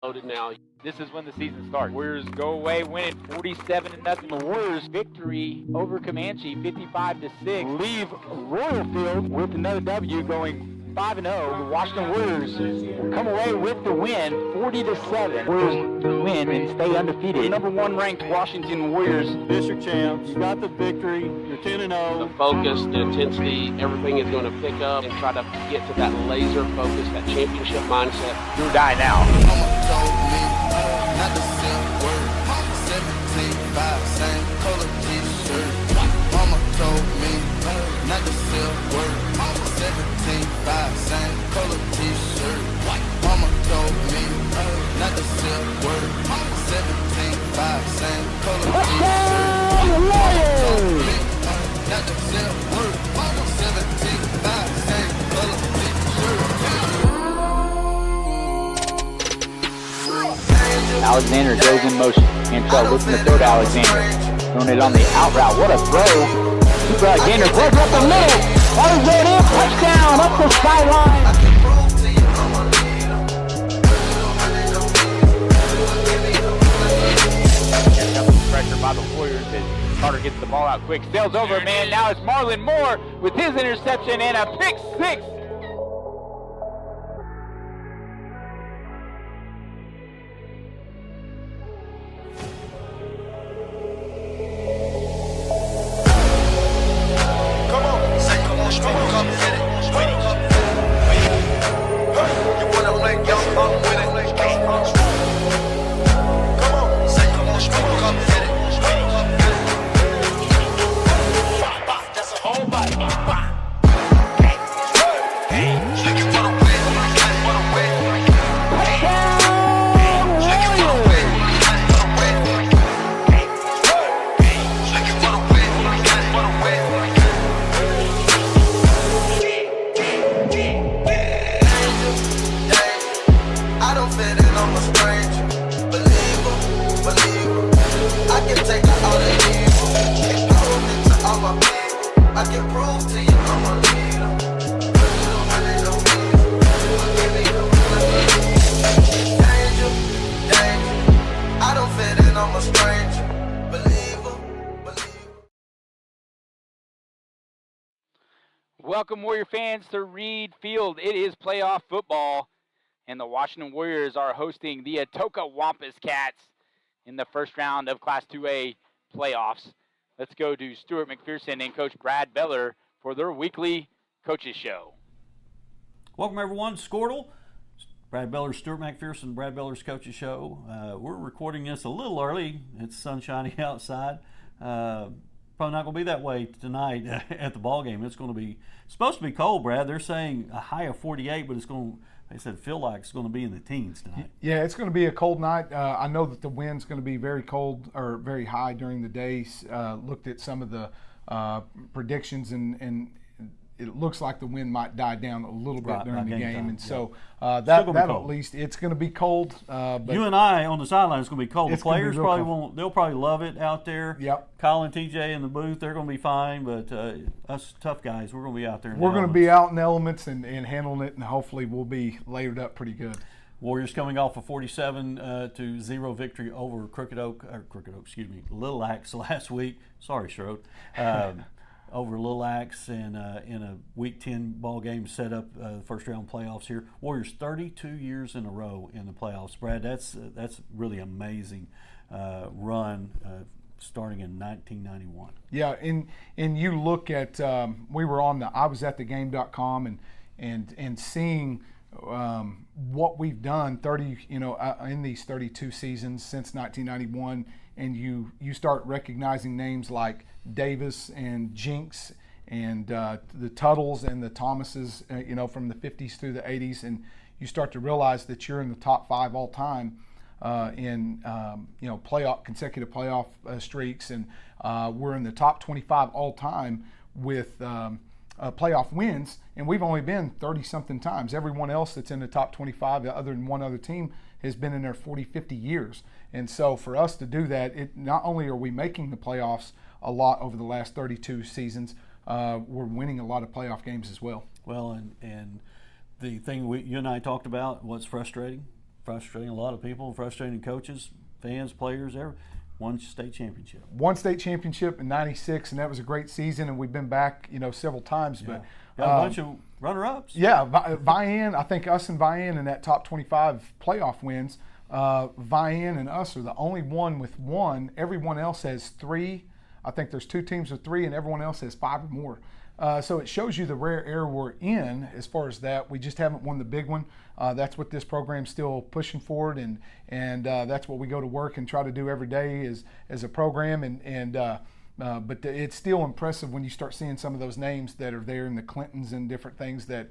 Loaded now. This is when the season starts. Warriors go away, winning 47-0. The Warriors victory over Comanche, 55-6. Leave Royal Field with another W, going 5-0. The Washington Warriors come away with the win, 40-7. Warriors win and stay undefeated. Number 1 ranked Washington Warriors, district champs. You got the victory. You're 10-0. The focus, the intensity, everything is going to pick up and try to get to that laser focus, that championship mindset. Do or die now. Mama told me not to sell word. 17.5, same color t-shirt. Mama told me not to sell word. 17.5, same color t-shirt. Mama told me not to sell word. 17.5, same color t-shirt. Mama told me not to sell word. 17.5, same color t-shirt. Alexander goes in motion. Cantrell looking to throw to Alexander. Throwing it on the out route. What a throw. Super Alexander throws up the middle. Alexander, touchdown, up the sideline. Pressure by the Warriors as Carter gets the ball out quick. Sails over, man. Now it's Marlon Moore with his interception and a pick six. Welcome, Warrior fans, to Reed Field. It is playoff football, and the Washington Warriors are hosting the Atoka Wampus Cats in the first round of Class 2A playoffs. Let's go to Stuart McPherson and Coach Brad Beller for their weekly coaches show. Welcome, everyone. Squirtle. Brad Beller, Stuart McPherson, Brad Beller's coaches show. We're recording this a little early. It's sunshiny outside. Probably not going to be that way tonight at the ball game. It's supposed to be cold, Brad. They're saying a high of 48, but they said feel like it's going to be in the teens tonight. Yeah, it's going to be a cold night. I know that the wind's going to be very cold or very high during the days. Looked at some of the predictions, and it looks like the wind might die down a little bit during the game. And so that'll at least, it's going to be cold. But you and I on the sideline, it's going to be cold. The players probably won't. They'll probably love it out there. Yep. Kyle and TJ in the booth, they're going to be fine. But us tough guys, we're going to be out there. We're going to be out in the elements and handling it, and hopefully we'll be layered up pretty good. Warriors coming off a 47-0 victory over Little Axe last week. Sorry, Schroed. Over Little Axe and in a Week 10 ball game set up first round playoffs here. Warriors 32 years in a row in the playoffs. Brad, that's really amazing run starting in 1991. Yeah, and you look at I was at thegame.com and seeing what we've done in these 32 seasons since 1991, and you start recognizing names like Davis and Jinx and the Tuttles and the Thomases, from the 50s through the 80s, and you start to realize that you're in the top 5 all time in consecutive playoff streaks, and we're in the top 25 all time with playoff wins, and we've only been 30-something times. Everyone else that's in the top 25, other than one other team, has been in there 40, 50 years. And so for us to do that, not only are we making the playoffs a lot over the last 32 seasons, we're winning a lot of playoff games as well. Well, and the thing you and I talked about, what's frustrating frustrating a lot of people, frustrating coaches, fans, players, one state championship. One state championship in '96, and that was a great season. And we've been back, several times. Yeah. But Got a bunch of runner-ups. Yeah, Vian. I think us and Vian in that top 25 playoff wins. Vian and us are the only one with one. Everyone else has 3. I think there's 2 teams with 3, and everyone else has 5 or more. So it shows you the rare air we're in as far as that. We just haven't won the big one. That's what this program's still pushing forward, and that's what we go to work and try to do every day as a program. But it's still impressive when you start seeing some of those names that are there in the Clintons and different things that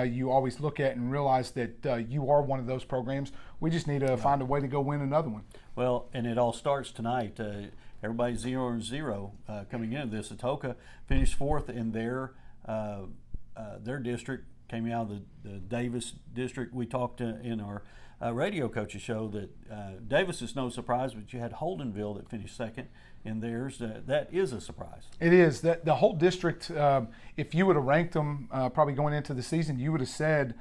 you always look at and realize that you are one of those programs. We just need to find a way to go win another one. Well, and it all starts tonight. Everybody's 0-0 coming into this. Atoka finished 4th in their district, came out of the Davis district. We talked in our radio coaches show that Davis is no surprise, but you had Holdenville that finished 2nd in theirs. That is a surprise. It is. That the whole district, if you would have ranked them probably going into the season, you would have said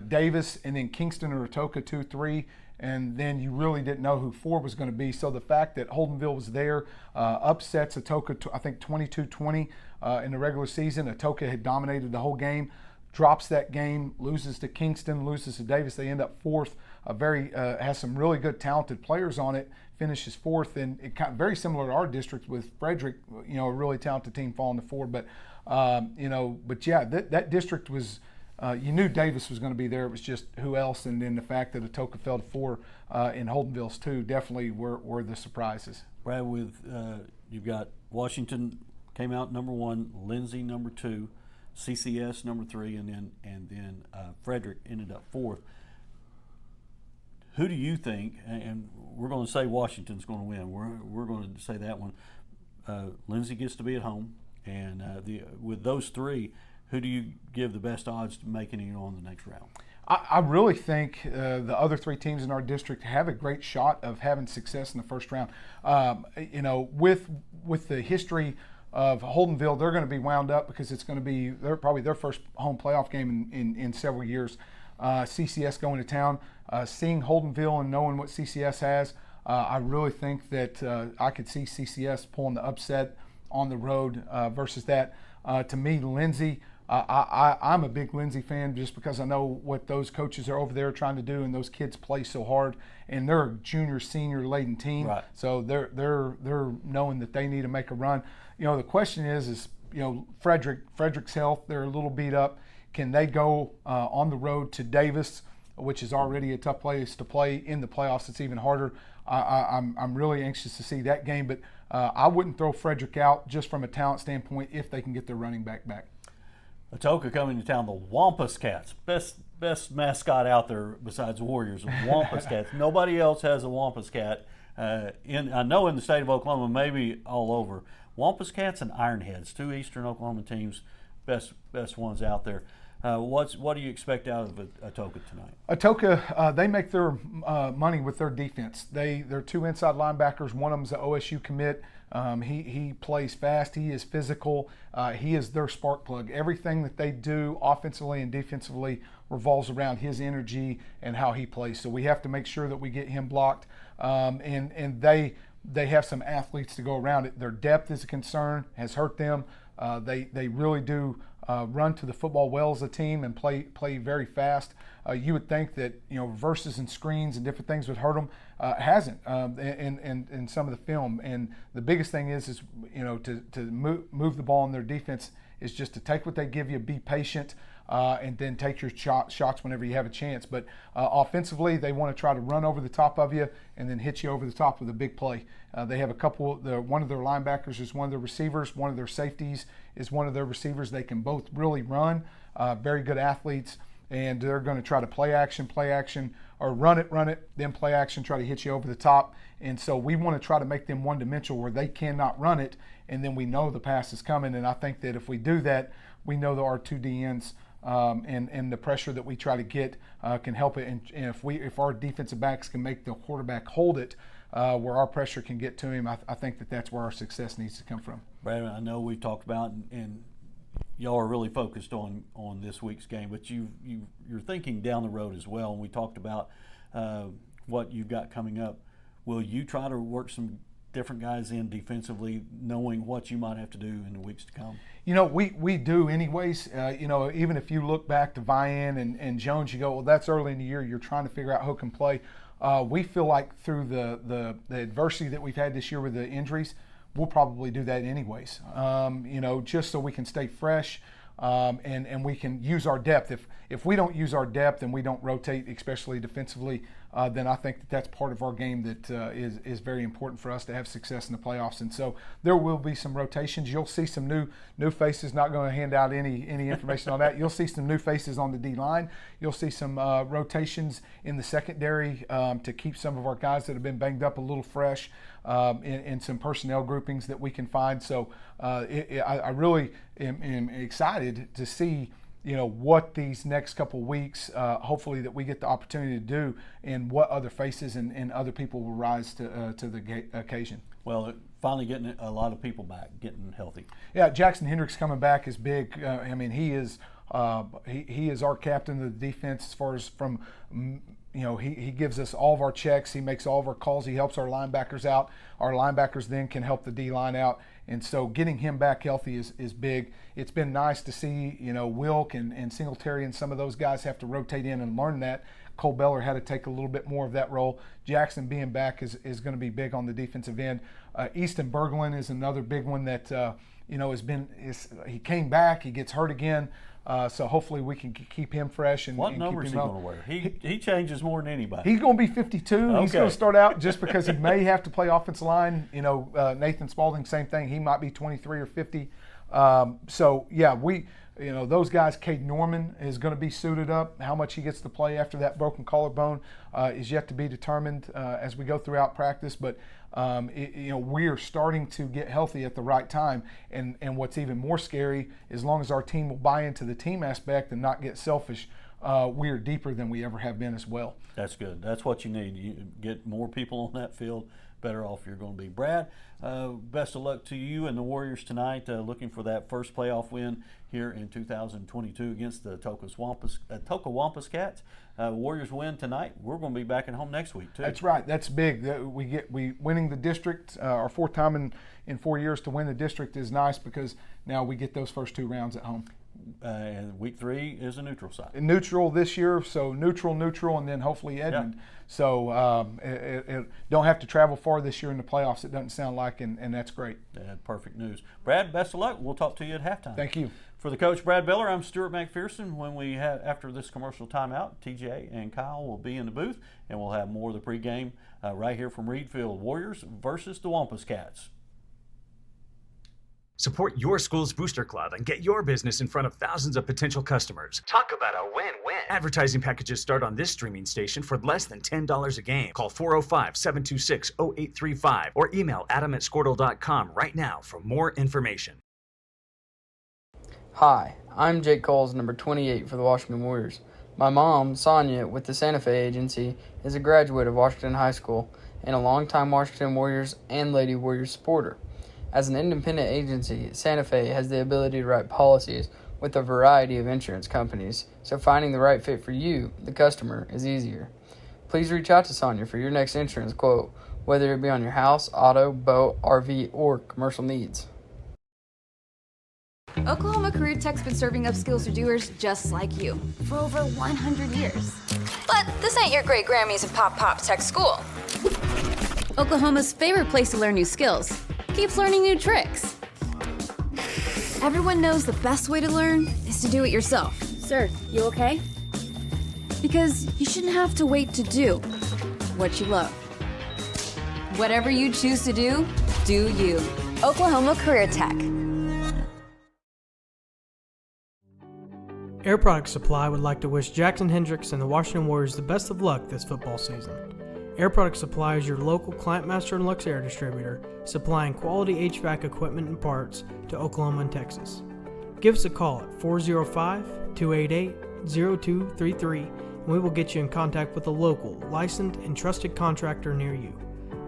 Davis and then Kingston or Atoka 2, 3. And then you really didn't know who 4 was going to be. So the fact that Holdenville was there upsets Atoka, I think 22-20 in the regular season. Atoka had dominated the whole game, drops that game, loses to Kingston, loses to Davis. They end up 4th. Has some really good talented players on it. Finishes 4th, and it kind of very similar to our district with Frederick. A really talented team falling to 4. But that district was. You knew Davis was going to be there. It was just who else, and then the fact that Atoka fell to 4 in Holdenville's 2 definitely were the surprises. Brad, you've got Washington came out number 1, Lindsay number 2, CCS number 3, and then Frederick ended up 4th. Who do you think? And we're going to say Washington's going to win. We're going to say that one. Lindsay gets to be at home, and with those 3. Who do you give the best odds to making it on the next round? I really think the other 3 teams in our district have a great shot of having success in the first round. With the history of Holdenville, they're going to be wound up because it's going to be probably their first home playoff game in several years. CCS going to town, seeing Holdenville and knowing what CCS has, I really think that I could see CCS pulling the upset on the road versus that. To me, Lindsay. I'm a big Lindsay fan just because I know what those coaches are over there trying to do, and those kids play so hard, and they're a junior, senior laden team, right. So they're knowing that they need to make a run. The question is Frederick's health. They're a little beat up. Can they go on the road to Davis, which is already a tough place to play in the playoffs? It's even harder. I'm really anxious to see that game, but I wouldn't throw Frederick out just from a talent standpoint if they can get their running back. Atoka coming to town, the Wampus Cats, best mascot out there besides Warriors. Wampus Cats. Nobody else has a Wampus Cat. I know in the state of Oklahoma, maybe all over. Wampus Cats and Ironheads, 2 Eastern Oklahoma teams, best ones out there. What do you expect out of Atoka tonight? Atoka, they make their money with their defense. They're 2 inside linebackers. One of them's an OSU commit. He plays fast. He is physical. He is their spark plug. Everything that they do offensively and defensively revolves around his energy and how he plays. So we have to make sure that we get him blocked. And they have some athletes to go around it. Their depth is a concern, has hurt them. They really do run to the football well as a team and play very fast. You would think that reverses and screens and different things would hurt them. Hasn't in some of the film. And the biggest thing is to move the ball in their defense is just to take what they give you, be patient, and then take your shots whenever you have a chance. But offensively, they want to try to run over the top of you and then hit you over the top with a big play. They have a couple. One of their linebackers is one of their receivers. One of their safeties is one of their receivers. They can both really run. Very good athletes, and they're going to try to play action, or run it, then play action, try to hit you over the top. And so we want to try to make them one-dimensional where they cannot run it, and then we know the pass is coming. And I think that if we do that, we know that our 2 DNs and the pressure that we try to get can help it. And if our defensive backs can make the quarterback hold it, where our pressure can get to him, I think that's where our success needs to come from. Brad, I know we've talked about and y'all are really focused on this week's game, but you're thinking down the road as well. And we talked about what you've got coming up, will you try to work some different guys in defensively, knowing what you might have to do in the weeks to come? We do anyways. Even if you look back to Vian and Jones, you go, well, that's early in the year. You're trying to figure out who can play. We feel like through the adversity that we've had this year with the injuries, we'll probably do that anyways. Just so we can stay fresh. And we can use our depth. If we don't use our depth and we don't rotate, especially defensively, then I think that's part of our game that is very important for us to have success in the playoffs. And so there will be some rotations. You'll see some new faces. Not going to hand out any information on that. You'll see some new faces on the D line. You'll see some rotations in the secondary to keep some of our guys that have been banged up a little fresh, in some personnel groupings that we can find. So I really am excited to see what these next couple of weeks, hopefully that we get the opportunity to do, and what other faces and other people will rise to the occasion. Well, finally getting a lot of people back, getting healthy. Yeah, Jackson Hendricks coming back is big. He is our captain of the defense as far as from. He gives us all of our checks. He makes all of our calls. He helps our linebackers out. Our linebackers then can help the D-line out. And so getting him back healthy is big. It's been nice to see, Wilk and Singletary and some of those guys have to rotate in and learn that. Cole Beller had to take a little bit more of that role. Jackson being back is going to be big on the defensive end. Easton Berglund is another big one that, he came back. He gets hurt again. So hopefully we can keep him fresh. What number is he going to wear? He changes more than anybody. He's going to be 52. Okay. He's going to start out just because he may have to play offensive line. Nathan Spaulding, same thing. He might be 23 or 50. Those guys. Cade Norman is going to be suited up. How much he gets to play after that broken collarbone is yet to be determined as we go throughout practice. But we are starting to get healthy at the right time. And what's even more scary, as long as our team will buy into the team aspect and not get selfish, we are deeper than we ever have been as well. That's good. That's what you need. You get more people on that field, better off you're going to be. Brad, best of luck to you and the Warriors tonight, looking for that first playoff win here in 2022 against the Atoka Wampus Cats. Warriors win tonight. We're going to be back at home next week too. That's right. That's big. We winning the district. Our fourth time in 4 years to win the district is nice because now we get those first 2 rounds at home. And week 3 is a neutral site. Neutral this year, so neutral, and then hopefully Edmond. Yeah. So don't have to travel far this year in the playoffs, it doesn't sound like, and that's great. Perfect news. Brad, best of luck. We'll talk to you at halftime. Thank you. For the coach, Brad Biller, I'm Stuart McPherson. When we have, after this commercial timeout, TJ and Kyle will be in the booth, and we'll have more of the pregame right here from Reed Field. Warriors versus the Wampus Cats. Support your school's booster club and get your business in front of thousands of potential customers. Talk about a win-win. Advertising packages start on this streaming station for less than $10 a game. Call 405-726-0835 or email adam@squirtle.com right now for more information. Hi, I'm Jake Coles, number 28 for the Washington Warriors. My mom, Sonia, with the Santa Fe Agency, is a graduate of Washington High School and a longtime Washington Warriors and Lady Warriors supporter. As an independent agency, Santa Fe has the ability to write policies with a variety of insurance companies, so finding the right fit for you, the customer, is easier. Please reach out to Sonia for your next insurance quote, whether it be on your house, auto, boat, RV, or commercial needs. Oklahoma Career Tech's been serving up skills to doers just like you for over 100 years. But this ain't your great Grammys and Pop Tech school. Oklahoma's favorite place to learn new skills keeps learning new tricks. Everyone knows the best way to learn is to do it yourself. Sir, you okay? Because you shouldn't have to wait to do what you love. Whatever you choose to do, do you. Oklahoma Career Tech. Air Product Supply would like to wish Jackson Hendricks and the Washington Warriors the best of luck this football season. Air Product Supply is your local Client Master and Lux Air distributor, supplying quality HVAC equipment and parts to Oklahoma and Texas. Give us a call at 405-288-0233 and we will get you in contact with a local, licensed, and trusted contractor near you.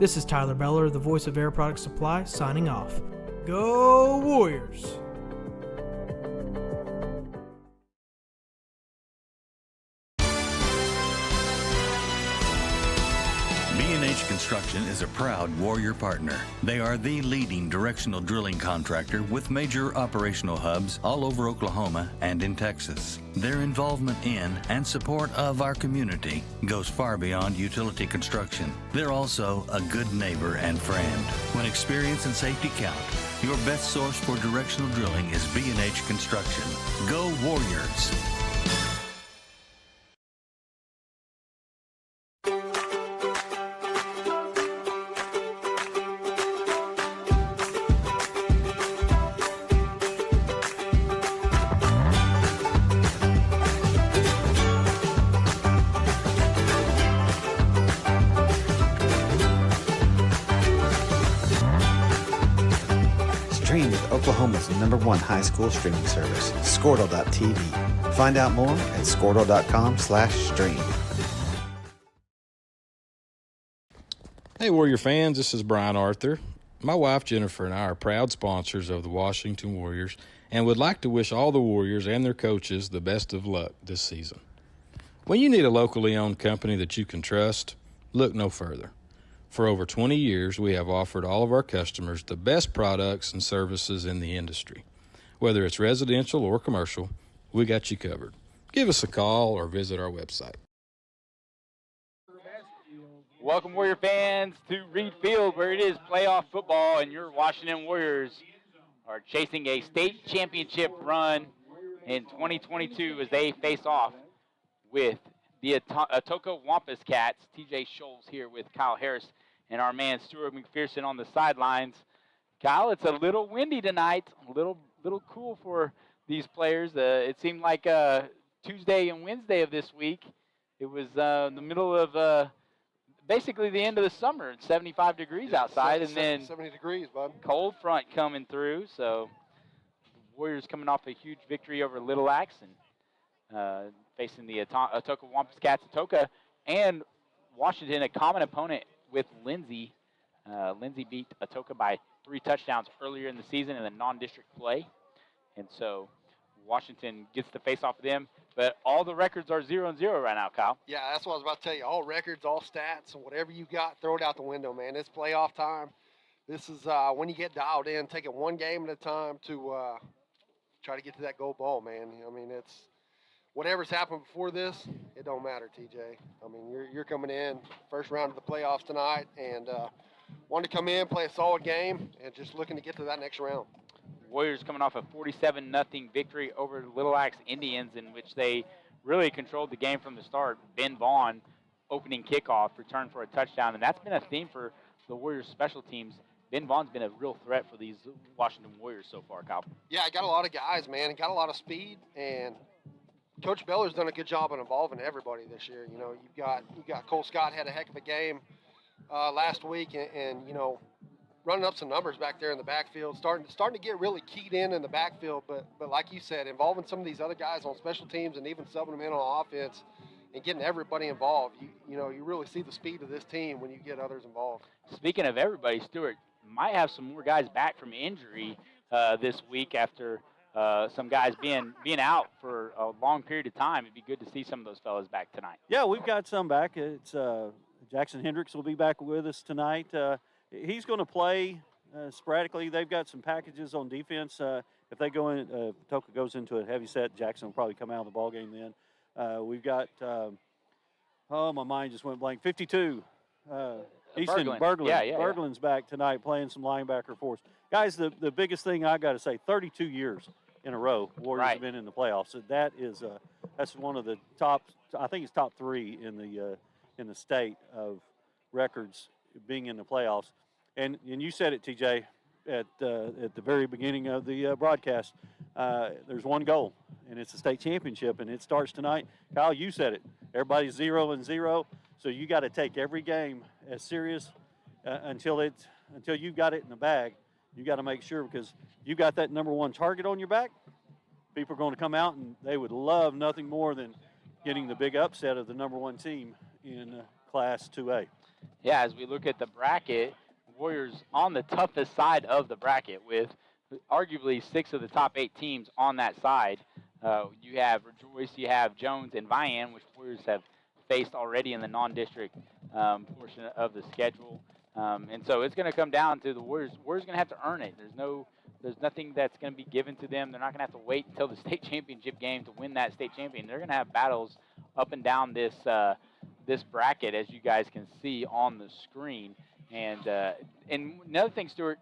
This is Tyler Beller, the voice of Air Product Supply, signing off. Go Warriors! B&H Construction is a proud Warrior partner. They are the leading directional drilling contractor with major operational hubs all over Oklahoma and in Texas. Their involvement in and support of our community goes far beyond utility construction. They're also a good neighbor and friend. When experience and safety count, your best source for directional drilling is B&H Construction. Go Warriors! Stream with Oklahoma's #1 high school streaming service, Squirtle.tv. Find out more at Squirtle.com/stream. Hey Warrior fans, this is Brian Arthur. My wife Jennifer and I are proud sponsors of the Washington Warriors and would like to wish all the Warriors and their coaches the best of luck this season. When you need a locally owned company that you can trust, look no further. For over 20 years, we have offered all of our customers the best products and services in the industry. Whether it's residential or commercial, we got you covered. Give us a call or visit our website. Welcome, Warrior fans, to Reed Field, where it is playoff football, and your Washington Warriors are chasing a state championship run in 2022 as they face off with the Atoka Wampus Cats. TJ Scholes here with Kyle Harris and our man Stuart McPherson on the sidelines. Kyle, it's a little windy tonight, a little cool for these players. It seemed like Tuesday and Wednesday of this week, it was the middle of basically the end of the summer. It's 75 degrees outside, and then 70 degrees, bud. Cold front coming through. So Warriors coming off a huge victory over Little Axe and facing the Atoka Wampus Cats. Atoka and Washington, a common opponent with Lindsay. Lindsay beat Atoka by 3 touchdowns earlier in the season in the non-district play. And so Washington gets to face off with them. But all the records are 0-0 right now, Kyle. Yeah, that's what I was about to tell you. All records, all stats, whatever you got, throw it out the window, man. It's playoff time. This is when you get dialed in, take it one game at a time to try to get to that goal ball, man. I mean, it's whatever's happened before this, it don't matter, TJ. I mean, you're coming in first round of the playoffs tonight and wanting to come in, play a solid game, and just looking to get to that next round. Warriors coming off a 47-0 victory over Little Axe Indians, in which they really controlled the game from the start. Ben Vaughn, opening kickoff, returned for a touchdown, and that's been a theme for the Warriors' special teams. Ben Vaughn's been a real threat for these Washington Warriors so far, Kyle. Yeah, I got a lot of guys, man, and got a lot of speed, and Coach Beller's done a good job of involving everybody this year. You know, you've got Cole Scott had a heck of a game last week, and you know, running up some numbers back there in the backfield, starting to get really keyed in the backfield. But like you said, involving some of these other guys on special teams and even subbing them in on offense and getting everybody involved. You know, you really see the speed of this team when you get others involved. Speaking of everybody, Stuart might have some more guys back from injury this week after some guys being out for a long period of time. It'd be good to see some of those fellas back tonight. Yeah, we've got some back. It's Jackson Hendricks will be back with us tonight. He's going to play sporadically. They've got some packages on defense. If they go in, Atoka goes into a heavy set, Jackson will probably come out of the ball game then. We've got, my mind just went blank, 52. Easton Berglund. Yeah. Berglund's back tonight playing some linebacker for us. Guys, the biggest thing I got to say, 32 years in a row Warriors have been in the playoffs. So that is that's one of the top, I think it's top 3 in the state of records being in the playoffs. And you said it, TJ, at the very beginning of the broadcast. There's one goal, and it's the state championship, and it starts tonight. Kyle, you said it. Everybody's 0-0, so you got to take every game as serious until you got it in the bag. You got to make sure, because you got that number 1 target on your back. People are going to come out, and they would love nothing more than getting the big upset of the number 1 team in Class 2A. Yeah, as we look at the bracket, Warriors on the toughest side of the bracket with arguably 6 of the top 8 teams on that side. You have Rejoice, you have Jones, and Vian, which Warriors have faced already in the non-district portion of the schedule. And so it's going to come down to the Warriors. Warriors going to have to earn it. There's nothing that's going to be given to them. They're not going to have to wait until the state championship game to win that state champion. They're going to have battles up and down this this bracket, as you guys can see on the screen. And another thing, Stuart,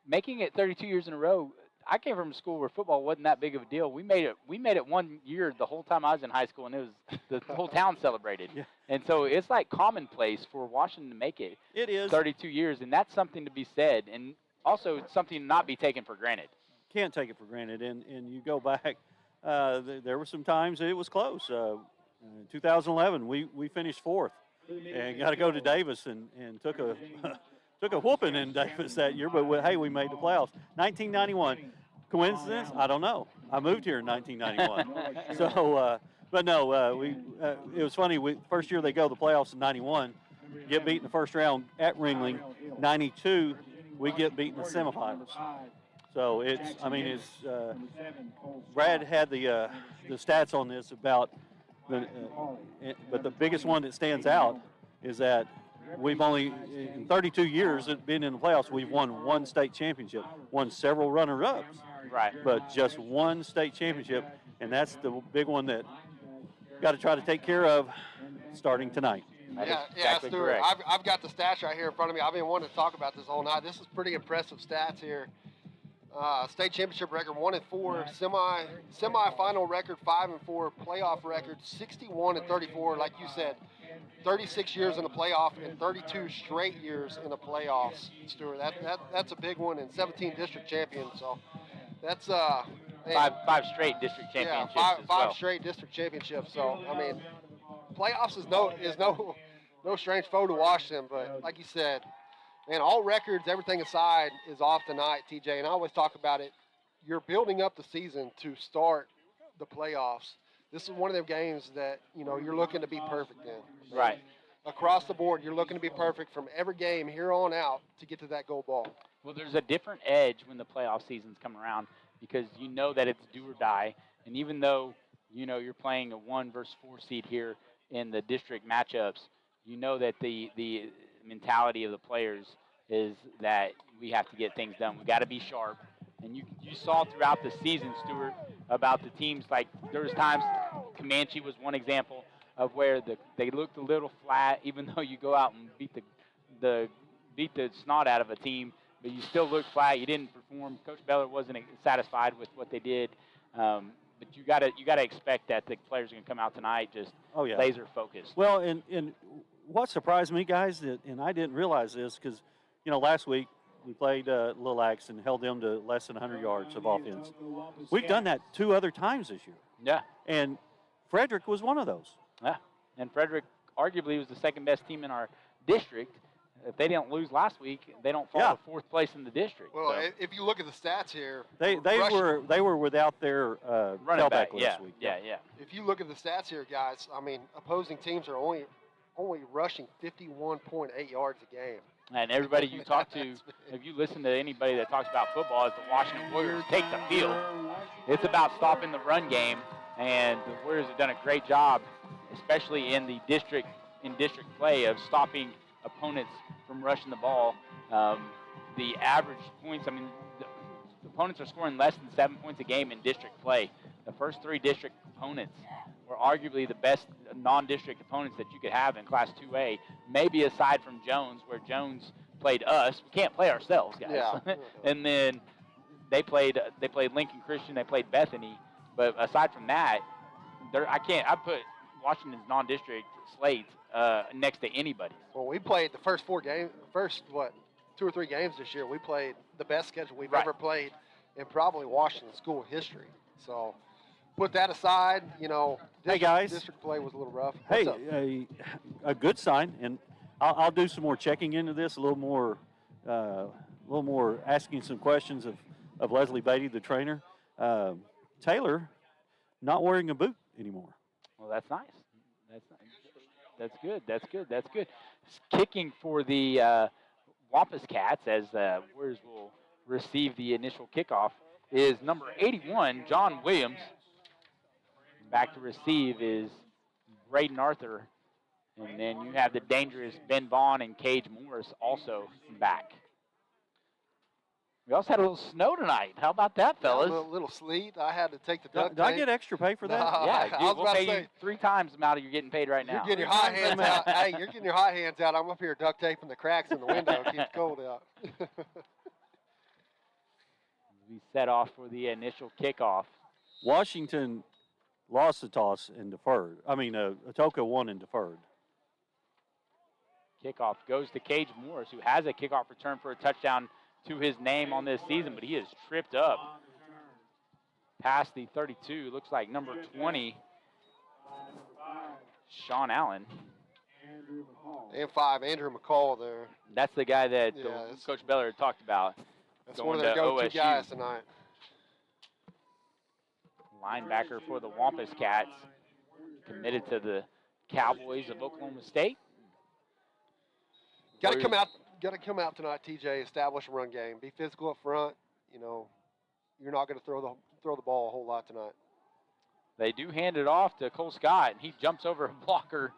making it 32 years in a row. I came from a school where football wasn't that big of a deal. We made it 1 year the whole time I was in high school, and it was the whole town celebrated. Yeah. And so it's like commonplace for Washington to make it. It is 32 years, and that's something to be said, and also something to not be taken for granted. Can't take it for granted. And you go back, there were some times it was close. In 2011, we finished fourth and got to go to Davis and took a took a whooping in Davis that year. But hey, we made the playoffs. 1991, coincidence? I don't know. I moved here in 1991. So, but no, it was funny. First year they go to the playoffs in 91, get beat in the first round at Ringling. 92, we get beat in the semifinals. So Brad had the stats on this about, but the biggest one that stands out is that we've only, in 32 years been in the playoffs, we've won one state championship, won several runner-ups, right? But just one state championship, and that's the big one that got to try to take care of starting tonight. Yeah, Stuart. I've got the stats right here in front of me. I've been wanting to talk about this all night. This is pretty impressive stats here. State championship record 1-4, semi-final record 5-4, playoff record 61-34. Like you said, 36 years in the playoff and 32 straight years in the playoffs, Stuart. That's a big one, and 17 district champions. So that's five straight district championships. Yeah, as five well. straight district championships. So I mean, playoffs is no strange foe to Washington. But like you said, man, all records, everything aside, is off tonight, TJ. And I always talk about it. You're building up the season to start the playoffs. This is one of them games that, you're looking to be perfect in. Right. Across the board, you're looking to be perfect from every game here on out to get to that gold ball. Well, there's a different edge when the playoff seasons come around because you know that it's do or die. And even though, you're playing a 1 versus 4 seed here in the district matchups, you know that the mentality of the players is that we have to get things done. We got to be sharp. And you saw throughout the season, Stuart, about the teams, like there was times, Comanche was one example of where they looked a little flat, even though you go out and beat the snot out of a team, but you still looked flat. You didn't perform. Coach Beller wasn't satisfied with what they did. But you gotta expect that the players are gonna come out tonight just laser focused. Well, and what surprised me, guys, and I didn't realize this because, last week we played Little Axe and held them to less than 100 yards of offense. We've done that 2 other times this year. Yeah. And Frederick was one of those. Yeah. And Frederick arguably was the second best team in our district. If they didn't lose last week, they don't fall to 4th place in the district. Well, if you look at the stats here, they were without their running back last week. Yeah. If you look at the stats here, guys, I mean, opposing teams are only rushing 51.8 yards a game. And everybody you talk to, if you listen to anybody that talks about football, as the Washington Warriors take the field, it's about stopping the run game, and the Warriors have done a great job, especially in the district play, of stopping opponents from rushing the ball. The average points, the opponents are scoring less than 7 points a game in district play. The first 3 district opponents were arguably the best non-district opponents that you could have in Class 2A, maybe aside from Jones, where Jones played us. We can't play ourselves, guys. Yeah. And then they played Lincoln Christian, they played Bethany, but aside from that, I put Washington's non-district slate next to anybody's. Well, we played the first 2 or 3 games this year. We played the best schedule we've ever played in probably Washington school history. So put that aside, hey guys, district play was a little rough. Hey, a good sign, and I'll do some more checking into this, a little more asking some questions of Leslie Beatty, the trainer. Taylor, not wearing a boot anymore. Well, that's nice. That's good. Kicking for the Wampus Cats, as Warriors will receive the initial kickoff, is number 81, John Williams. Back to receive is Braden Arthur, And then you have the dangerous Ben Vaughn and Cage Morris also back. We also had a little snow tonight. How about that, fellas? A little sleet. I had to take the duct Did I tape. get extra pay for that? No, Yeah, I dude, was we'll about pay to you say, 3 times the amount you're getting paid right now. you're getting your hot hands out. Hey, you're getting your hot hands out. I'm up here duct taping the cracks in the window. Keep the cold out. We set off for the initial kickoff. Washington lost the toss and deferred. Atoka won and deferred. Kickoff goes to Cage Morris, who has a kickoff return for a touchdown to his name on this season, but he is tripped up past the 32. Looks like number 20, Sean Allen. And 5, Andrew McCall there. That's the guy that Yeah, Coach Beller had talked about. That's going one of their to go-to OSU. guys tonight. Linebacker for the Wampus Cats, committed to the Cowboys of Oklahoma State. Got to come out tonight, TJ. Establish a run game. Be physical up front. You know, you're not going to throw the ball a whole lot tonight. They do hand it off to Cole Scott, and he jumps over a blocker,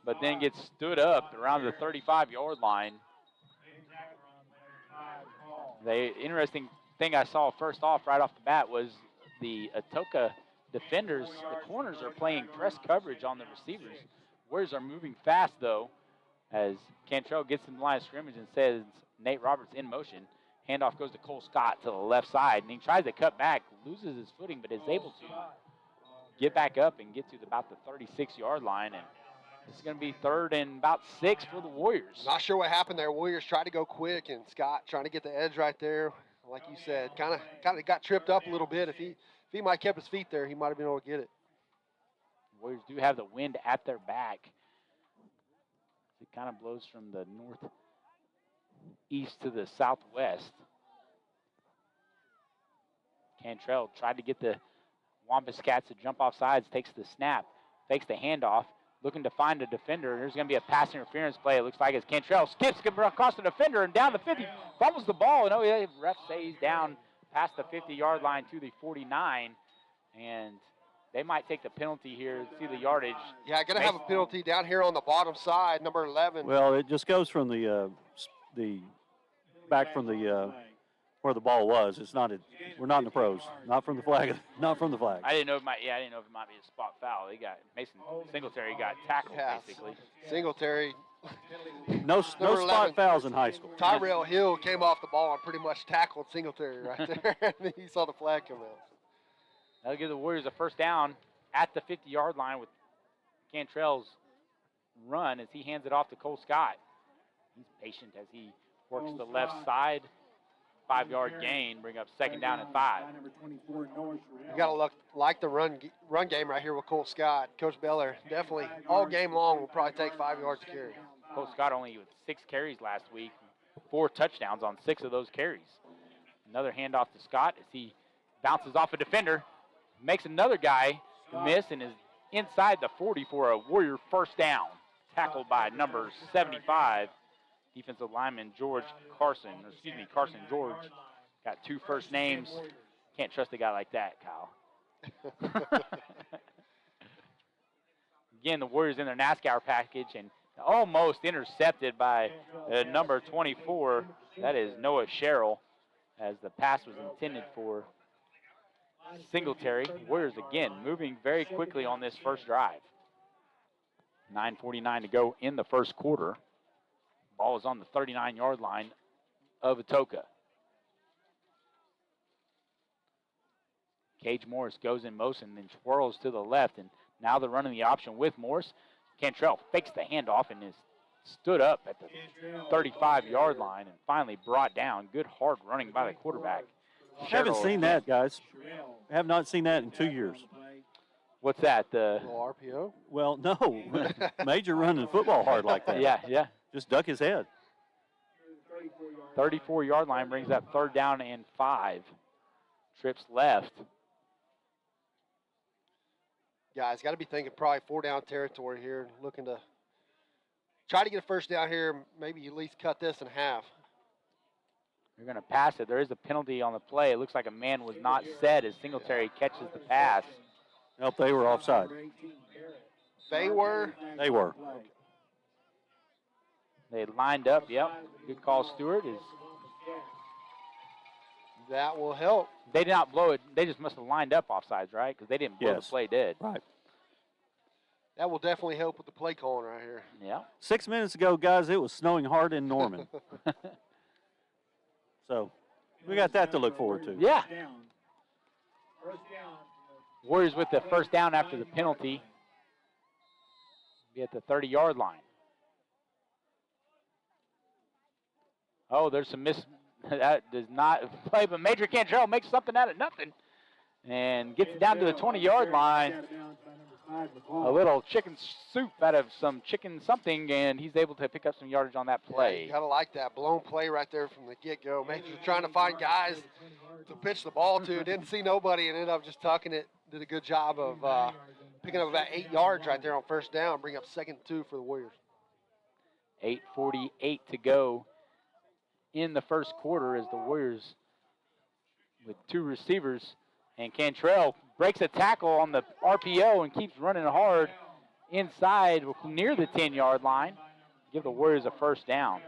but then gets stood up around the 35-yard line. The interesting thing I saw first off, right off the bat, was the Atoka defenders, the corners are playing press coverage on the receivers. Warriors are moving fast, though, as Cantrell gets in the line of scrimmage and says Nate Roberts in motion. Handoff goes to Cole Scott to the left side, and he tries to cut back, loses his footing, but is able to get back up and get to about the 36-yard line. And this is going to be 3rd and about 6 for the Warriors. Not sure what happened there. Warriors tried to go quick, and Scott trying to get the edge right there. Like you said, kind of got tripped up a little bit. If he might have kept his feet there, he might have been able to get it. Warriors do have the wind at their back. It kind of blows from the northeast to the southwest. Cantrell tried to get the Wampus Cats to jump off sides, takes the snap, fakes the handoff, looking to find a defender. There's going to be a pass interference play. It looks like as Cantrell skips across the defender and down the 50, fumbles the ball. No, the ref says down past the 50-yard line to the 49, and they might take the penalty here. See the yardage. Yeah, going to have a penalty down here on the bottom side, number 11. Well, it just goes from the back from the where the ball was. It's not. We're not in the pros. Not from the flag. Not from the flag. I didn't know I didn't know if it might be a spot foul. They got Mason Singletary got tackled basically. Singletary. No spot fouls in high school. Tyrell Hill came off the ball and pretty much tackled Singletary right there. And he saw the flag come out. That'll give the Warriors a first down at the 50-yard line with Cantrell's run as he hands it off to Cole Scott. He's patient as he works the left side. 5-yard gain, bring up 2nd down and 5. You got to like the run game right here with Cole Scott. Coach Beller definitely all game long will probably take 5 yards to carry. Cole Scott only with 6 carries last week, 4 touchdowns on 6 of those carries. Another handoff to Scott as he bounces off a defender, makes another guy miss and is inside the 40 for a Warrior first down. Tackled by number 75. Defensive lineman Carson George. Got 2 first names. Can't trust a guy like that, Kyle. Again, the Warriors in their NASCAR package and almost intercepted by number 24. That is Noah Sherrill, as the pass was intended for Singletary. Warriors again moving very quickly on this first drive. 9:49 to go in the first quarter. Ball is on the 39-yard line of Atoka. Cage Morris goes in motion and twirls to the left, and now they're running the option with Morris. Cantrell fakes the handoff and is stood up at the 35-yard line and finally brought down. Good hard running by the quarterback. Haven't seen that, guys. Have not seen that in 2 years. What's that? The RPO? Well, no. Major running football hard like that. Yeah. Just duck his head. 34-yard line brings up 3rd down and 5. Trips left. Guys, got to be thinking probably 4-down territory here, looking to try to get a first down here, maybe at least cut this in half. They're going to pass it. There is a penalty on the play. It looks like a man was not set as Singletary catches the pass. Nope, they were offside. They were? They were. They lined up, yep. Good call, Stewart. That will help. They did not blow it. They just must have lined up offsides, right? Because they didn't blow the play dead. Right. That will definitely help with the play calling right here. Yeah. 6 minutes ago, guys, it was snowing hard in Norman. So we got that to look forward to. Yeah. Warriors with the first down after the penalty. Be at the 30-yard line. Oh, there's some miss. That does not play, but Major Cantrell makes something out of nothing and gets down to the 20-yard line. A little chicken soup out of some chicken something, and he's able to pick up some yardage on that play. Yeah, you gotta like that blown play right there from the get-go. Major's trying to find guys to pitch the ball to. Didn't see nobody and ended up just tucking it. Did a good job of picking up about 8 yards right there on first down, bring up 2nd and 2 for the Warriors. 8:48 to go in the first quarter as the Warriors with 2 receivers, and Cantrell breaks a tackle on the RPO and keeps running hard inside near the 10-yard line. Give the Warriors a first down.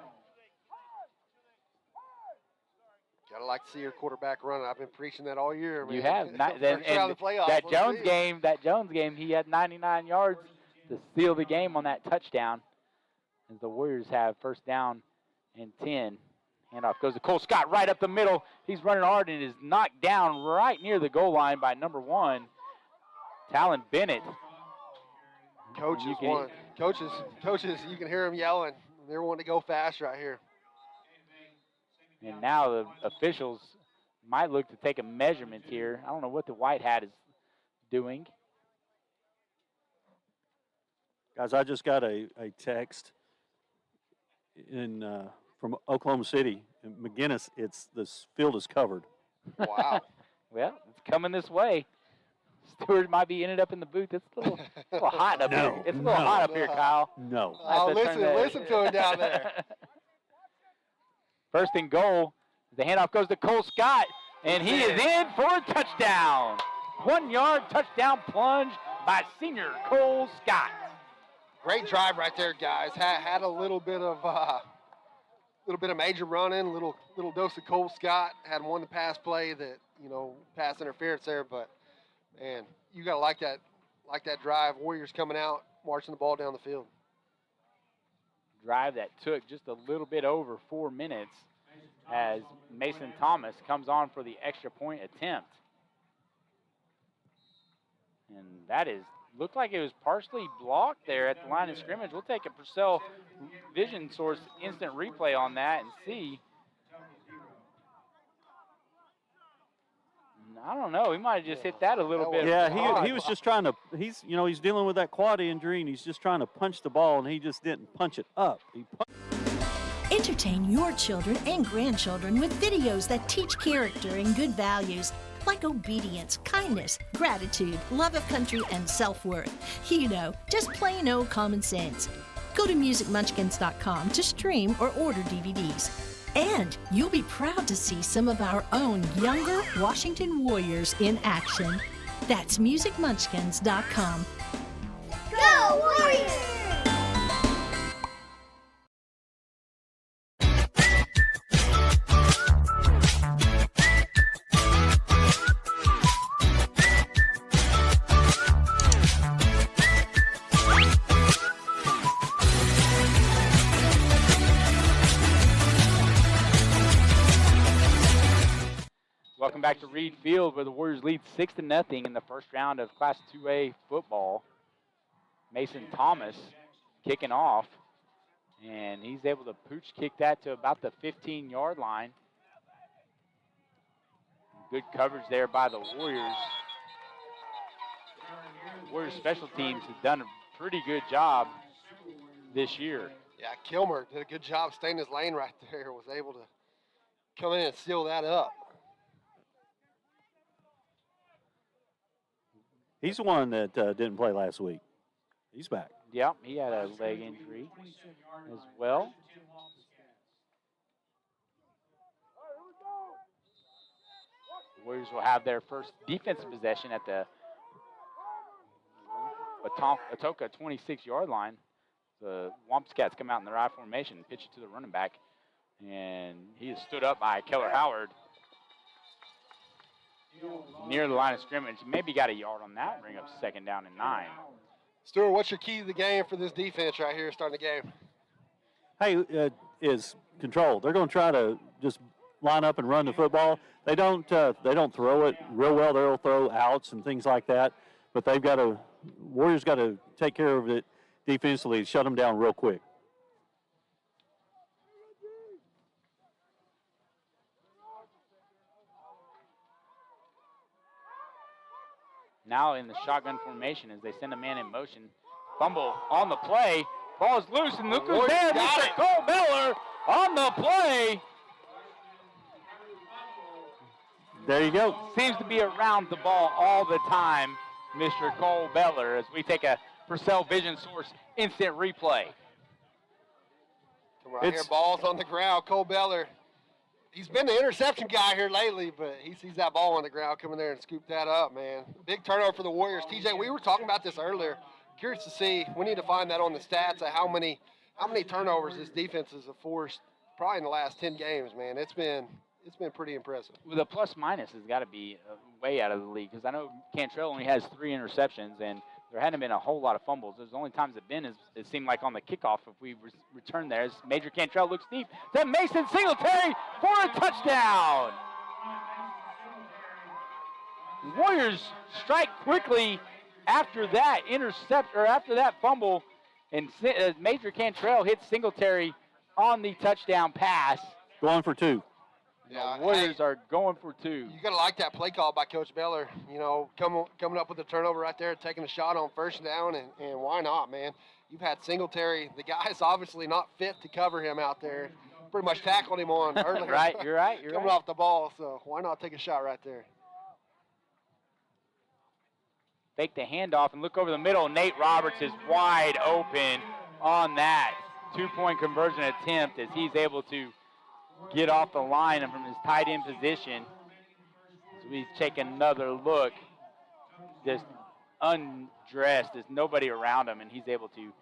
Gotta like to see your quarterback running. I've been preaching that all year, man. You have. And that Jones game, he had 99 yards to seal the game on that touchdown. As the Warriors have first down and 10. Handoff goes to Cole Scott right up the middle. He's running hard and is knocked down right near the goal line by number 1, Talon Bennett. Coaches, you can hear them yelling. They're wanting to go fast right here. And now the officials might look to take a measurement here. I don't know what the white hat is doing. Guys, I just got a text from Oklahoma City. In McGinnis, this field is covered. Wow. Well, it's coming this way. Stewart might be ended up in the booth. It's a little hot up here. It's a little hot up here, Kyle. No. Oh, listen to him down there. First and goal. The handoff goes to Cole Scott, and he is in for a touchdown. 1-yard touchdown plunge by senior Cole Scott. Great drive right there, guys. Had a little bit of major running, little dose of Cole Scott. Had won the pass play that, pass interference there, but man, you gotta like that drive. Warriors coming out, marching the ball down the field. Drive that took just a little bit over 4 minutes as Mason Thomas comes on for the extra point attempt. And that looked like it was partially blocked there at the line of scrimmage. We'll take a Purcell Vision Source instant replay on that and see. I don't know. He might have just hit that a little bit. Yeah, he was just trying to. He's dealing with that quad injury, and he's just trying to punch the ball, and he just didn't punch it up. Entertain your children and grandchildren with videos that teach character and good values like obedience, kindness, gratitude, love of country, and self-worth. Just plain old common sense. Go to musicmunchkins.com to stream or order DVDs. And you'll be proud to see some of our own younger Washington Warriors in action. That's musicmunchkins.com. Go Warriors! Welcome back to Reed Field, where the Warriors lead 6-0 in the first round of Class 2A football. Mason Thomas kicking off, and he's able to pooch kick that to about the 15-yard line. Good coverage there by the Warriors. The Warriors special teams have done a pretty good job this year. Yeah, Kilmer did a good job staying in his lane right there. Was able to come in and seal that up. He's the one that didn't play last week. He's back. Yeah, he had a leg injury as well. The Warriors will have their first defensive possession at the Atoka 26-yard line. The Wampus Cats come out in their I formation, pitch it to the running back, and he is stood up by Keller Howard near the line of scrimmage. Maybe got a yard on that, bring up 2nd down and 9. Stuart, what's your key to the game for this defense right here starting the game? Hey, is control. They're going to try to just line up and run the football. They don't throw it real well. They'll throw outs and things like that, but Warriors got to take care of it defensively, shut them down real quick. Now in the shotgun formation as they send a man in motion. Fumble on the play. Ball is loose, and look who's there. Mr. Cole Beller on the play. There you go. Seems to be around the ball all the time, Mr. Cole Beller, as we take a Purcell Vision Source instant replay. Come right here, ball's on the ground. Cole Beller, he's been the interception guy here lately, but he sees that ball on the ground, come in there and scoop that up, man. Big turnover for the Warriors. TJ, we were talking about this earlier. Curious to see, we need to find that on the stats of how many turnovers this defense has forced probably in the last 10 games, man. It's been pretty impressive. Well, the plus-minus has got to be way out of the league, because I know Cantrell only has 3 interceptions, and there hadn't been a whole lot of fumbles. There's the only times it's been, it seemed like on the kickoff, if we return there, as Major Cantrell looks deep to Mason Singletary for a touchdown. Warriors strike quickly after that after that fumble, and Major Cantrell hits Singletary on the touchdown pass. Going for 2. Yeah, the Warriors are going for 2. You got to like that play call by Coach Beller. You know, coming up with a turnover right there, taking a shot on 1st down, and why not, man? You've had Singletary. The guy's obviously not fit to cover him out there. Pretty much tackled him on earlier. Right, you're right. Coming off the ball, so why not take a shot right there? Fake the handoff and look over the middle. Nate Roberts is wide open on that 2-point conversion attempt as he's able to get off the line and from his tight end position. So we take another look. Just undressed. There's nobody around him, and he's able to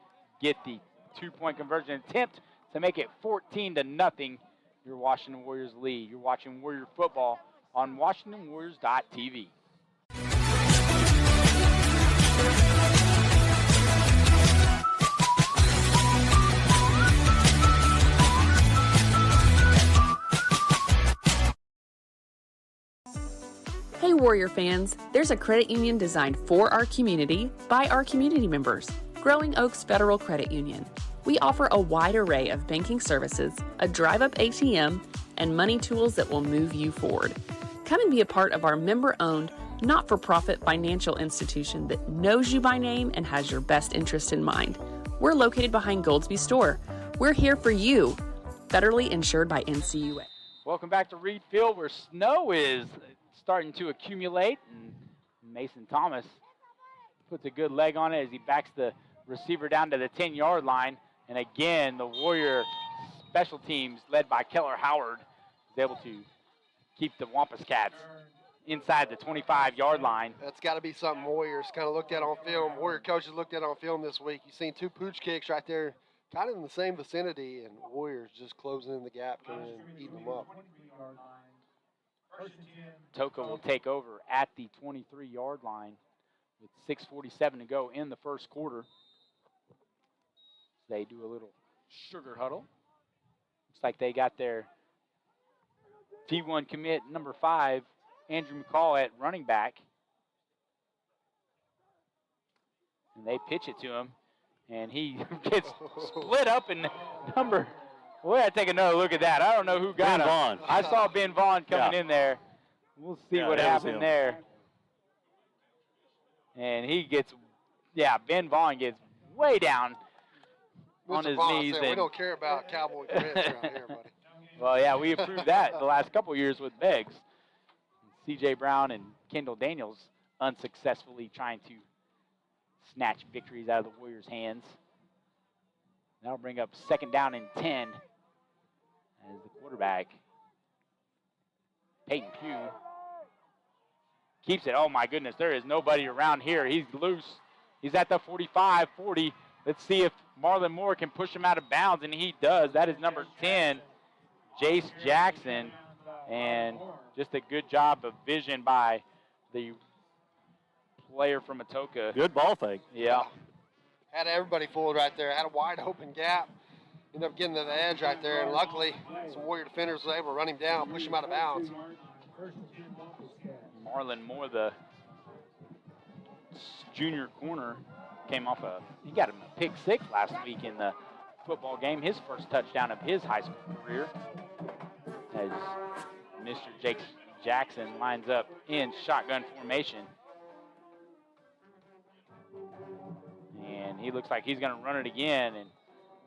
get the 2-point conversion attempt to make it 14-0. Your Washington Warriors lead. You're watching Warrior football on WashingtonWarriors.tv. Hey Warrior fans, there's a credit union designed for our community by our community members, Growing Oaks Federal Credit Union. We offer a wide array of banking services, a drive-up ATM, and money tools that will move you forward. Come and be a part of our member-owned, not-for-profit financial institution that knows you by name and has your best interest in mind. We're located behind Goldsby Store. We're here for you. Federally insured by NCUA. Welcome back to Reed Field, where snow is starting to accumulate, and Mason Thomas puts a good leg on it as he backs the receiver down to the 10-yard line. And again, the Warrior special teams, led by Keller Howard, is able to keep the Wampus Cats inside the 25-yard line. That's got to be something Warriors kind of looked at on film. Warrior coaches looked at on film this week. You've seen 2 pooch kicks right there, kind of in the same vicinity, and Warriors just closing in the gap, coming in, eating them up. Atoka will take over at the 23-yard line with 6:47 to go in the first quarter. They do a little sugar huddle. Looks like they got their P1 commit number 5, Andrew McCall, at running back. And they pitch it to him, and he gets split up in number. We're going to take another look at that. I don't know who got him. Vaughn. I saw Ben Vaughn coming in there. We'll see what happened there. And he gets, Ben Vaughn gets way down on his knees. We don't care about Cowboy commits around here, buddy. Well, we approved that the last couple of years with Beggs. C.J. Brown and Kendall Daniels unsuccessfully trying to snatch victories out of the Warriors' hands. That'll bring up 2nd down and 10 as the quarterback, Peyton Pugh, keeps it. Oh, my goodness, there is nobody around here. He's loose. He's at the 45, 40. Let's see if Marlon Moore can push him out of bounds, and he does. That is number 10, Jace Jackson. And just a good job of vision by the player from Atoka. Good ball fake. Yeah. Had everybody fooled right there. Had a wide open gap. Ended up getting to the edge right there, and luckily some Warrior defenders was able to run him down, push him out of bounds. Marlon Moore, the junior corner, came off he got him a pick 6 last week in the football game, his first touchdown of his high school career. As Mr. Jake Jackson lines up in shotgun formation. And he looks like he's going to run it again. And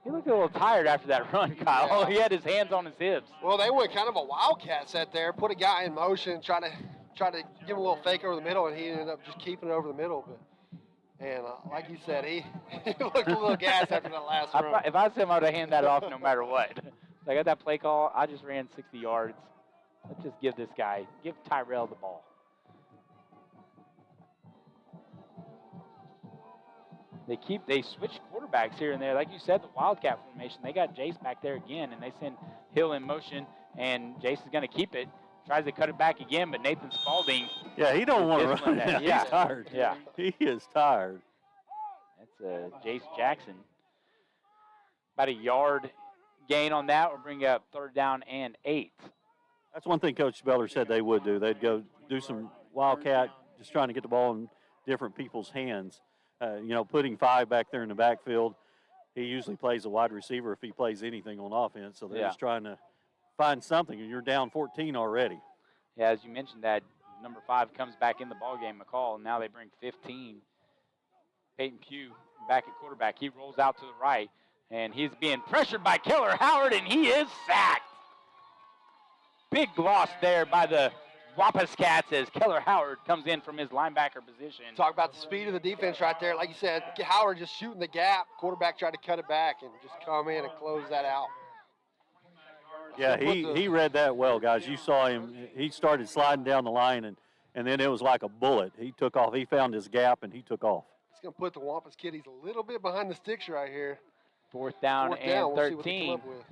he looked a little tired after that run, Kyle. Yeah. He had his hands on his hips. Well, they went kind of a wildcat set there, put a guy in motion, try to give him a little fake over the middle, and he ended up just keeping it over the middle. And like you said, he looked a little gassed after that last run. If I said him, I would have handed that off no matter what. I got that play call. I just ran 60 yards. Let's just give Tyrell the ball. They switch quarterbacks here and there. Like you said, the Wildcat formation, they got Jace back there again, and they send Hill in motion, and Jace is going to keep it. Tries to cut it back again, but Nathan Spalding. Yeah, he don't want to run that. Yeah. He's tired. Yeah. He is tired. That's Jace Jackson. About a yard gain on that will bring up 3rd down and 8. That's one thing Coach Beller said they would do. They'd go do some Wildcat, just trying to get the ball in different people's hands. Putting 5 back there in the backfield. He usually plays a wide receiver if he plays anything on offense. So they're just trying to find something, and you're down 14 already. Yeah, as you mentioned, that number 5 comes back in the ballgame, McCall, and now they bring 15. Peyton Pugh back at quarterback. He rolls out to the right, and he's being pressured by Keller Howard, and he is sacked. Big loss there by the Wampus Cats as Keller Howard comes in from his linebacker position. Talk about the speed of the defense right there. Like you said, Howard just shooting the gap. Quarterback tried to cut it back and just come in and close that out. Yeah, he read that well, guys. You saw him. He started sliding down the line, and then it was like a bullet. He took off. He found his gap, and he took off. It's going to put the Wampus Kitties a little bit behind the sticks right here. 4th down and 13. We'll see what they come up with.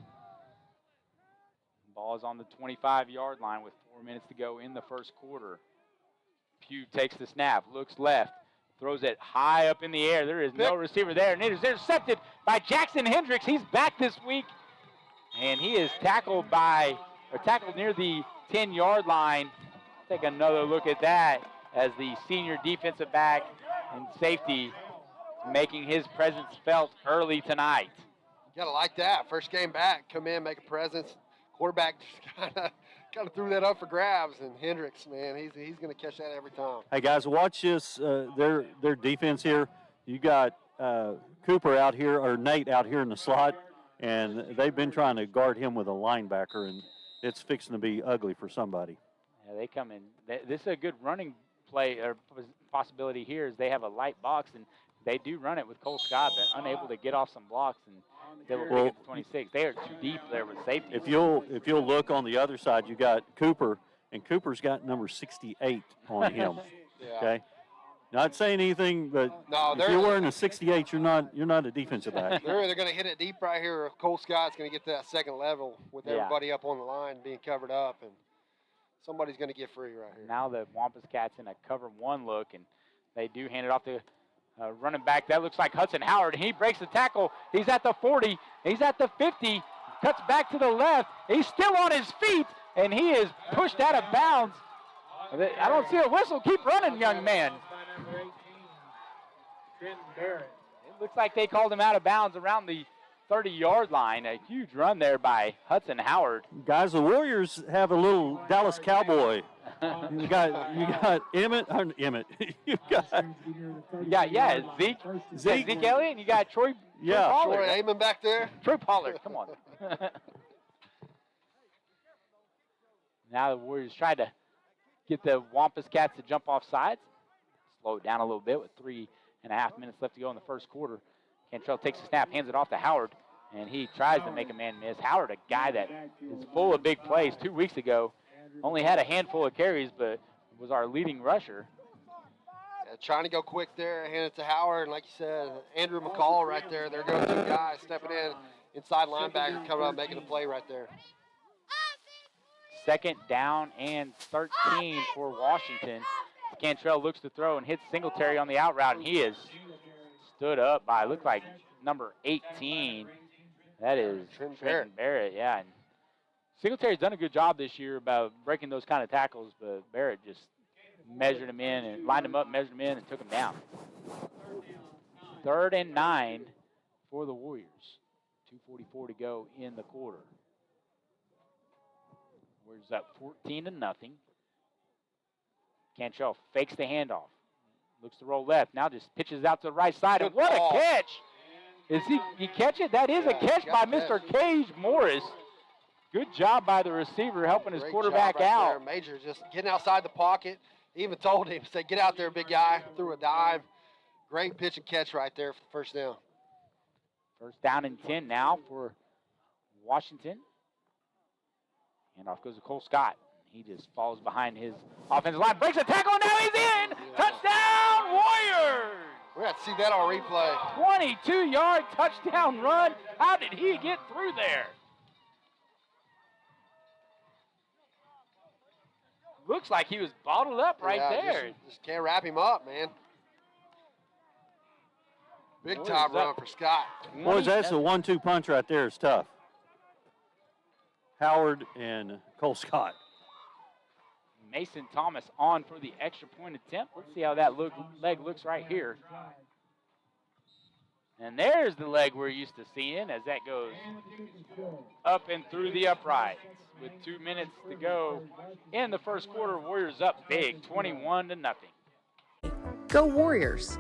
Ball is on the 25-yard line with 4 minutes to go in the first quarter. Pugh takes the snap, looks left, throws it high up in the air. There is no receiver there, and it is intercepted by Jackson Hendricks. He's back this week, and he is tackled near the 10-yard line. Take another look at that as the senior defensive back and safety making his presence felt early tonight. You gotta like that. First game back, come in, make a presence. Quarterback just kind of threw that up for grabs, and Hendricks, man, he's going to catch that every time. Hey guys, watch this. Their defense here. You got Cooper out here, or Nate out here in the slot, and they've been trying to guard him with a linebacker, and it's fixing to be ugly for somebody. Yeah, they come in. This is a good running play or possibility here. Is they have a light box, and they do run it with Cole Scott, but unable to get off some blocks, and they will pick it to 26. They are too deep there with safety. If you'll look on the other side, you got Cooper, and Cooper's got number 68 on him. Yeah. Okay, not saying anything, but if you're wearing a 68, you're not a defensive back. They're going to hit it deep right here. Cole Scott's going to get to that second level with everybody up on the line being covered up, and somebody's going to get free right here. Now the Wampus Cats in a cover 1 look, and they do hand it off to running back. That looks like Hudson Howard. He breaks the tackle. He's at the 40. He's at the 50. Cuts back to the left. He's still on his feet, and he is pushed out of bounds. I don't see a whistle. Keep running, young man. It looks like they called him out of bounds around the 30-yard line. A huge run there by Hudson Howard. Guys, the Warriors have a little Dallas Cowboy. You got Emmett. You got Zeke Elliott, and you got Troy. Yeah, Pollard. Troy Amon back there. Troy Pollard, come on. Now the Warriors try to get the Wampus Cats to jump off sides. Slow it down a little bit with 3.5 minutes left to go in the first quarter. Cantrell takes the snap, hands it off to Howard, and he tries to make a man miss. Howard, a guy that is full of big plays. 2 weeks ago, only had a handful of carries, but was our leading rusher. trying to go quick there, hand it to Howard, and like you said, Andrew McCall right there, their go-to guy, stepping in, inside linebacker coming up, making a play right there. Second down and 13 for Washington. Cantrell looks to throw and hits Singletary on the out route, and he is stood up by, looked like number 18. That is Trenton Barrett, yeah. And Singletary's done a good job this year about breaking those kind of tackles, but Barrett just measured him in and lined him up, measured him in, and took him down. 3rd and 9 for the Warriors. 2:44 to go in the quarter. Warriors up 14-0. Cantrell fakes the handoff. Looks to roll left. Now just pitches out to the right side. And what a catch! Is he catch it? That is a catch by Mr. Cage Morris. Good job by the receiver helping his quarterback out. Major just getting outside the pocket. He even told him, said, "Get out there, big guy." Threw a dime. Great pitch and catch right there for the first down. First down and 10 now for Washington. Handoff goes to Cole Scott. He just falls behind his offensive line, breaks a tackle, and now he's in! Touchdown, Warriors! We have to see that on replay. 22-yard touchdown run. How did he get through there? Looks like he was bottled up right there. Just can't wrap him up, man. Big time run for Scott. Boys, that's a 1-2 punch right there. It's tough. Howard and Cole Scott. Mason Thomas on for the extra point attempt. Let's see how that leg looks right here. And there's the leg we're used to seeing as that goes up and through the uprights. With 2 minutes to go in the first quarter, Warriors up big, 21-0. Go Warriors!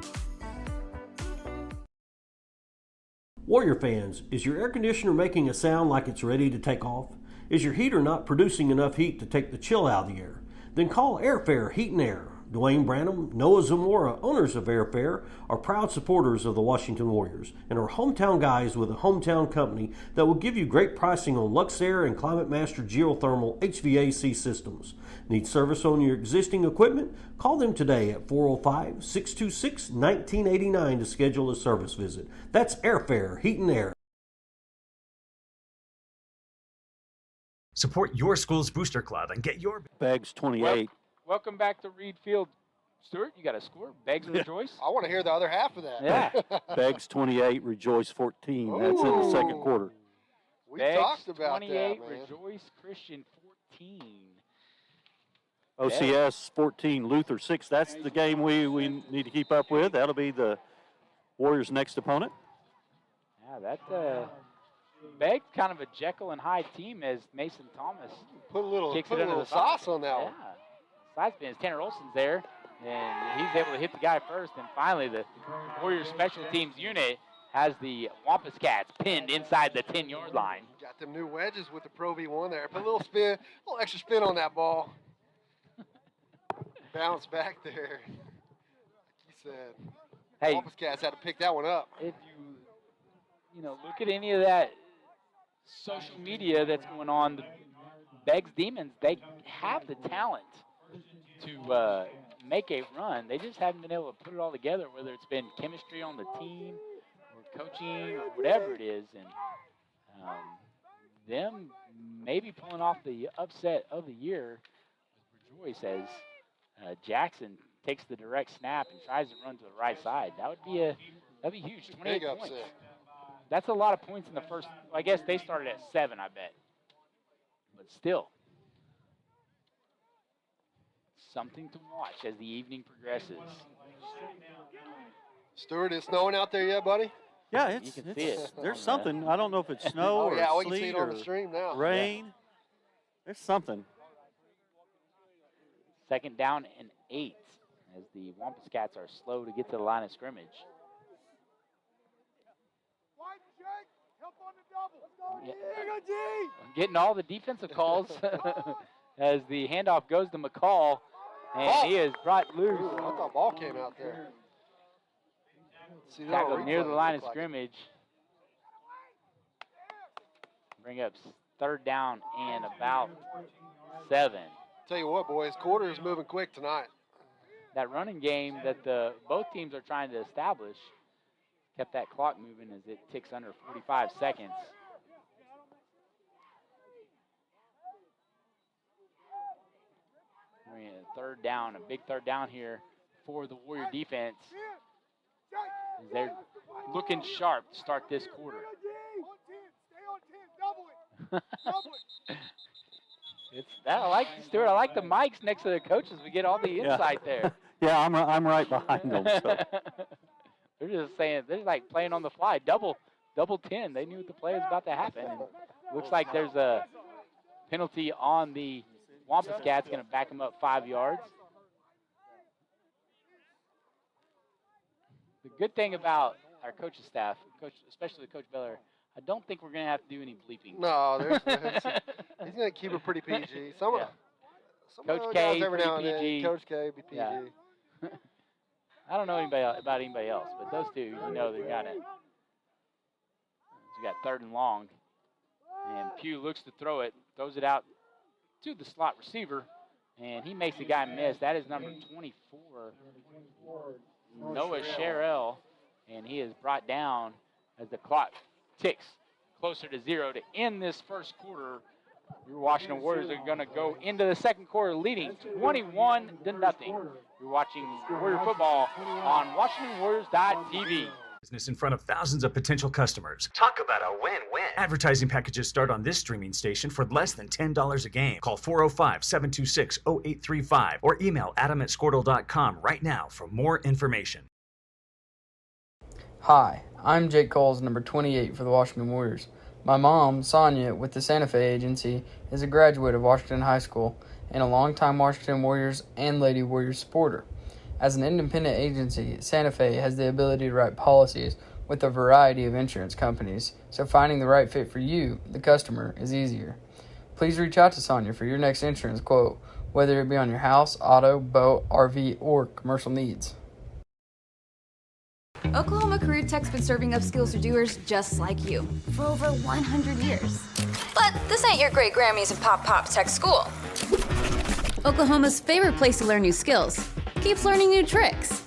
Warrior fans, is your air conditioner making a sound like it's ready to take off? Is your heater not producing enough heat to take the chill out of the air? Then call Airfare Heat and Air. Dwayne Branham, Noah Zamora, owners of Airfare, are proud supporters of the Washington Warriors and are hometown guys with a hometown company that will give you great pricing on Luxair and Climate Master geothermal HVAC systems. Need service on your existing equipment? Call them today at 405-626-1989 to schedule a service visit. That's Airfare Heat and Air. Support your school's booster club and get your Beggs 28. Welcome back to Reed Field. Stuart, you got a score? Beggs and Rejoice? I want to hear the other half of that. Yeah. Beggs 28, Rejoice 14. That's in the second quarter. We Beggs talked about 28, that, man. Rejoice Christian 14. OCS 14, Luther 6. That's the game we need to keep up with. That'll be the Warriors' next opponent. Yeah, that Beggs kind of a Jekyll and Hyde team as Mason Thomas Put a little kicks it under the sauce on that one. Yeah. Side spin is Tanner Olson's there, and he's able to hit the guy first. And finally, the Warriors special teams unit has the Wampus Cats pinned inside the 10-yard line. Got them new wedges with the Pro V1 there. Put a little spin, a little extra spin on that ball. Bounce back there. Like you said. Hey, Wampus Cats had to pick that one up. If you look at any of that social media that's going on, the Beggs Demons, they have the talent to make a run. They just haven't been able to put it all together, whether it's been chemistry on the team or coaching or whatever it is. And them maybe pulling off the upset of the year with Rejoice as Jackson takes the direct snap and tries to run to the right side. That'd be huge. 28 Big points. upset. That's a lot of points in the first. I guess they started at 7, I bet. But still, something to watch as the evening progresses. Stuart, is snowing out there yet, buddy? Yeah, You can see it. There's something. I don't know if it's snow Oh, or yeah, we can sleet see it on or the stream now. rain. There's something. Second down and 8 as the Wampus Cats are slow to get to the line of scrimmage. Yeah. Getting all the defensive calls as the handoff goes to McCall, and he is brought loose. I thought ball came out there. See that Tackled on near the replay, line of looked like it. scrimmage. Bring up 3rd down and about 7. Tell you what, boys, quarter is moving quick tonight. that running game that both teams are trying to establish. Kept that clock moving as it ticks under 45 seconds. We're in a third down, a big third down here for the Warrior defense. As they're looking sharp to start this quarter. I like Stuart. I like the mics next to the coaches. We get all the insight there. Yeah, I'm right behind them. So. They're just saying they're like playing on the fly. Double 10. They knew the play was about to happen. And looks like there's a penalty on the Wampus Cats. Going to back them up 5 yards. The good thing about our coaching staff, especially Coach Beller, I don't think we're going to have to do any bleeping. No, he's going to keep it pretty PG. Some Coach of the K, guys every now and PG. then, Coach K, be PG. Yeah. I don't know about anybody else, but those two, you know, they got it. You got third and long, and Pugh looks to throw it, throws it out to the slot receiver, and he makes the guy miss. That is number 24, Noah Sherrill, and he is brought down as the clock ticks closer to 0 to end this first quarter. Your Washington Warriors are going to go into the second quarter leading 21-0. You're watching Warrior football on WashingtonWarriors.tv. Business in front of thousands of potential customers. Talk about a win-win. Advertising packages start on this streaming station for less than $10 a game. Call 405-726-0835 or email adam@squirtle.com right now for more information. Hi, I'm Jake Coles, number 28 for the Washington Warriors. My mom, Sonia, with the Santa Fe Agency, is a graduate of Washington High School and a longtime Washington Warriors and Lady Warriors supporter. As an independent agency, Santa Fe has the ability to write policies with a variety of insurance companies, so finding the right fit for you, the customer, is easier. Please reach out to Sonia for your next insurance quote, whether it be on your house, auto, boat, RV, or commercial needs. Oklahoma Career Tech's been serving upskills to doers just like you for over 100 years. But this ain't your great Grammys and Pop Tech school. Oklahoma's favorite place to learn new skills keeps learning new tricks.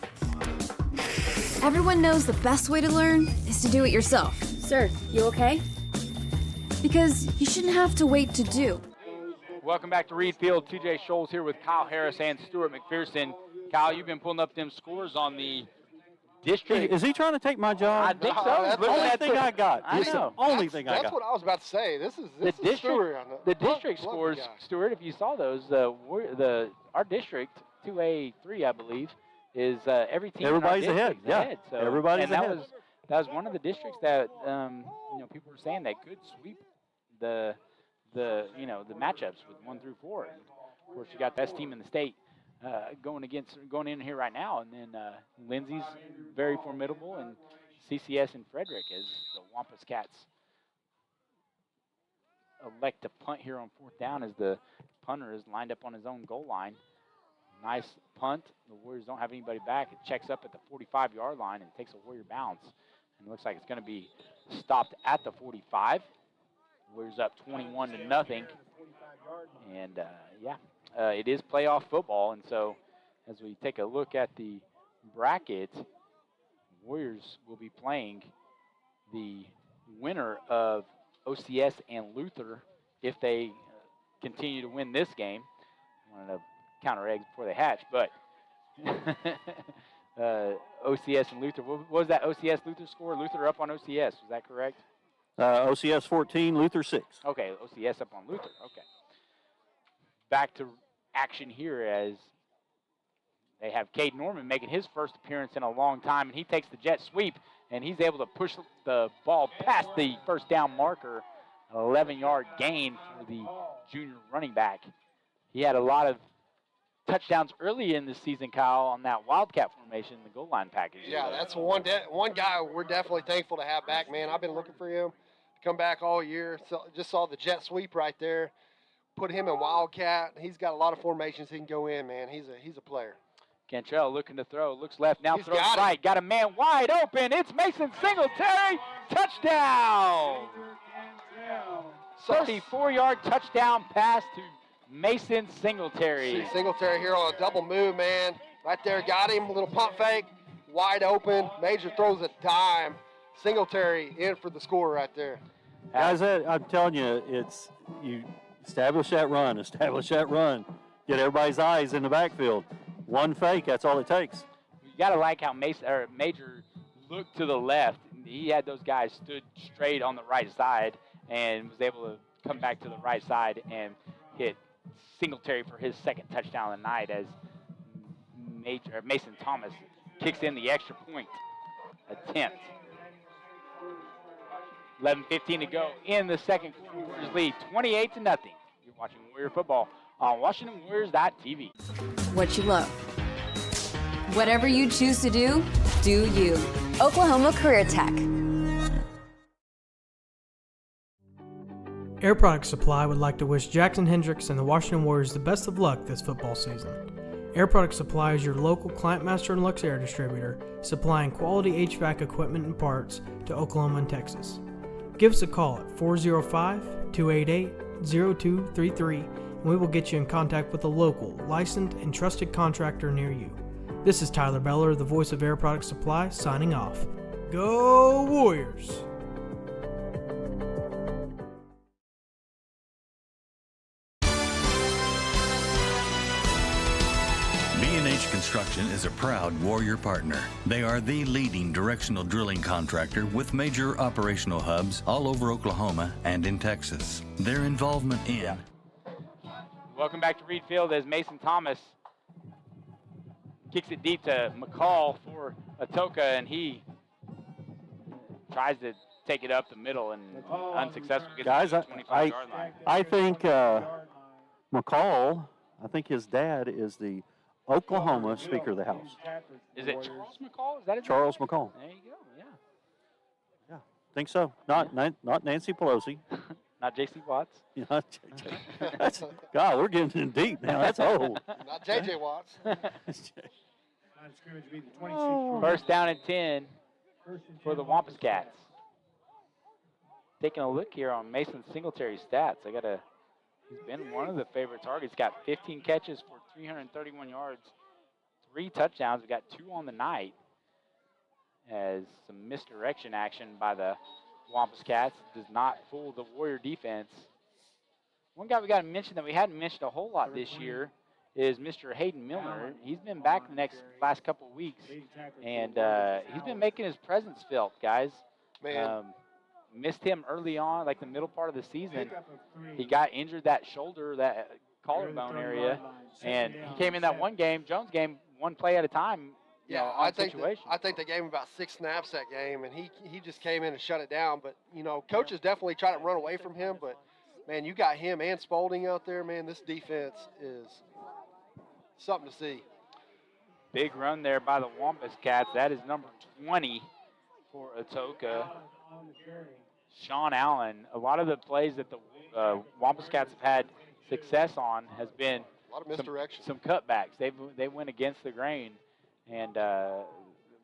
Everyone knows the best way to learn is to do it yourself. Sir, you okay? Because you shouldn't have to wait to do. Welcome back to Reed Field. TJ Scholes here with Kyle Harris and Stuart McPherson. Kyle, you've been pulling up them scores on the district. Is he trying to take my job? I think so. That's the only thing I got. I know. Only thing I got. That's what I was about to say. This is The district love scores, the guy. Stuart, if you saw those, our district, 2A3, I believe, is every team Everybody's in our ahead. district is Yeah. ahead. So, Everybody's and ahead. That was one of the districts that people were saying that could sweep the matchups with 1 through 4. And of course, you got best team in the state going in here right now, and then Lindsay's very formidable, and CCS and Frederick as the Wampus Cats elect to punt here on 4th down as the punter is lined up on his own goal line. Nice punt. The Warriors don't have anybody back. It checks up at the 45-yard line and takes a Warrior bounce. And it looks like it's going to be stopped at the 45. Warriors up 21-0. And, it is playoff football. And so as we take a look at the bracket, Warriors will be playing the winner of OCS and Luther if they continue to win this game. I wanted to counter eggs before they hatch, but OCS and Luther. What was that OCS Luther score? Luther up on OCS, was that correct? OCS 14, Luther 6. Okay, OCS up on Luther. Okay. Back to action here as they have Cade Norman making his first appearance in a long time, and he takes the jet sweep, and he's able to push the ball past the first down marker, an 11-yard gain for the junior running back. He had a lot of touchdowns early in the season, Kyle, on that Wildcat formation, the goal line package. Yeah, that's one guy we're definitely thankful to have back, man. I've been looking for him to come back all year. So just saw the jet sweep right there. Put him in Wildcat. He's got a lot of formations he can go in, man. He's a player. Cantrell looking to throw. Looks left, now He's throws got it. right. Got a man wide open. It's Mason Singletary. Touchdown. 34-yard touchdown pass to Mason Singletary. See Singletary here on a double move, man. Right there, got him, a little pump fake, wide open. Major throws a dime. Singletary in for the score right there. Guys, I'm telling you, it's you establish that run, get everybody's eyes in the backfield. One fake, that's all it takes. You got to like how Major looked to the left. He had those guys stood straight on the right side and was able to come back to the right side and hit Singletary for his second touchdown of the night as Mason Thomas kicks in the extra point attempt. 11:15 to go in the second quarter. Warriors lead 28-0. You're watching Warrior football on WashingtonWarriors.tv. What you love. Whatever you choose to do, do you. Oklahoma Career Tech. Air Product Supply would like to wish Jackson Hendricks and the Washington Warriors the best of luck this football season. Air Product Supply is your local Client Master and Lux Air distributor, supplying quality HVAC equipment and parts to Oklahoma and Texas. Give us a call at 405-288-0233 and we will get you in contact with a local, licensed, and trusted contractor near you. This is Tyler Beller, the voice of Air Product Supply, signing off. Go Warriors! B&H Construction is a proud Warrior partner. They are the leading directional drilling contractor with major operational hubs all over Oklahoma and in Texas. Their involvement in... Welcome back to Reed Field as Mason Thomas kicks it deep to McCall for Atoka, and he tries to take it up the middle and unsuccessful. Guys, to the 25-yard line. I think McCall, I think his dad is the Oklahoma Speaker of the House. Is it Charles McCall? Is that his Charles name? McCall. There you go, yeah. Think so. Not Nancy Pelosi. Not J.C. Watts. Not J.J. God, we're getting in deep now. That's old. Not J.J. Watts. First down and 10 for the Wampus Cats. Taking a look here on Mason Singletary's stats. He's been one of the favorite targets. Got 15 catches for 331 yards, 3 touchdowns. We got 2 on the night as some misdirection action by the Wampus Cats does not fool the Warrior defense. One guy we got to mention that we hadn't mentioned a whole lot this year is Mr. Hayden Milner. He's been back the last couple of weeks, and he's been making his presence felt, guys. Missed him early on, like the middle part of the season. He got injured that shoulder, that collarbone area, and he came in that one game, Jones game, one play at a time. I think they gave him about 6 snaps that game, and he just came in and shut it down. But coaches definitely try to run away from him. But man, you got him and Spalding out there, man. This defense is something to see. Big run there by the Wampus Cats. That is number 20 for Atoka. Sean Allen. A lot of the plays that the Wampus Cats have had success on has been a lot of misdirection. Some cutbacks. They went against the grain and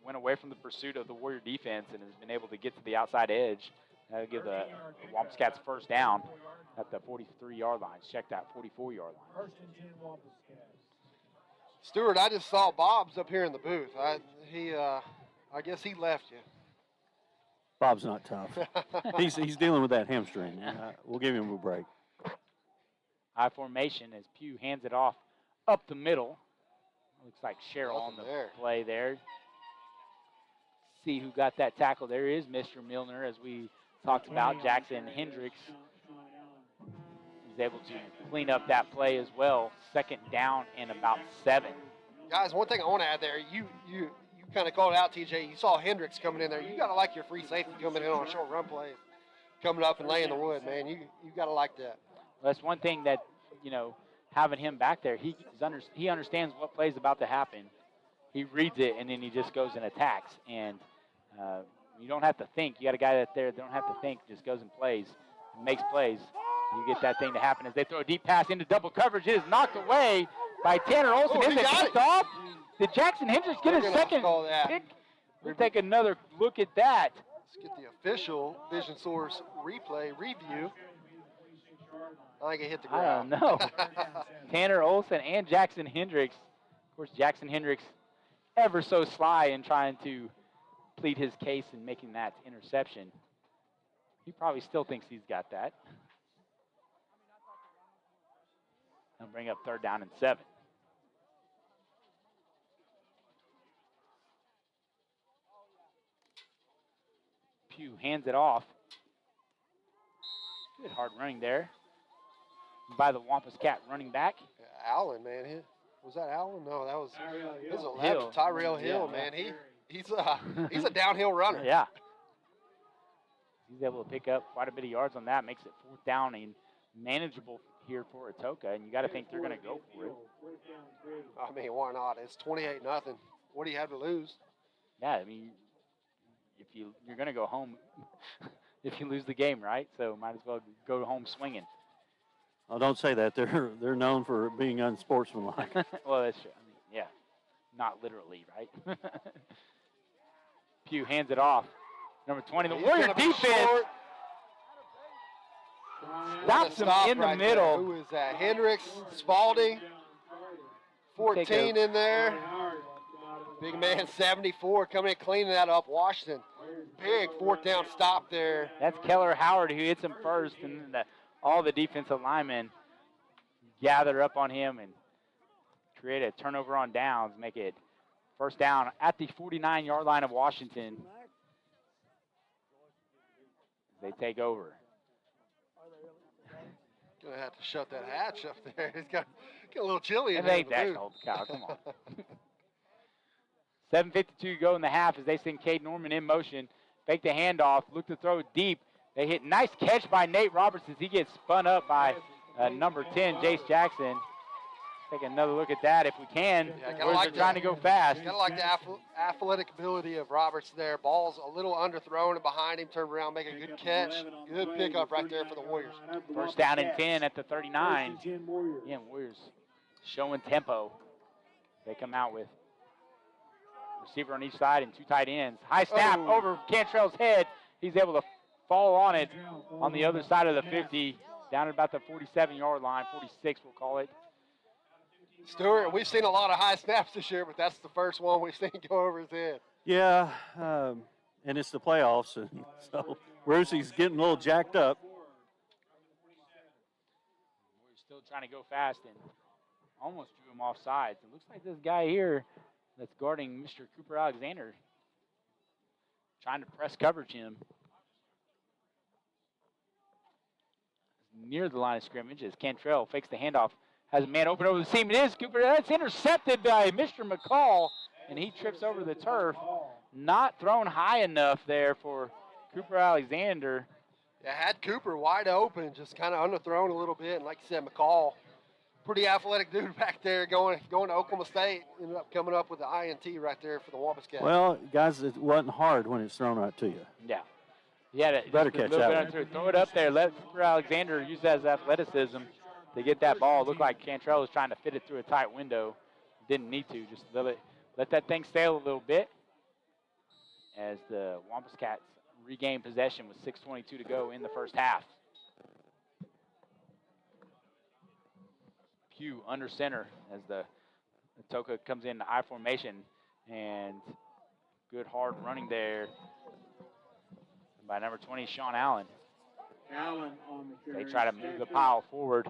went away from the pursuit of the Warrior defense and has been able to get to the outside edge. That'll give the Wampus Cats first down at the 43-yard line. Check that, 44-yard line. First and 10 Wampus Cats. Stuart, I just saw Bob's up here in the booth. I guess he left you. Bob's not tough. he's dealing with that hamstring. We'll give him a break. High formation as Pugh hands it off up the middle. Looks like Cheryl on the play there. See who got that tackle. There is Mr. Milner, as we talked about. Jackson Hendricks is able to clean up that play as well. Second down and about 7. Guys, one thing I want to add there, you kind of called it out, TJ. You saw Hendricks coming in there. You got to like your free safety coming in on a short run play, coming up and laying the wood, man. You got to like that. Well, that's one thing that, having him back there, he understands what play is about to happen. He reads it, and then he just goes and attacks. And you don't have to think. You got a guy that don't have to think, just goes and plays, and makes plays. You get that thing to happen as they throw a deep pass into double coverage. It is knocked away by Tanner Olson. Is it picked off? Did Jackson Hendricks get his second pick? We'll take another look at that. Let's get the official Vision Source replay review. I think it hit the ground. I don't know. Tanner Olson and Jackson Hendricks Of course, Jackson Hendricks ever so sly in trying to plead his case in making that interception. He probably still thinks he's got that. They'll bring up 3rd down and 7. Pugh hands it off. Good hard running there by the Wampus Cat running back. Allen, man. Was that Allen? No, that was a Hill. left. Tyrell Hill, man. He's a downhill runner. Yeah. He's able to pick up quite a bit of yards on that. Makes it 4th down and manageable here for Atoka, and you got to think they're going to go for it. I mean, why not? It's 28-0. What do you have to lose? Yeah, I mean, if you're going to go home if you lose the game, right? So might as well go home swinging. Oh, don't say that. They're known for being unsportsmanlike. Well, that's true. I mean, yeah, not literally, right? Pugh hands it off. Number 20, the Warrior defense stops him in the middle. Who is that? Hendricks, Spalding, 14 in there. Big man, 74, coming in cleaning that up. Washington, big 4th down stop there. That's Keller Howard who hits him first, and then all the defensive linemen gather up on him and create a turnover on downs, make it 1st down at the 49-yard line of Washington. They take over. Gonna have to shut that hatch up there. It's got a little chilly in It there. ain't that cold, Kyle. Come on. 7:52 to go in the half as they send Cade Norman in motion. Fake the handoff. Look to throw deep. They hit. Nice catch by Nate Roberts as he gets spun up by number 10, Jace Jackson. Take another look at that if we can. Yeah, Warriors are trying to go fast. Gotta like the athletic ability of Roberts there. Ball's a little underthrown and behind him. Turn around, make a good catch. Good pickup right there for the Warriors. 1st down and 10 at the 39. Again, Warriors showing tempo. They come out with receiver on each side and 2 tight ends. High snap over Cantrell's head. He's able to fall on it on the other side of the 50, down at about the 47-yard line, 46 we'll call it. Stuart, we've seen a lot of high snaps this year, but that's the first one we've seen go over his head. Yeah, and it's the playoffs, and so Rusey's getting a little jacked up. We're still trying to go fast and almost drew him off sides. It looks like this guy here that's guarding Mr. Cooper Alexander trying to press coverage him. Near the line of scrimmage as Cantrell fakes the handoff. Has a man open over the seam. It is Cooper. That's intercepted by Mr. McCall, and he trips over the turf. Not thrown high enough there for Cooper Alexander. Yeah, had Cooper wide open, just kind of underthrown a little bit. And like you said, McCall, pretty athletic dude back there going to Oklahoma State. Ended up coming up with the INT right there for the Wampus Cats. Well, guys, it wasn't hard when it's thrown right to you. Yeah. Yeah, better catch that one. Throw it up there. Let Cooper Alexander use that as athleticism to get that ball. It looked like Cantrell was trying to fit it through a tight window. Didn't need to. Just let that thing sail a little bit as the Wampus Cats regain possession with 6:22 to go in the first half. Pugh under center as the Atoka comes in I formation, and good hard running there by number 20, Sean Allen. They try to move the pile forward.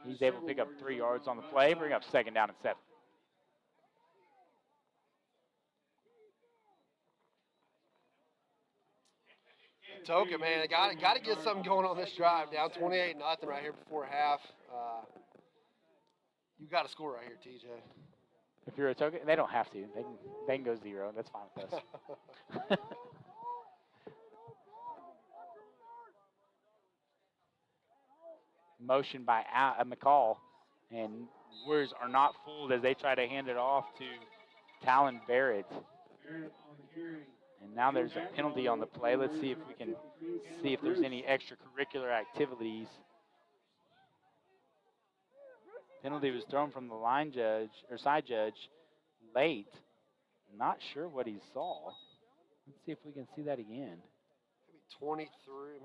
He's able to pick up 3 yards on the play, bring up 2nd down and 7. Atoka, man, got to get something going on this drive. Down 28-0 right here before half. You got to score right here, TJ. If you're Atoka, they don't have to. They can go 0. That's fine with us. Motion by McCall, and Warriors are not fooled as they try to hand it off to Talon Barrett. And now there's a penalty on the play. Let's see if we can see if there's any extracurricular activities. Penalty was thrown from the line judge or side judge late. Not sure what he saw. Let's see if we can see that again. Maybe 23,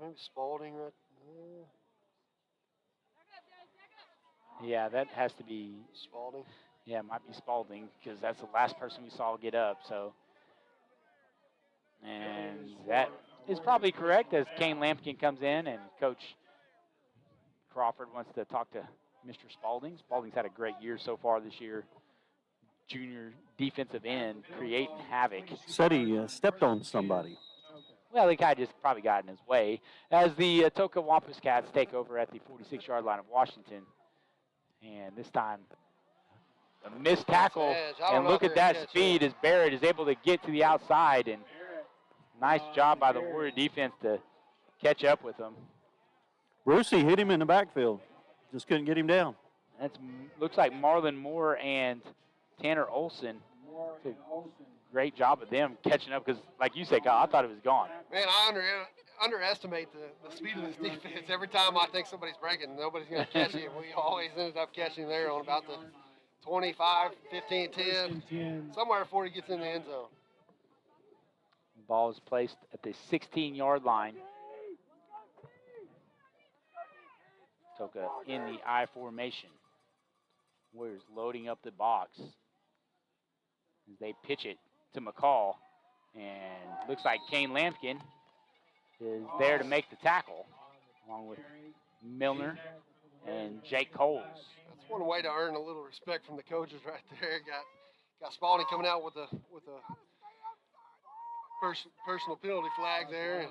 maybe Spalding right Yeah, that has to be Spalding. Yeah, it might be Spalding because that's the last person we saw get up. So, and that is probably correct as Kane Lampkin comes in and Coach Crawford wants to talk to Mr. Spalding. Spalding's had a great year so far this year. Junior defensive end creating havoc. Said he stepped on somebody. Well, the guy just probably got in his way as the Atoka Wampus Cats take over at the 46-yard line of Washington. And this time, a missed tackle, and look at that speed as Barrett is able to get to the outside, and nice job by the Warrior defense to catch up with him. Brucey hit him in the backfield. Just couldn't get him down. That looks like Marlon Moore and Tanner Olson. Great job of them catching up because, like you said, Kyle, I thought it was gone. Man, I underestimate the speed of this defense. Every time I think somebody's breaking, nobody's going to catch it. We always ended up catching there on about the 25, 15, 10, somewhere before he gets in the end zone. Ball is placed at the 16-yard line. Toka in the I formation. Warriors loading up the box as they pitch it to McCall. And looks like Kane Lampkin is there to make the tackle, along with Milner and Jake Coles. That's one way to earn a little respect from the coaches right there. Got Spalding coming out with a personal penalty flag there, and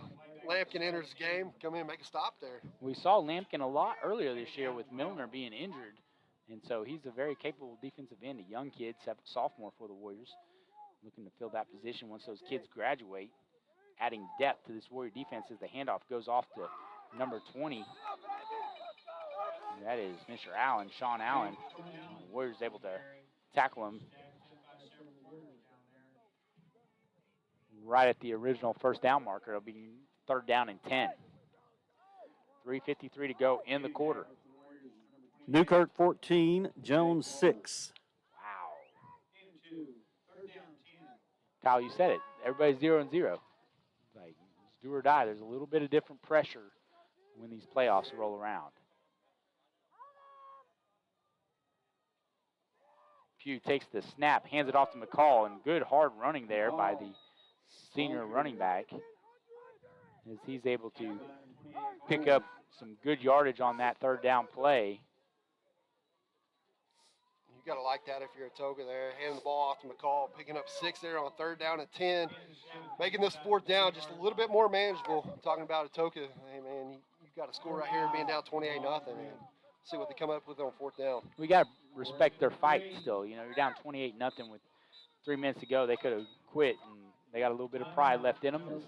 Lampkin enters the game, come in and make a stop there. We saw Lampkin a lot earlier this year with Milner being injured, and so he's a very capable defensive end, a young kid, sophomore for the Warriors, looking to fill that position once those kids graduate, adding depth to this Warrior defense as the handoff goes off to number 20. And that is Mr. Allen, Sean Allen. The Warriors able to tackle him right at the original first down marker. It'll be 3rd down and 10. 3:53 to go in the quarter. Newkirk 14, Jones 6. Wow. Kyle, you said it. Everybody's 0-0. Like, it's do or die. There's a little bit of different pressure when these playoffs roll around. Pugh takes the snap, hands it off to McCall, and good hard running there by the senior running back as he's able to pick up some good yardage on that 3rd down play. You got to like that if you're a Toga there. Handing the ball off to McCall, picking up 6 there on 3rd down and 10, making this 4th down just a little bit more manageable. Talking about Atoka, hey man, you've got to score right here, being down 28-0, and see what they come up with on 4th down. We got to respect their fight still. You know, you're down 28-0 with 3 minutes to go. They could have quit, and they got a little bit of pride left in them. As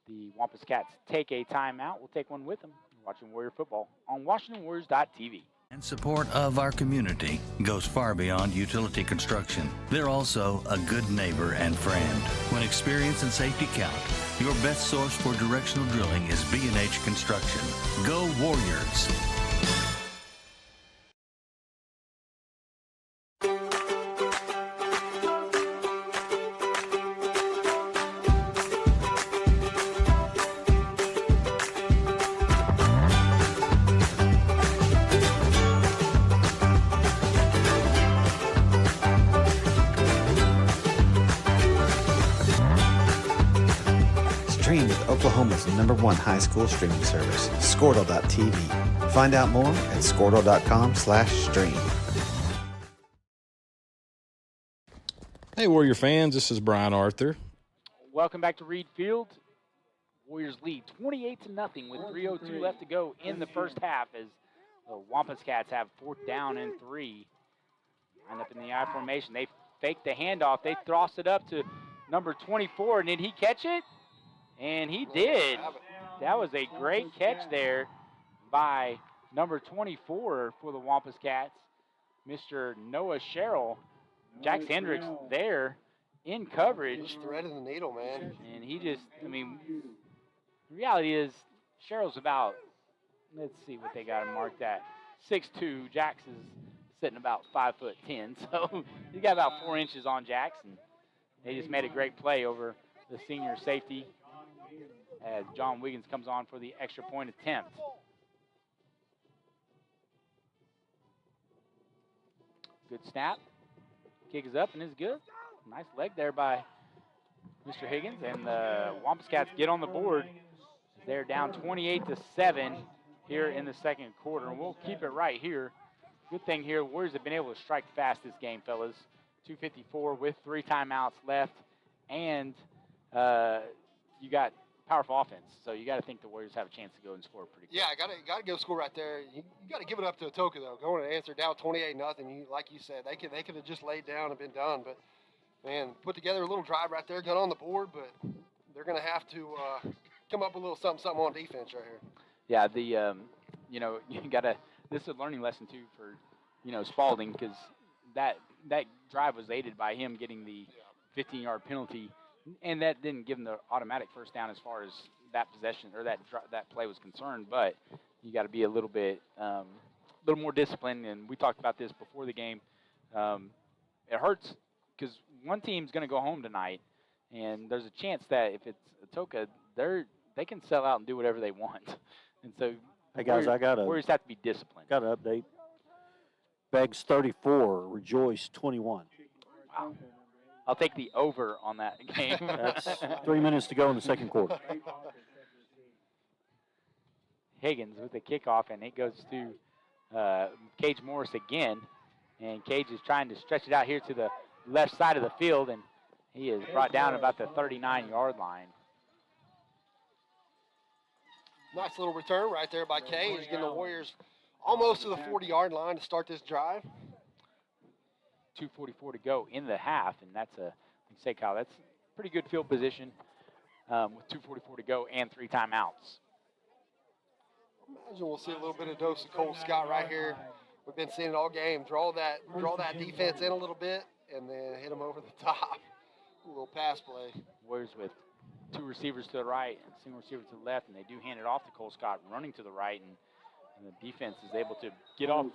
the Wampus Cats take a timeout. We'll take one with them. Watching Warrior football on WashingtonWarriors.tv. And support of our community goes far beyond utility construction. They're also a good neighbor and friend. When experience and safety count, your best source for directional drilling is B&H Construction. Go Warriors! Stream with Oklahoma's #1 high school streaming service, Squirtle.tv. Find out more at Squirtle.com/stream. Hey, Warrior fans, this is Brian Arthur. Welcome back to Reed Field. Warriors lead 28-0 with 3:02 left to go in the first half as the Wampus Cats have 4th down and 3. Lined up in the I formation. They fake the handoff. They toss it up to number 24. And did he catch it? And he did. That was a great catch there by number 24 for the Wampus Cats, Mr. Noah Sherrill. Jax Hendricks there in coverage. Just threading the needle, man. And he just, I mean, the reality is Sherrill's about, let's see what they got him marked at, 6'2". Jax is sitting about 5'10". So he's got about 4 inches on Jax. And they just made a great play over the senior safety as John Wiggins comes on for the extra point attempt. Good snap. Kick is up and is good. Nice leg there by Mr. Higgins, and the Wampus Cats get on the board. They're down 28-7 here in the second quarter, and we'll keep it right here. Good thing here, Warriors have been able to strike fast this game, fellas. 2:54 with 3 timeouts left, and you got powerful offense, so you got to think the Warriors have a chance to go and score pretty quick. Yeah, got to give a score right there. You got to give it up to Atoka though. Going and answer down 28-0. Like you said, they could have just laid down and been done, but man, put together a little drive right there, got on the board, but they're going to have to come up with a little something on defense right here. Yeah, you got to. This is a learning lesson too for, Spalding, because that drive was aided by him getting the 15-yard penalty, and that didn't give him the automatic first down as far as that possession or that play was concerned. But you got to be a little bit, little more disciplined. And we talked about this before the game. It hurts because one team's going to go home tonight, and there's a chance that if it's Atoka, they can sell out and do whatever they want. And so, hey guys, Warriors have to be disciplined. Got an update. Beggs 34, Rejoice 21. Wow. I'll take the over on that game. That's 3 minutes to go in the second quarter. Higgins with the kickoff, and it goes to Cage Morris again. And Cage is trying to stretch it out here to the left side of the field, and he is brought down about the 39-yard line. Nice little return right there by Cage, getting the Warriors almost to the 40-yard line to start this drive. 2:44 to go in the half, and that's like you say, Kyle, that's pretty good field position with 2:44 to go and 3 timeouts. Imagine we'll see a little bit of dose of Cole Scott right here. We've been seeing it all game. Draw that defense in a little bit, and then hit them over the top. A little pass play. Warriors with 2 receivers to the right and a single receiver to the left, and they do hand it off to Cole Scott running to the right, and the defense is able to get off,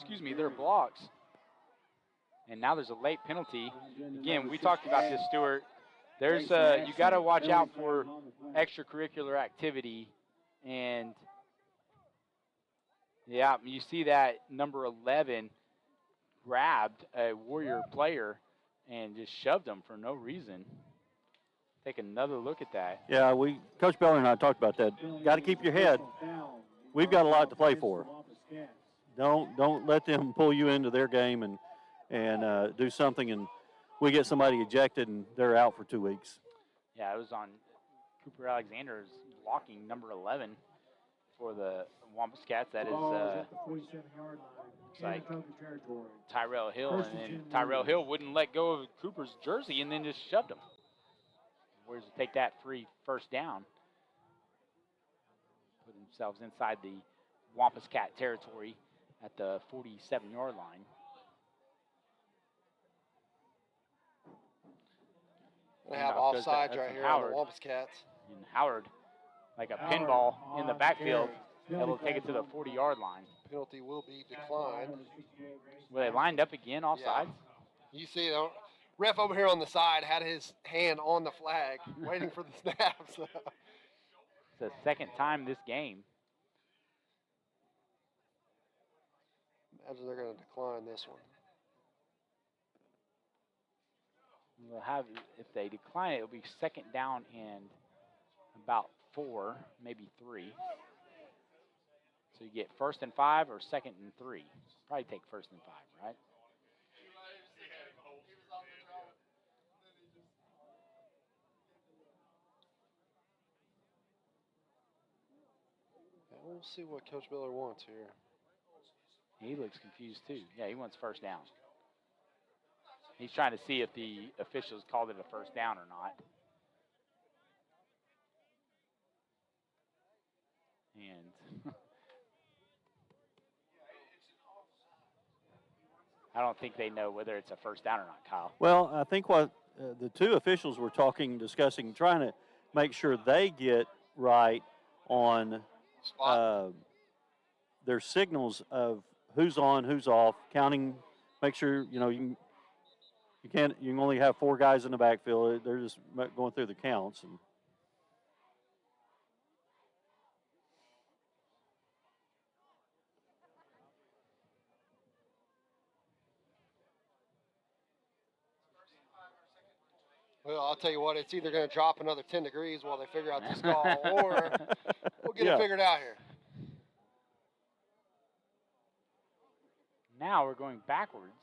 their blocks. And now there's a late penalty. Again, we talked about this, Stuart. There's you got to watch out for extracurricular activity, and yeah, you see that number 11 grabbed a Warrior player and just shoved him for no reason. Take another look at that. Yeah, Coach Beller and I talked about that. Got to keep your head. We've got a lot to play for. Don't let them pull you into their game and do something, and we get somebody ejected and they're out for 2 weeks. Yeah, it was on Cooper Alexander's blocking number 11 for the Wampus Cats. That is looks like Tyrell Hill, and then Tyrell Hill wouldn't let go of Cooper's jersey and then just shoved him. Warriors take that free first down. Put themselves inside the Wampus Cat territory at the 47-yard line. They have offsides right here on the Wampus Cats. And Howard, like a pinball in the backfield, able to take it to the 40-yard line. Penalty will be declined. Were they lined up again offsides? Yeah. You see, the ref over here on the side had his hand on the flag, waiting for the snap. So. It's the second time this game. Imagine they're going to decline this one. We'll have, if they decline it, it'll be second down and about 4, maybe 3. So you get 1st and 5 or 2nd and 3. Probably take 1st and 5, right? We'll see what Coach Miller wants here. He looks confused too. Yeah, he wants 1st down. He's trying to see if the officials called it a 1st down or not. And I don't think they know whether it's a 1st down or not, Kyle. Well, I think what the 2 officials were discussing, trying to make sure they get right on their signals of who's on, who's off, counting. Make sure you can only have 4 guys in the backfield. They're just going through the counts. And Well, I'll tell you what, it's either going to drop another 10 degrees while they figure out this call, or we'll get it figured out here. Now we're going backwards.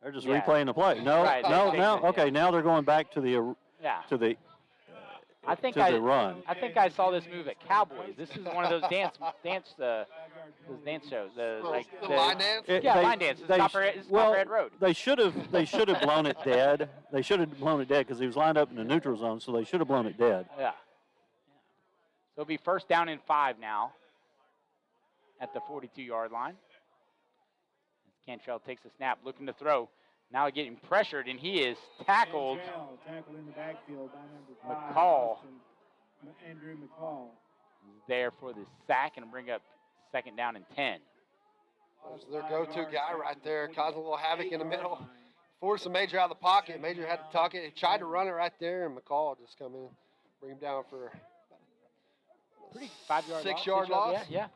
They're just replaying the play. No, right, okay, now they're going back to the the run. I think I saw this move at Cowboys. This is one of those dance shows. The line dance? Line dance. It's Copperhead Road. They should have blown it dead. They should have blown it dead because he was lined up in the neutral zone, so they should have blown it dead. Yeah. So it'll be 1st down and 5 now at the 42-yard line. Cantrell takes the snap, looking to throw. Now getting pressured, and he is tackled. Tackled in the backfield by number 5. McCall. Andrew McCall. There for the sack and bring up 2nd down and 10. There's their go-to guy right there, causing a little havoc in the middle. Forced Major out of the pocket. Major had to tuck it. He tried to run it right there, and McCall just come in, bring him down for pretty 5-yard 6-yard loss. Yeah.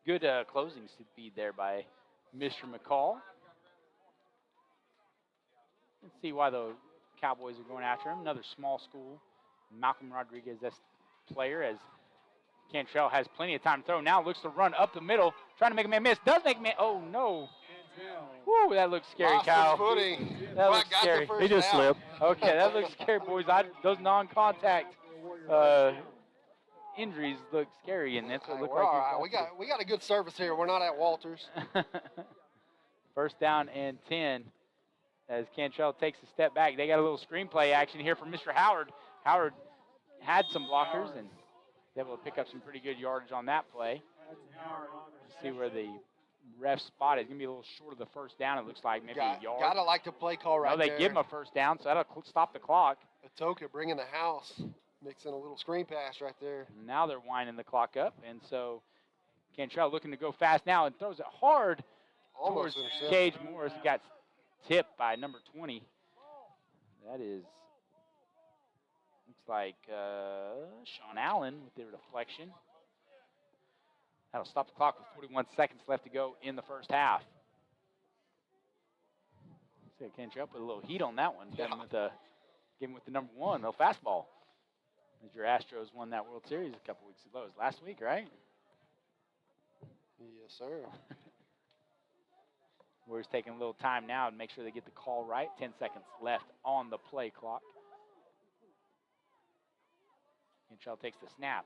Good closing speed there by Mr. McCall. Let's see why the Cowboys are going after him. Another small school. Malcolm Rodriguez, this player, as Cantrell has plenty of time to throw. Now looks to run up the middle, trying to make a man miss. Does make a man. Oh, no. Woo, that looks scary, Lost Kyle. his footing. That looks scary. He just slipped. Okay, that looks scary, boys. Those non-contact injuries look scary, and that's what look we're like. all right. We got a good service here. We're not at Walters. 1st down and 10 as Cantrell takes a step back. They got a little screenplay action here from Mr. Howard. Howard had some blockers and was able to pick up some pretty good yardage on that play. Let's see where the ref spot is. Going to be a little short of the 1st down, it looks like, maybe a yard. Got to like the play call right there. No, they give him a 1st down, so that'll stop the clock. Atoka bringing the house, mixing a little screen pass right there. Now they're winding the clock up, and so Cantrell looking to go fast now and throws it hard Almost towards intercepted. Cage Morris. He got tipped by number 20. That is, looks like Sean Allen with the deflection. That'll stop the clock with 41 seconds left to go in the 1st half. See, Cantrell put a little heat on that one. Got him with the number 1, no fastball. As your Astros won that World Series a couple weeks ago. It was last week, right? Yes, sir. We're just taking a little time now to make sure they get the call right. 10 seconds left on the play clock. Cantrell takes the snap.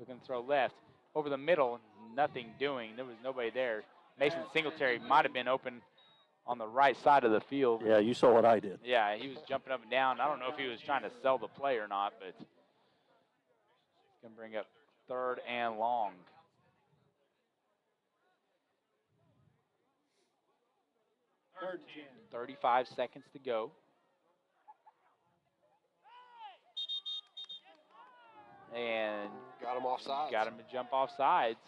Looking to throw left. Over the middle, nothing doing. There was nobody there. Mason Singletary might have been open on the right side of the field. Yeah, you saw what I did. Yeah, he was jumping up and down. I don't know if he was trying to sell the play or not, but it's going to bring up 3rd and long. Third 10. 35 seconds to go. And got him off sides. Got him to jump off sides.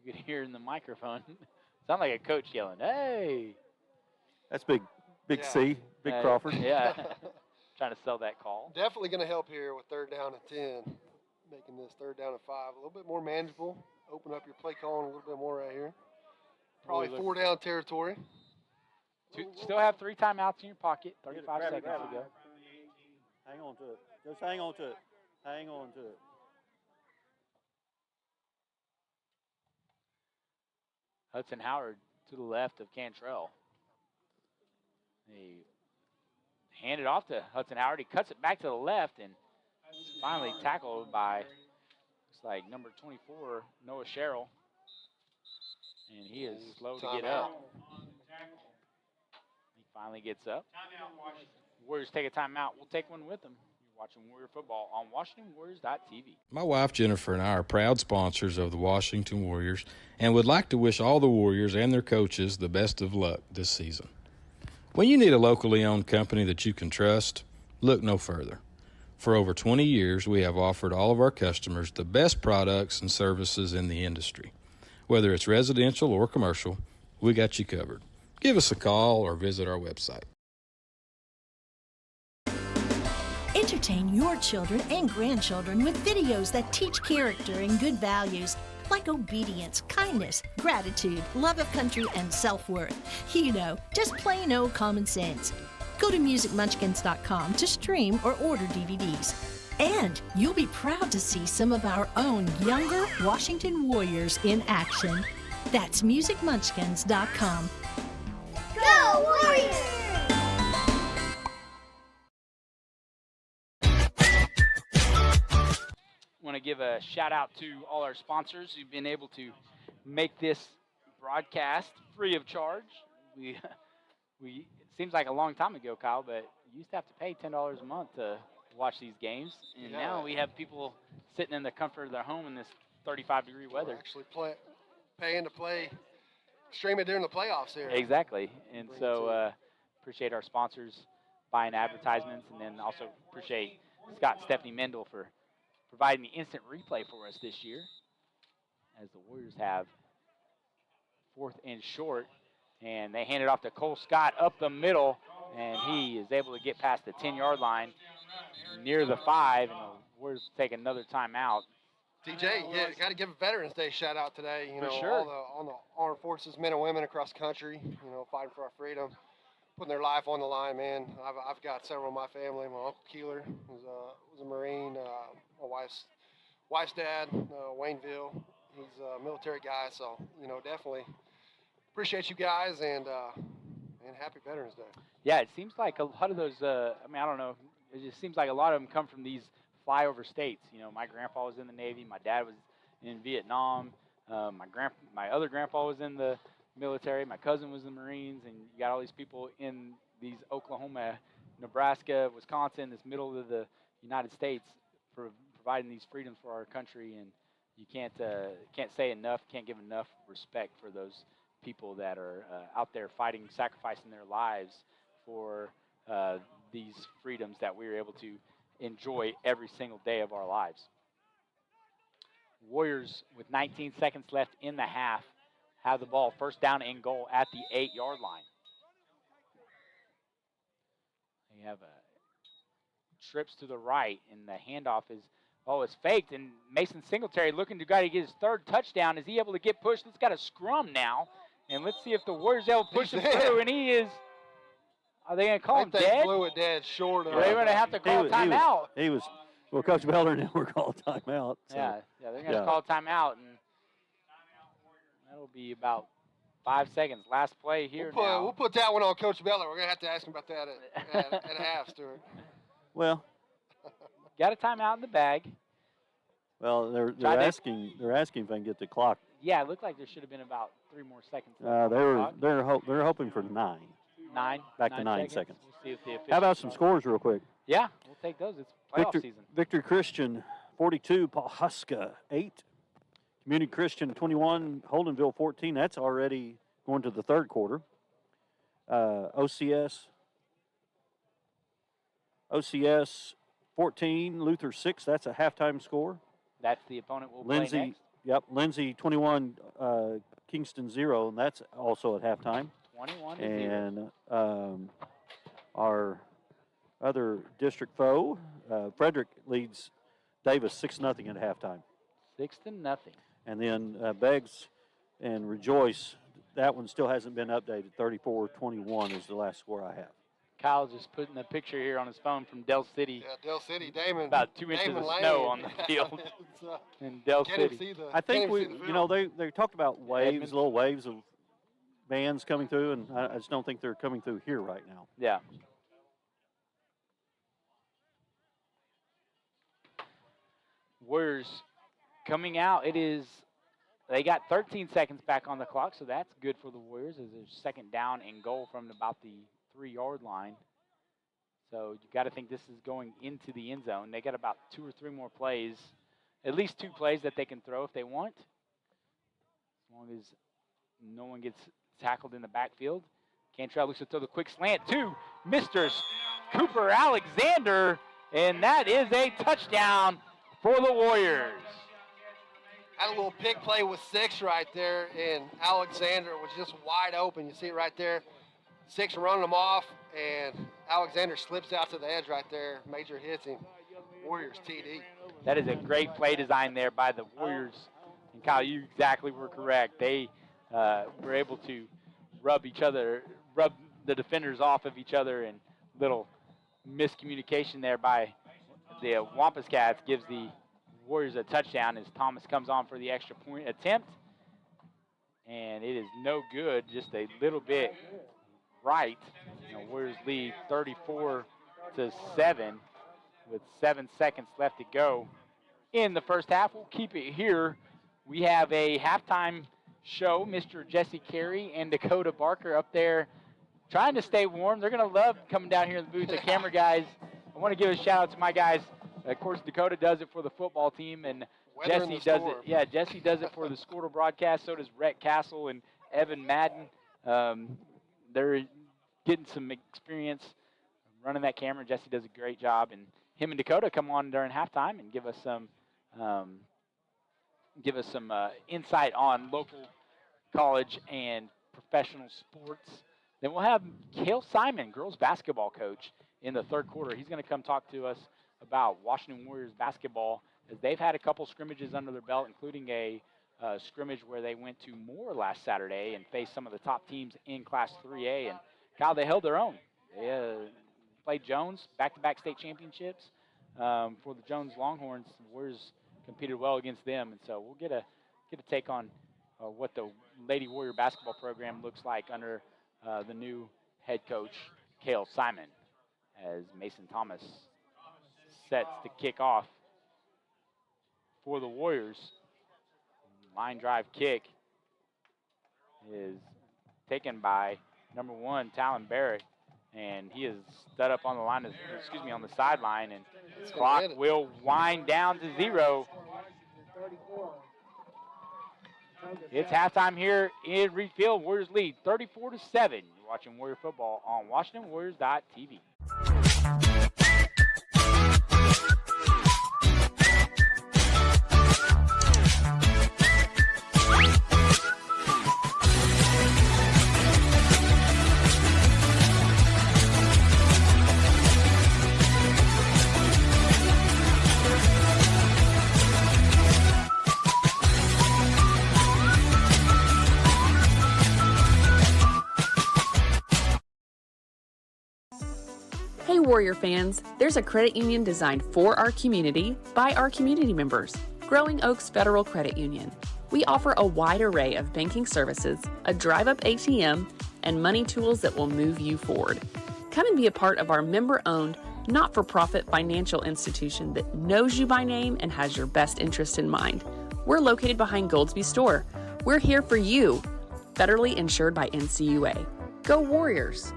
You could hear in the microphone. Sound like a coach yelling, "Hey!" That's big C, Big Crawford. Yeah, trying to sell that call. Definitely going to help here with 3rd down and 10, making this 3rd down and 5 a little bit more manageable. Open up your play calling a little bit more right here. Probably 4 down territory. Still have 3 timeouts in your pocket. 35 seconds to go. Hang on to it. Just hang on to it. Hang on to it. Hudson Howard to the left of Cantrell. He handed off to Hudson Howard. He cuts it back to the left and finally tackled by, looks like, number 24, Noah Sherrill. And he is slow to get up. He finally gets up. Warriors take a timeout. We'll take one with them. You're watching Warrior football on WashingtonWarriors.tv. My wife Jennifer and I are proud sponsors of the Washington Warriors and would like to wish all the Warriors and their coaches the best of luck this season. When you need a locally owned company that you can trust, look no further. For over 20 years, we have offered all of our customers the best products and services in the industry. Whether it's residential or commercial, we got you covered. Give us a call or visit our website. Entertain your children and grandchildren with videos that teach character and good values, like obedience, kindness, gratitude, love of country, and self-worth. You know, just plain old common sense. Go to musicmunchkins.com to stream or order DVDs. And you'll be proud to see some of our own younger Washington Warriors in action. That's musicmunchkins.com. Go Warriors! Want to give a shout out to all our sponsors who've been able to make this broadcast free of charge. It seems like a long time ago, Kyle, but you used to have to pay $10 a month to watch these games, and now we have people sitting in the comfort of their home in this 35-degree weather. We're actually paying to stream it during the playoffs here. Exactly, and so appreciate our sponsors buying advertisements, and then also appreciate Scott and Stephanie Mendel for providing the instant replay for us this year, as the Warriors have 4th and short, and they hand it off to Cole Scott up the middle, and he is able to get past the 10-yard line near the 5, and the Warriors take another timeout. TJ, yeah, got to give a Veterans Day shout out today. You know, sure. all the armed forces, men and women across the country, you know, fighting for our freedom, putting their life on the line, man. I've got several of my family. My Uncle Keeler was a Marine. My wife's dad, Wayneville, he's a military guy. So, you know, definitely appreciate you guys, and happy Veterans Day. Yeah, it seems like a lot of those, I don't know, it just seems like a lot of them come from these flyover states. You know, my grandpa was in the Navy, my dad was in Vietnam, my other grandpa was in the military, my cousin was in the Marines, and you got all these people in these Oklahoma, Nebraska, Wisconsin, this middle of the United States, for providing these freedoms for our country, and you can't say enough, can't give enough respect for those people that are out there fighting, sacrificing their lives for these freedoms that we're able to enjoy every single day of our lives. Warriors, with 19 seconds left in the half, have the ball, first down and goal at the 8-yard line. They have trips to the right, and the handoff is, it's faked, and Mason Singletary looking to get his 3rd touchdown. Is he able to get pushed? It's got a scrum now, and let's see if the Warriors are able to push him through, and he is. Are they going to call him dead? They blew it dead short. They're going to have to call timeout. He was well, Coach Beller and we're calling timeout. So. Yeah, they're going to call timeout, and that'll be about 5 seconds. Last play here now. We'll put that one on Coach Beller. We're going to have to ask him about that at half, Stuart. Well, got a timeout in the bag. Well, they're asking if I can get the clock. Yeah, it looked like there should have been about 3 more seconds. They're hoping for 9. 9. Back to 9 seconds. We'll see if the officials. How about some scores real quick? Yeah, we'll take those. It's playoff season. Victory Christian 42, Pawhuska 8. Community Christian 21, Holdenville 14. That's already going to the 3rd quarter. OCS 14, Luther 6. That's a halftime score. That's the opponent we'll play next. Yep, Lindsay 21, Kingston 0, and that's also at halftime. 21 to 0. And our other district foe, Frederick, leads Davis 6-0 at halftime. 6-0. And then Beggs and Rejoice, that one still hasn't been updated. 34-21 is the last score I have. Kyle's just putting a picture here on his phone from Dell City. Yeah, Dell City, Damon. About 2 inches of snow on the field in Dell City. I think they talked about waves, little waves of bands coming through, and I just don't think they're coming through here right now. Yeah. Warriors coming out. They got 13 seconds back on the clock, so that's good for the Warriors as there's 2nd down and goal from about the 3-yard line. So you got to think this is going into the end zone. They got about 2 or 3 more plays, at least 2 plays that they can throw if they want, as long as no one gets tackled in the backfield. Cantrell looks to throw the quick slant to Mr. Cooper Alexander, and that is a touchdown for the Warriors. Had a little pick play with 6 right there, and Alexander was just wide open. You see it right there. 6 running him off, and Alexander slips out to the edge right there. Major hits him. Warriors TD. That is a great play design there by the Warriors And Kyle, you exactly were correct. They were able to rub the defenders off of each other, and little miscommunication there by the Wampus Cats gives the Warriors a touchdown as Thomas comes on for the extra point attempt. And it is no good, just a little bit right. Warriors lead 34-7 with 7 seconds left to go in the first half. We'll keep it here. We have a halftime show. Mr. Jesse Carey and Dakota Barker up there trying to stay warm. They're going to love coming down here in the booth. The camera guys, I want to give a shout out to my guys. Of course, Dakota does it for the football team, and Jesse does it. Yeah, Jesse does it for the Squirtle broadcast. So does Rhett Castle and Evan Madden. They're getting some experience running that camera. Jesse does a great job, and him and Dakota come on during halftime and give us some insight on local college and professional sports. Then we'll have Cale Simon, girls basketball coach, in the third quarter. He's going to come talk to us about Washington Warriors basketball, as they've had a couple scrimmages under their belt, including a scrimmage where they went to Moore last Saturday and faced some of the top teams in Class 3A. And, Kyle, they held their own. They played Jones, back-to-back state championships for the Jones Longhorns. The Warriors competed well against them, and so we'll get a take on what the Lady Warrior basketball program looks like under the new head coach, Cale Simon, as Mason Thomas sets to kick off for the Warriors. Line drive kick is taken by number 1, Talon Barrett, and he is stood up on the line, on the sideline, and clock will wind down to 0. It's halftime here in Reed Field. Warriors lead 34-7. You're watching Warrior football on WashingtonWarriors.tv. Hey Warrior fans, there's a credit union designed for our community by our community members, Growing Oaks Federal Credit Union. We offer a wide array of banking services, a drive-up ATM, and money tools that will move you forward. Come and be a part of our member-owned, not-for-profit financial institution that knows you by name and has your best interest in mind. We're located behind Goldsby Store. We're here for you. Federally insured by NCUA. Go Warriors!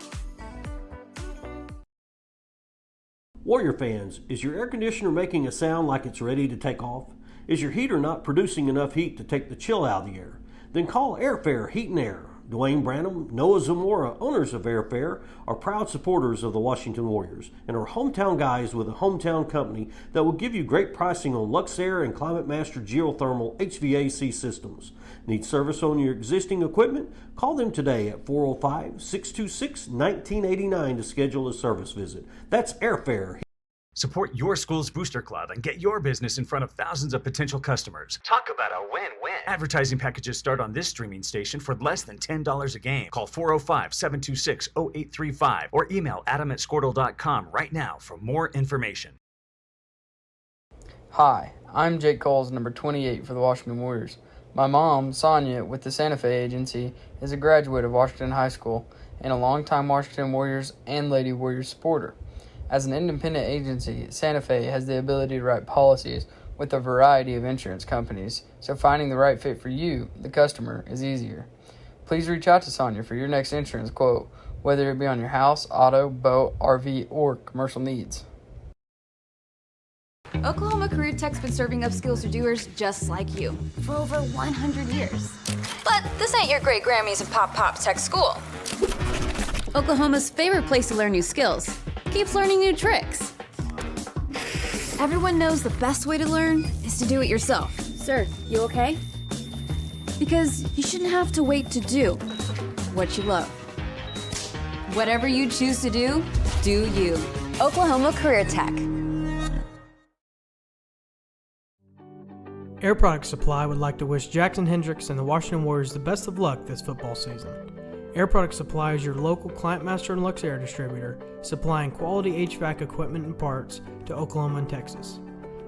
Warrior fans, is your air conditioner making a sound like it's ready to take off? Is your heater not producing enough heat to take the chill out of the air? Then call Airfare Heat and Air. Dwayne Branham, Noah Zamora, owners of Airfare, are proud supporters of the Washington Warriors and are hometown guys with a hometown company that will give you great pricing on Luxair and Climate Master geothermal HVAC systems. Need service on your existing equipment? Call them today at 405-626-1989 to schedule a service visit. That's Airfare. Support your school's booster club and get your business in front of thousands of potential customers. Talk about a win-win. Advertising packages start on this streaming station for less than $10 a game. Call 405-726-0835 or email adam@squirtle.com right now for more information. Hi, I'm Jake Coles, number 28 for the Washington Warriors. My mom, Sonia, with the Santa Fe Agency, is a graduate of Washington High School and a longtime Washington Warriors and Lady Warriors supporter. As an independent agency, Santa Fe has the ability to write policies with a variety of insurance companies, so finding the right fit for you, the customer, is easier. Please reach out to Sonia for your next insurance quote, whether it be on your house, auto, boat, RV, or commercial needs. Oklahoma Career Tech's been serving upskills to doers just like you for over 100 years. But this ain't your great Grammys and Pop Tech school. Oklahoma's favorite place to learn new skills keeps learning new tricks. Everyone knows the best way to learn is to do it yourself. Sir, you okay? Because you shouldn't have to wait to do what you love. Whatever you choose to do, do you. Oklahoma Career Tech. Air Product Supply would like to wish Jackson Hendricks and the Washington Warriors the best of luck this football season. Air Product Supply is your local Client Master and Lux Air distributor, supplying quality HVAC equipment and parts to Oklahoma and Texas.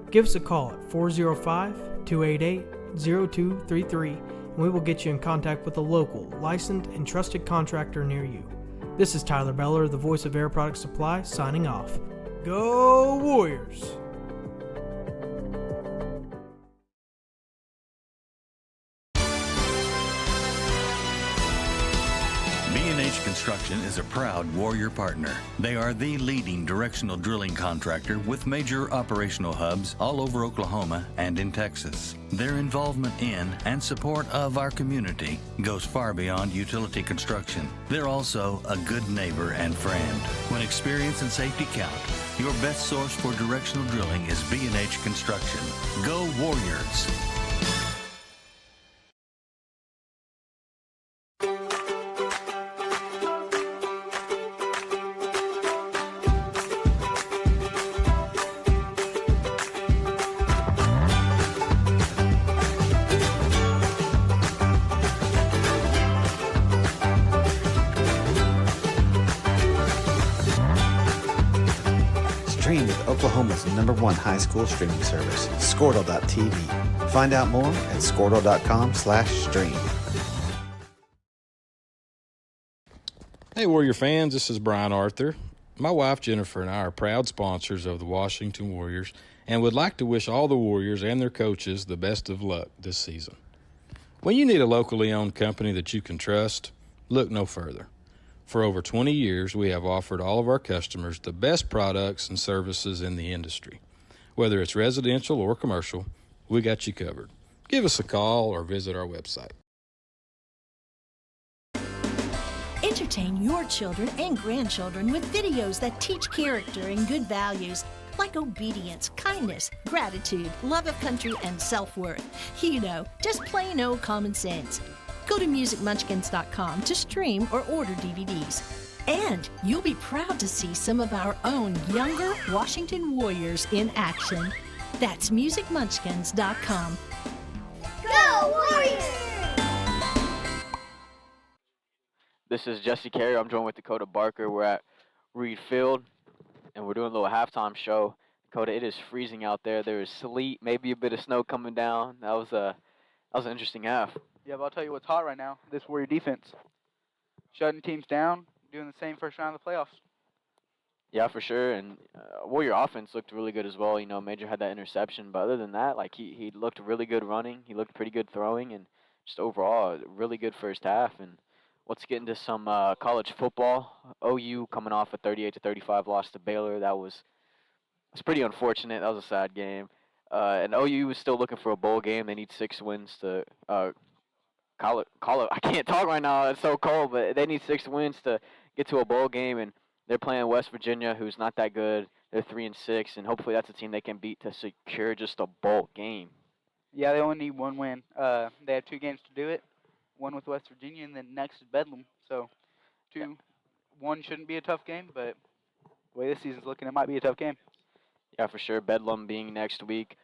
Give us a call at 405-288-0233 and we will get you in contact with a local, licensed, and trusted contractor near you. This is Tyler Beller, the voice of Air Product Supply, signing off. Go Warriors! B&H Construction is a proud Warrior partner. They are the leading directional drilling contractor with major operational hubs all over Oklahoma and in Texas. Their involvement in and support of our community goes far beyond utility construction. They're also a good neighbor and friend. When experience and safety count, your best source for directional drilling is B&H Construction. Go Warriors! Stream with Oklahoma's #1 high school streaming service, Squirtle.tv. Find out more at Squirtle.com/stream. Hey, Warrior fans, this is Brian Arthur. My wife Jennifer and I are proud sponsors of the Washington Warriors and would like to wish all the Warriors and their coaches the best of luck this season. When you need a locally owned company that you can trust, look no further. For over 20 years, we have offered all of our customers the best products and services in the industry. Whether it's residential or commercial, we got you covered. Give us a call or visit our website. Entertain your children and grandchildren with videos that teach character and good values like obedience, kindness, gratitude, love of country, and self-worth. You know, just plain old common sense. Go to musicmunchkins.com to stream or order DVDs. And you'll be proud to see some of our own younger Washington Warriors in action. That's musicmunchkins.com. Go Warriors! This is Jesse Carey. I'm joined with Dakota Barker. We're at Reed Field, and we're doing a little halftime show. Dakota, it is freezing out there. There is sleet, maybe a bit of snow coming down. That was an interesting half. Yeah, but I'll tell you what's hot right now. This Warrior defense. Shutting teams down, doing the same first round of the playoffs. Yeah, for sure. And Warrior offense looked really good as well. You know, Major had that interception, but other than that, like he looked really good running. He looked pretty good throwing, and just overall, really good first half. And let's get into some college football. OU coming off a 38-35 loss to Baylor. It's pretty unfortunate. That was a sad game. And OU was still looking for a bowl game. They need 6 wins to call it. I can't talk right now. It's so cold, but they need 6 wins to get to a bowl game, and they're playing West Virginia, who's not that good. They're 3-6, and hopefully that's a team they can beat to secure just a bowl game. Yeah, they only need 1 win. They have 2 games to do it. One with West Virginia, and then next is Bedlam. So, 1 shouldn't be a tough game, but the way this season's looking, it might be a tough game. Yeah, for sure. Bedlam being next week.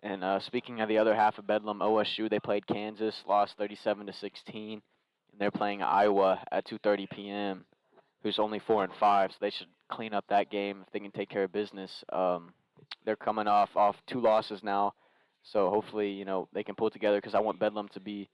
And speaking of the other half of Bedlam, OSU, they played Kansas, lost 37-16. And they're playing Iowa at 2:30 p.m., who's only 4-5, so they should clean up that game if they can take care of business. They're coming off 2 losses now, so hopefully, you know, they can pull it together because I want Bedlam to be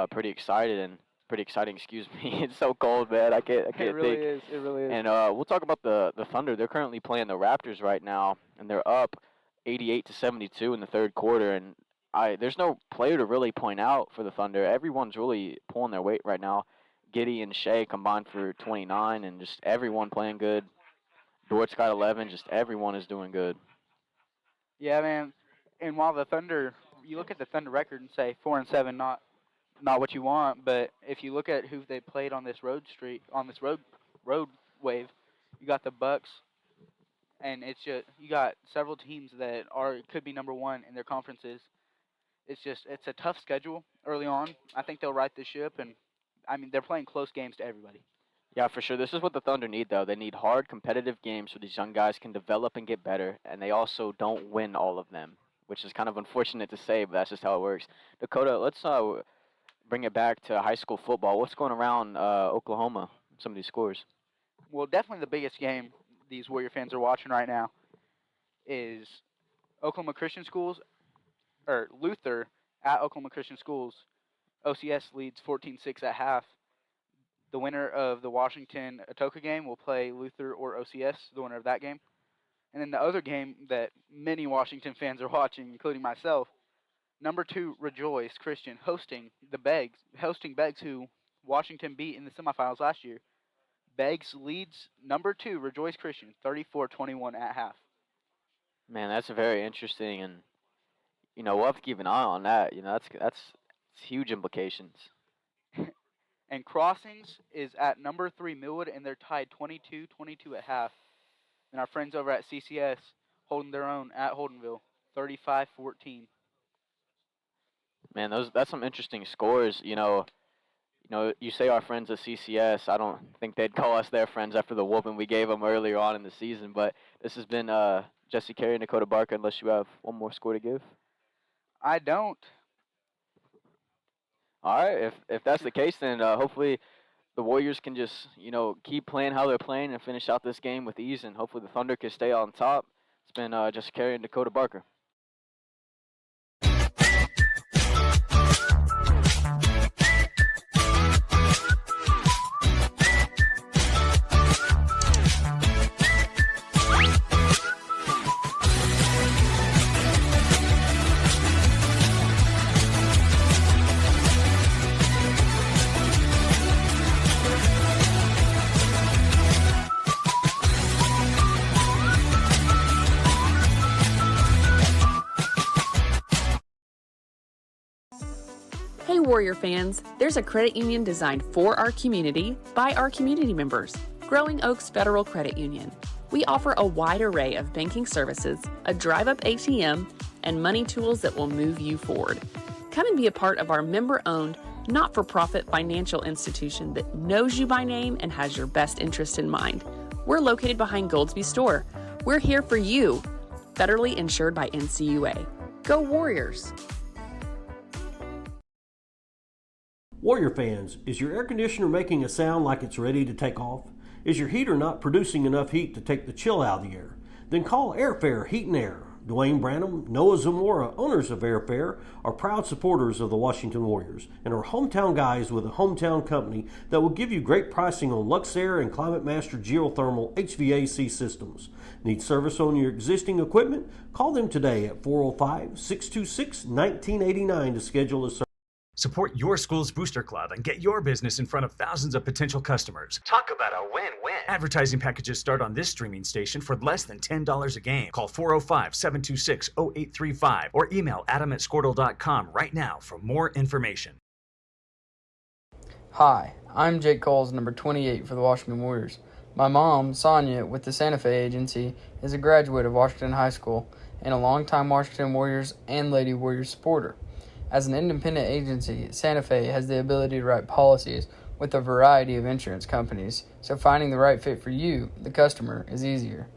pretty exciting. Excuse me. It's so cold, man. I can't It really think. is. It really is. And we'll talk about the Thunder. They're currently playing the Raptors right now, and they're up 88-72 in the third quarter. And there's no player to really point out for the Thunder. Everyone's really pulling their weight right now. Giddey and Shea combined for 29, and just everyone playing good. Dort's got 11. Just everyone is doing good. Yeah, man. And while the Thunder, you look at the Thunder record and say 4-7, not what you want, but if you look at who they played on this road wave, you got the Bucks, and it's just you got several teams that could be number 1 in their conferences. It's a tough schedule early on. I think they'll right the ship, and I mean they're playing close games to everybody. Yeah, for sure. This is what the Thunder need, though. They need hard, competitive games where these young guys can develop and get better, and they also don't win all of them. which is kind of unfortunate to say, but that's just how it works. Dakota, let's bring it back to high school football. What's going around Oklahoma, some of these scores? Well, definitely the biggest game these Warrior fans are watching right now is Oklahoma Christian Schools, or Luther at Oklahoma Christian Schools. OCS leads 14-6 at half. The winner of the Washington Atoka game will play Luther or OCS, the winner of that game. And then the other game that many Washington fans are watching, including myself, number 2 Rejoice Christian hosting Beggs, who Washington beat in the semifinals last year. Beggs leads number 2 Rejoice Christian 34-21 at half. Man, that's very interesting, and we'll have to keep an eye on that. That's huge implications. And Crossings is at number 3 Millwood, and they're tied 22-22 at half. And our friends over at CCS holding their own at Holdenville, 35-14. Man, that's some interesting scores. You say our friends at CCS. I don't think they'd call us their friends after the whooping we gave them earlier on in the season. But this has been Jesse Carey and Dakota Barker, unless you have one more score to give. I don't. All right, if that's the case, then hopefully the Warriors can just, keep playing how they're playing and finish out this game with ease, and hopefully the Thunder can stay on top. It's been Jesse Carey and Dakota Barker. Hey Warrior fans, there's a credit union designed for our community by our community members, Growing Oaks Federal Credit Union. We offer a wide array of banking services, a drive-up ATM, and money tools that will move you forward. Come and be a part of our member-owned, not-for-profit financial institution that knows you by name and has your best interest in mind. We're located behind Goldsby Store. We're here for you. Federally insured by NCUA. Go Warriors! Warrior fans, is your air conditioner making a sound like it's ready to take off? Is your heater not producing enough heat to take the chill out of the air? Then call Airfare Heat and Air. Dwayne Branham, Noah Zamora, owners of Airfare, are proud supporters of the Washington Warriors and are hometown guys with a hometown company that will give you great pricing on Luxair and Climate Master geothermal HVAC systems. Need service on your existing equipment? Call them today at 405-626-1989 to schedule a service. Support your school's booster club and get your business in front of thousands of potential customers. Talk about a win-win. Advertising packages start on this streaming station for less than $10 a game. Call 405-726-0835 or email adam@squirtle.com right now for more information. Hi, I'm Jake Coles, number 28 for the Washington Warriors. My mom, Sonia, with the Santa Fe Agency, is a graduate of Washington High School and a longtime Washington Warriors and Lady Warriors supporter. As an independent agency, Santa Fe has the ability to write policies with a variety of insurance companies, so finding the right fit for you, the customer, is easier.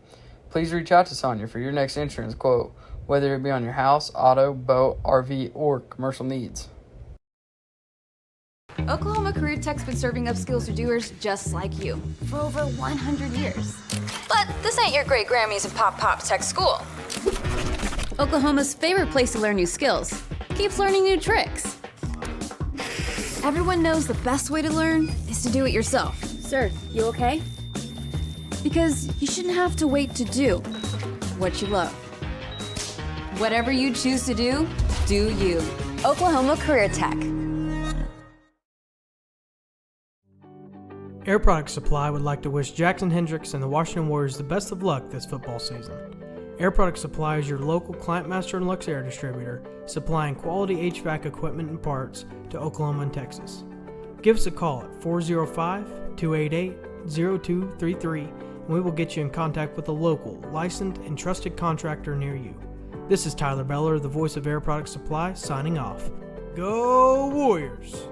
Please reach out to Sonia for your next insurance quote, whether it be on your house, auto, boat, RV, or commercial needs. Oklahoma Career Tech's been serving upskills to doers just like you for over 100 years. But this ain't your great Grammys and Pop Tech school. Oklahoma's favorite place to learn new skills keeps learning new tricks. Everyone knows the best way to learn is to do it yourself. Sir, you okay? Because you shouldn't have to wait to do what you love. Whatever you choose to do, do you. Oklahoma Career Tech. Air Product Supply would like to wish Jackson Hendricks and the Washington Warriors the best of luck this football season. Air Product Supply is your local Client Master and Luxair distributor, supplying quality HVAC equipment and parts to Oklahoma and Texas. Give us a call at 405-288-0233 and we will get you in contact with a local, licensed, and trusted contractor near you. This is Tyler Beller, the voice of Air Product Supply, signing off. Go Warriors!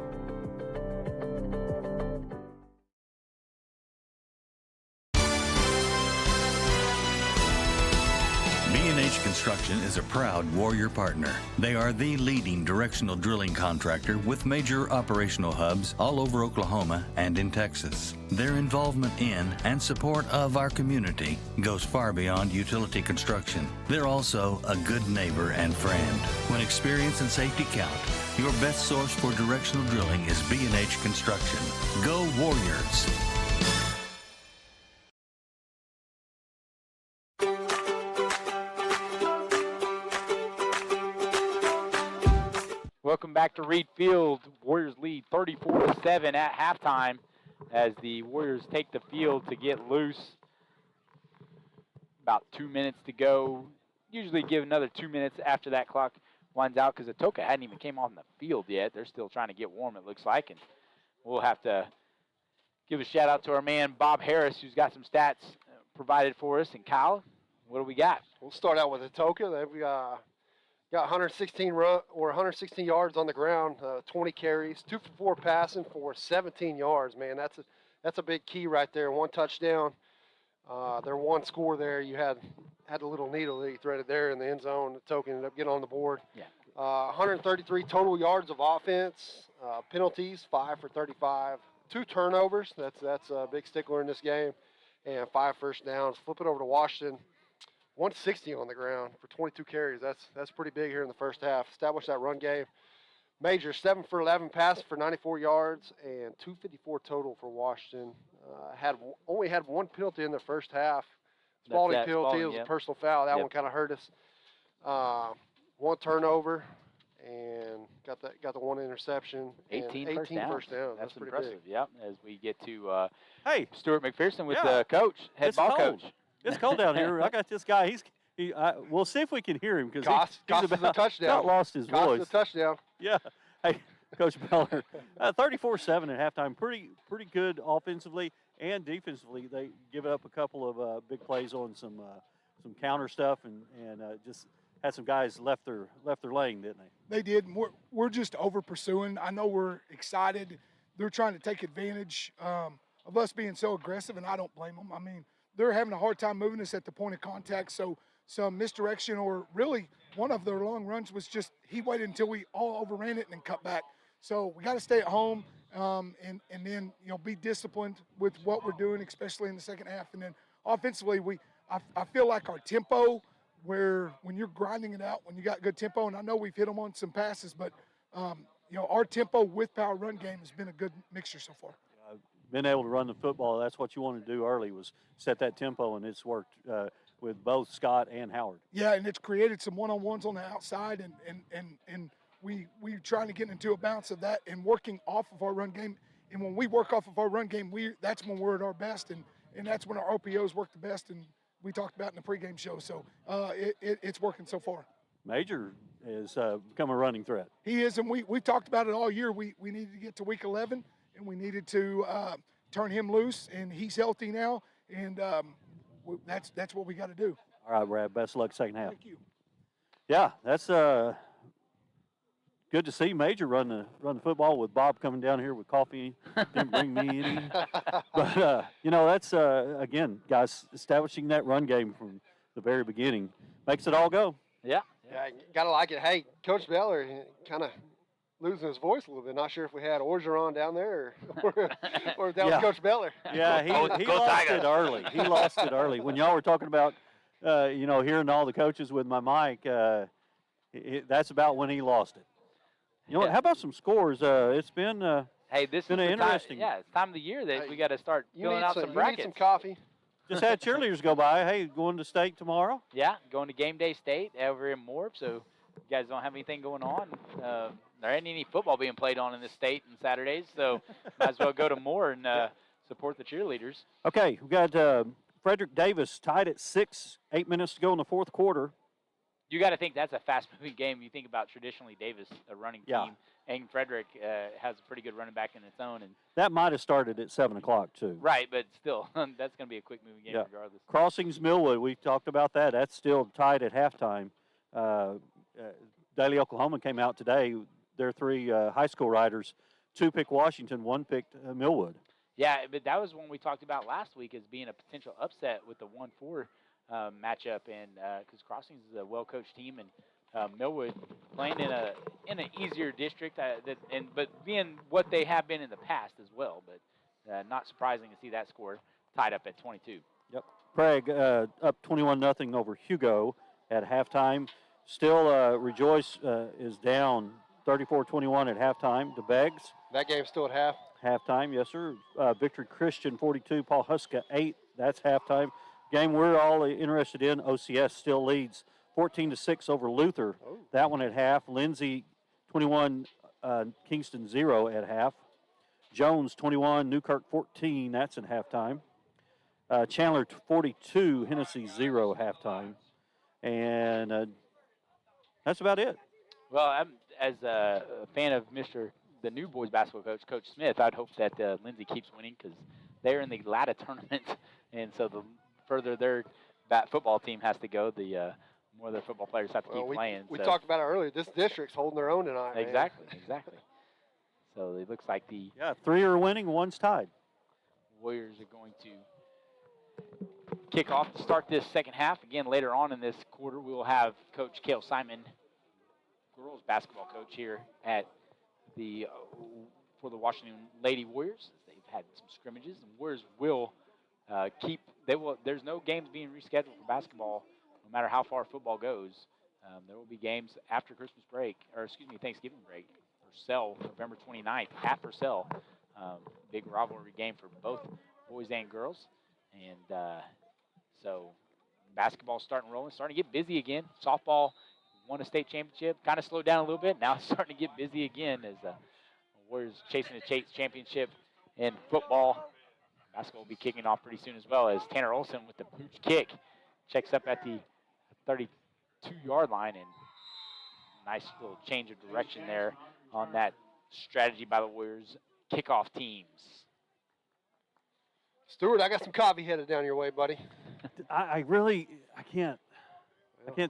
B&H Construction is is a proud Warrior partner. They are the leading directional drilling contractor with major operational hubs all over Oklahoma and in Texas. Their involvement in and support of our community goes far beyond utility construction. They're also a good neighbor and friend. When experience and safety count, your best source for directional drilling is B&H Construction. Go Warriors! Welcome back to Reed Field. Warriors lead 34-7 at halftime as the Warriors take the field to get loose. About 2 minutes to go. Usually give another 2 minutes after that clock winds out because Atoka hadn't even came on the field yet. They're still trying to get warm, it looks like. And we'll have to give a shout out to our man Bob Harris, who's got some stats provided for us. And Kyle, what do we got? We'll start out with Atoka. They've got 116 yards on the ground, 20 carries, 2 for 4 passing for 17 yards. Man, that's a big key right there. 1 touchdown. Their 1 score there. You had a little needle that you threaded there in the end zone. Atoka ended up getting on the board. Yeah. 133 total yards of offense. Penalties 5 for 35. 2 turnovers. That's a big stickler in this game. And 5 first downs. Flip it over to Washington. 160 on the ground for 22 carries. That's pretty big here in the first half. Established that run game. Major 7 for 11 passes for 94 yards and 254 total for Washington. Only had 1 penalty in the first half. Spalding penalty. It was a personal foul. That one kind of hurt us. 1 turnover and got the 1 interception. 18 first downs. That's pretty impressive. big. Yep. As we get to Stuart McPherson with the coach, head ball coach. It's cold down here. I got this guy. We'll see if we can hear him because he's about a touchdown. Not lost his voice. A touchdown. Yeah. Hey, Coach Beller, 34-7 at halftime. Pretty good offensively and defensively. They give up a couple of big plays on some counter stuff and just had some guys left their lane, didn't they? They did. We're just over pursuing. I know we're excited. They're trying to take advantage of us being so aggressive, and I don't blame them. I mean, they're having a hard time moving us at the point of contact, so some misdirection or really one of their long runs was just he waited until we all overran it and then cut back. So we got to stay at home and then be disciplined with what we're doing, especially in the second half. And then offensively, I feel like our tempo, where when you're grinding it out, when you got good tempo, and I know we've hit them on some passes, but our tempo with power run game has been a good mixture so far. Been able to run the football, that's what you want to do early, was set that tempo, and it's worked with both Scott and Howard. Yeah, and it's created some one-on-ones on the outside, and we're trying to get into a bounce of that and working off of our run game. And when we work off of our run game, that's when we're at our best, and that's when our RPOs work the best, and we talked about in the pregame show. So it's working so far. Major has become a running threat. He is, and we talked about it all year. We needed to get to week 11, and we needed to turn him loose, and he's healthy now, and that's what we got to do. All right, Brad, best of luck second half. Thank you. Yeah, that's good to see Major run the football with Bob coming down here with coffee. Didn't bring me any. But, that's, again, guys, establishing that run game from the very beginning makes it all go. Yeah. Yeah, got to like it. Hey, Coach Beller kind of losing his voice a little bit. Not sure if we had Orgeron down there or if that was Coach Beller. Yeah, he lost it early. He lost it early. When y'all were talking about, hearing all the coaches with my mic, that's about when he lost it. How about some scores? It's been this been is interesting. Time, it's time of the year that we got to start filling out some brackets. You need some coffee. Just had cheerleaders go by. Hey, going to state tomorrow? Yeah, going to Game Day State over in Morb. So you guys don't have anything going on. There ain't any football being played on in the state on Saturdays, so might as well go to Moore and support the cheerleaders. Okay, we got Frederick Davis tied at 6, 8 minutes to go in the fourth quarter. You got to think that's a fast-moving game. You think about traditionally Davis, a running team, and Frederick has a pretty good running back in its own. And that might have started at 7 o'clock, too. Right, but still, that's going to be a quick-moving game regardless. Crossings Millwood, we talked about that. That's still tied at halftime. Daly, Oklahoma came out today. Their 3 high school riders, 2 picked Washington, 1 picked Millwood. Yeah, but that was one we talked about last week as being a potential upset with the 1-4 matchup, and because Crossings is a well-coached team, and Millwood playing in an easier district, but being what they have been in the past as well. But not surprising to see that score tied up at 22. Yep. Craig up 21-0 over Hugo at halftime. Still, Rejoice is down 34-21 at halftime to Beggs. That game's still at half? Halftime, yes, sir. Victory Christian 42, Paul Huska 8. That's halftime. Game we're all interested in, OCS still leads 14-6 over Luther. Oh. That one at half. Lindsay 21, Kingston 0 at half. Jones 21, Newkirk 14. That's at halftime. Chandler 42, Hennessy 0 halftime. And that's about it. Well, I'm, as a fan of the new boys basketball coach, Coach Smith, I'd hope that Lindsay keeps winning because they're in the LATA tournament, and so the further their football team has to go, the more their football players have to keep playing. We talked about it earlier. This district's holding their own tonight. Exactly, exactly. So it looks like the 3 are winning, 1's tied. Warriors are going to kick off to start this second half. Again, later on in this quarter, we will have Coach Cale Simon, girls basketball coach here at for the Washington Lady Warriors. They've had some scrimmages, and Warriors will there's no games being rescheduled for basketball, no matter how far football goes. There will be games after Christmas break, Thanksgiving break. Purcell, November 29th, at Purcell. Big rivalry game for both boys and girls. And so basketball's starting to get busy again. Softball won a state championship, kind of slowed down a little bit. Now it's starting to get busy again as the Warriors chasing the Chase championship in football. Basketball will be kicking off pretty soon as well as Tanner Olson with the pooch kick checks up at the 32-yard line, and nice little change of direction there on that strategy by the Warriors kickoff teams. Stuart, I got some coffee headed down your way, buddy. I can't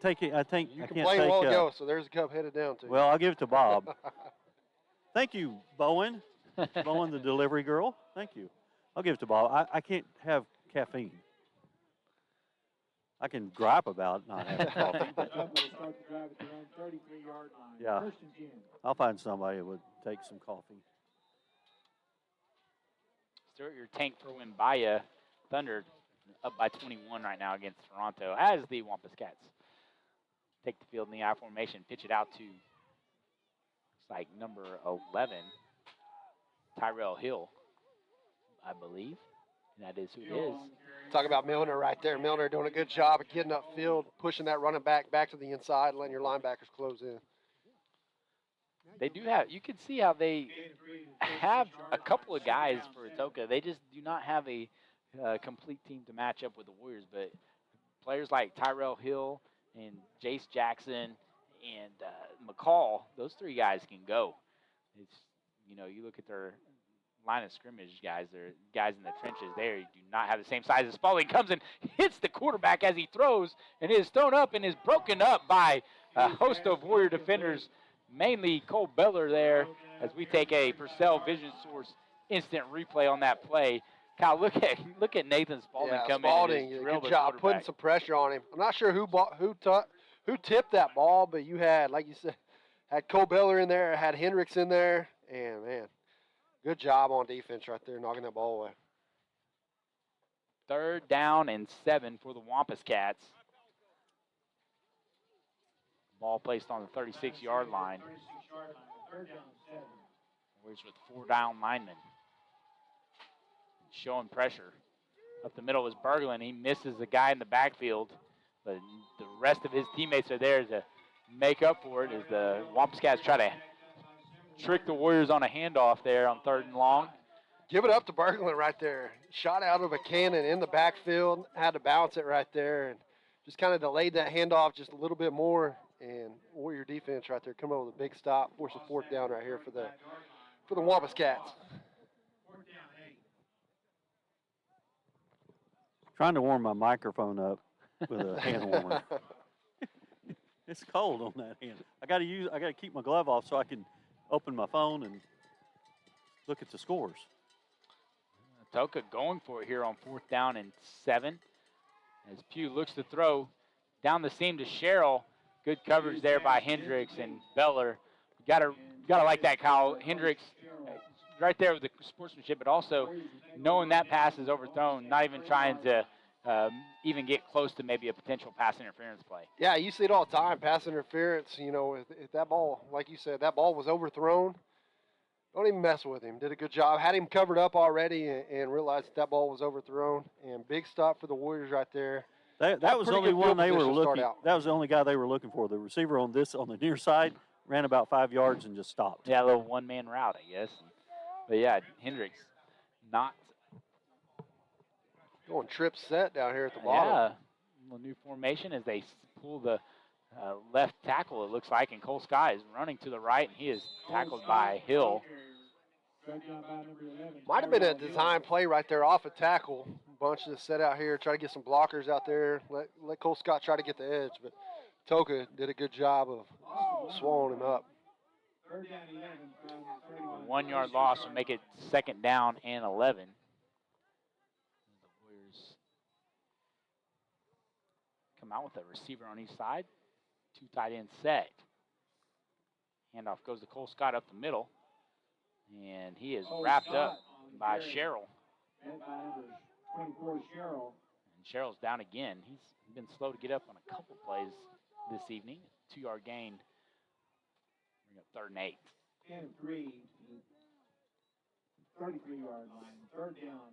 take it. I think you I can't complained take a while ago, so there's a cup headed down to you. Well, I'll give it to Bob. Thank you, Bowen. Bowen, the delivery girl. Thank you. I'll give it to Bob. I can't have caffeine. I can gripe about not having coffee. Yeah. I'll find somebody that would take some coffee. Stuart, your tank for Wimbaya Thunder up by 21 right now against Toronto as the Wampus Cats take the field in the I formation, pitch it out to, looks like number 11, Tyrell Hill, I believe. And that is who it is. Talk about Milner right there. Milner doing a good job of getting upfield, pushing that running back to the inside, and letting your linebackers close in. They do have, you can see how they have a couple of guys for Atoka. They just do not have a complete team to match up with the Warriors, but players like Tyrell Hill and Jace Jackson and McCall, those three guys can go. It's, you look at their line of scrimmage guys, they're guys in the trenches there. You do not have the same size as Spalding. Comes and hits the quarterback as he throws, and is thrown up and is broken up by a host of Warrior defenders, mainly Cole Beller there, as we take a Purcell Vision Source instant replay on that play. Kyle, look at Nathan Spalding coming in. Good job putting some pressure on him. I'm not sure who tipped that ball, but you had, like you said, had Cole Beller in there, had Hendricks in there, and man, good job on defense right there, knocking that ball away. 3rd down and 7 for the Wampus Cats. Ball placed on the 36-yard line. Warriors with 4 down linemen. Showing pressure. Up the middle is Berglund. He misses the guy in the backfield, but the rest of his teammates are there to make up for it as the Wampus Cats try to trick the Warriors on a handoff there on 3rd and long. Give it up to Berglund right there. Shot out of a cannon in the backfield, had to bounce it right there, and just kind of delayed that handoff just a little bit more. And Warrior defense right there coming up with a big stop, force a 4th down right here for the Wampus Cats. Trying to warm my microphone up with a hand warmer. It's cold on that hand. I got to keep my glove off so I can open my phone and look at the scores. Atoka going for it here on 4th down and 7. As Pugh looks to throw down the seam to Sherrill. Good coverage there by Hendricks and Beller. Gotta like that, Kyle. Hendricks right there with the sportsmanship, but also knowing that pass is overthrown, not even trying to even get close to maybe a potential pass interference play. Yeah, you see it all the time, pass interference. You know, if that ball, like you said, that ball was overthrown, don't even mess with him. Did a good job. Had him covered up already and realized that ball was overthrown. And big stop for the Warriors right there. That was the only one they were looking. That was the only guy they were looking for. The receiver on the near side ran about 5 yards and just stopped. Yeah, a little one-man route, I guess. But yeah, Hendricks not going trip set down here at the bottom. Yeah, a little new formation as they pull the left tackle, it looks like, and Cole Sky is running to the right, and he is tackled by Hill. Might have been a design play right there off a tackle. Bunch of set out here, try to get some blockers out there. Let Cole Scott try to get the edge, but Atoka did a good job of swallowing him up. 1 yard loss will make it 2nd down and 11. The Warriors come out with a receiver on each side. 2 tight ends set. Handoff goes to Cole Scott up the middle. And he is wrapped up by Sherrill. And Sherrill's down again. He's been slow to get up on a couple plays this evening. 2 yard gain. Bring up 3rd and 8. 10 and 3, 33-yard line, 3rd down,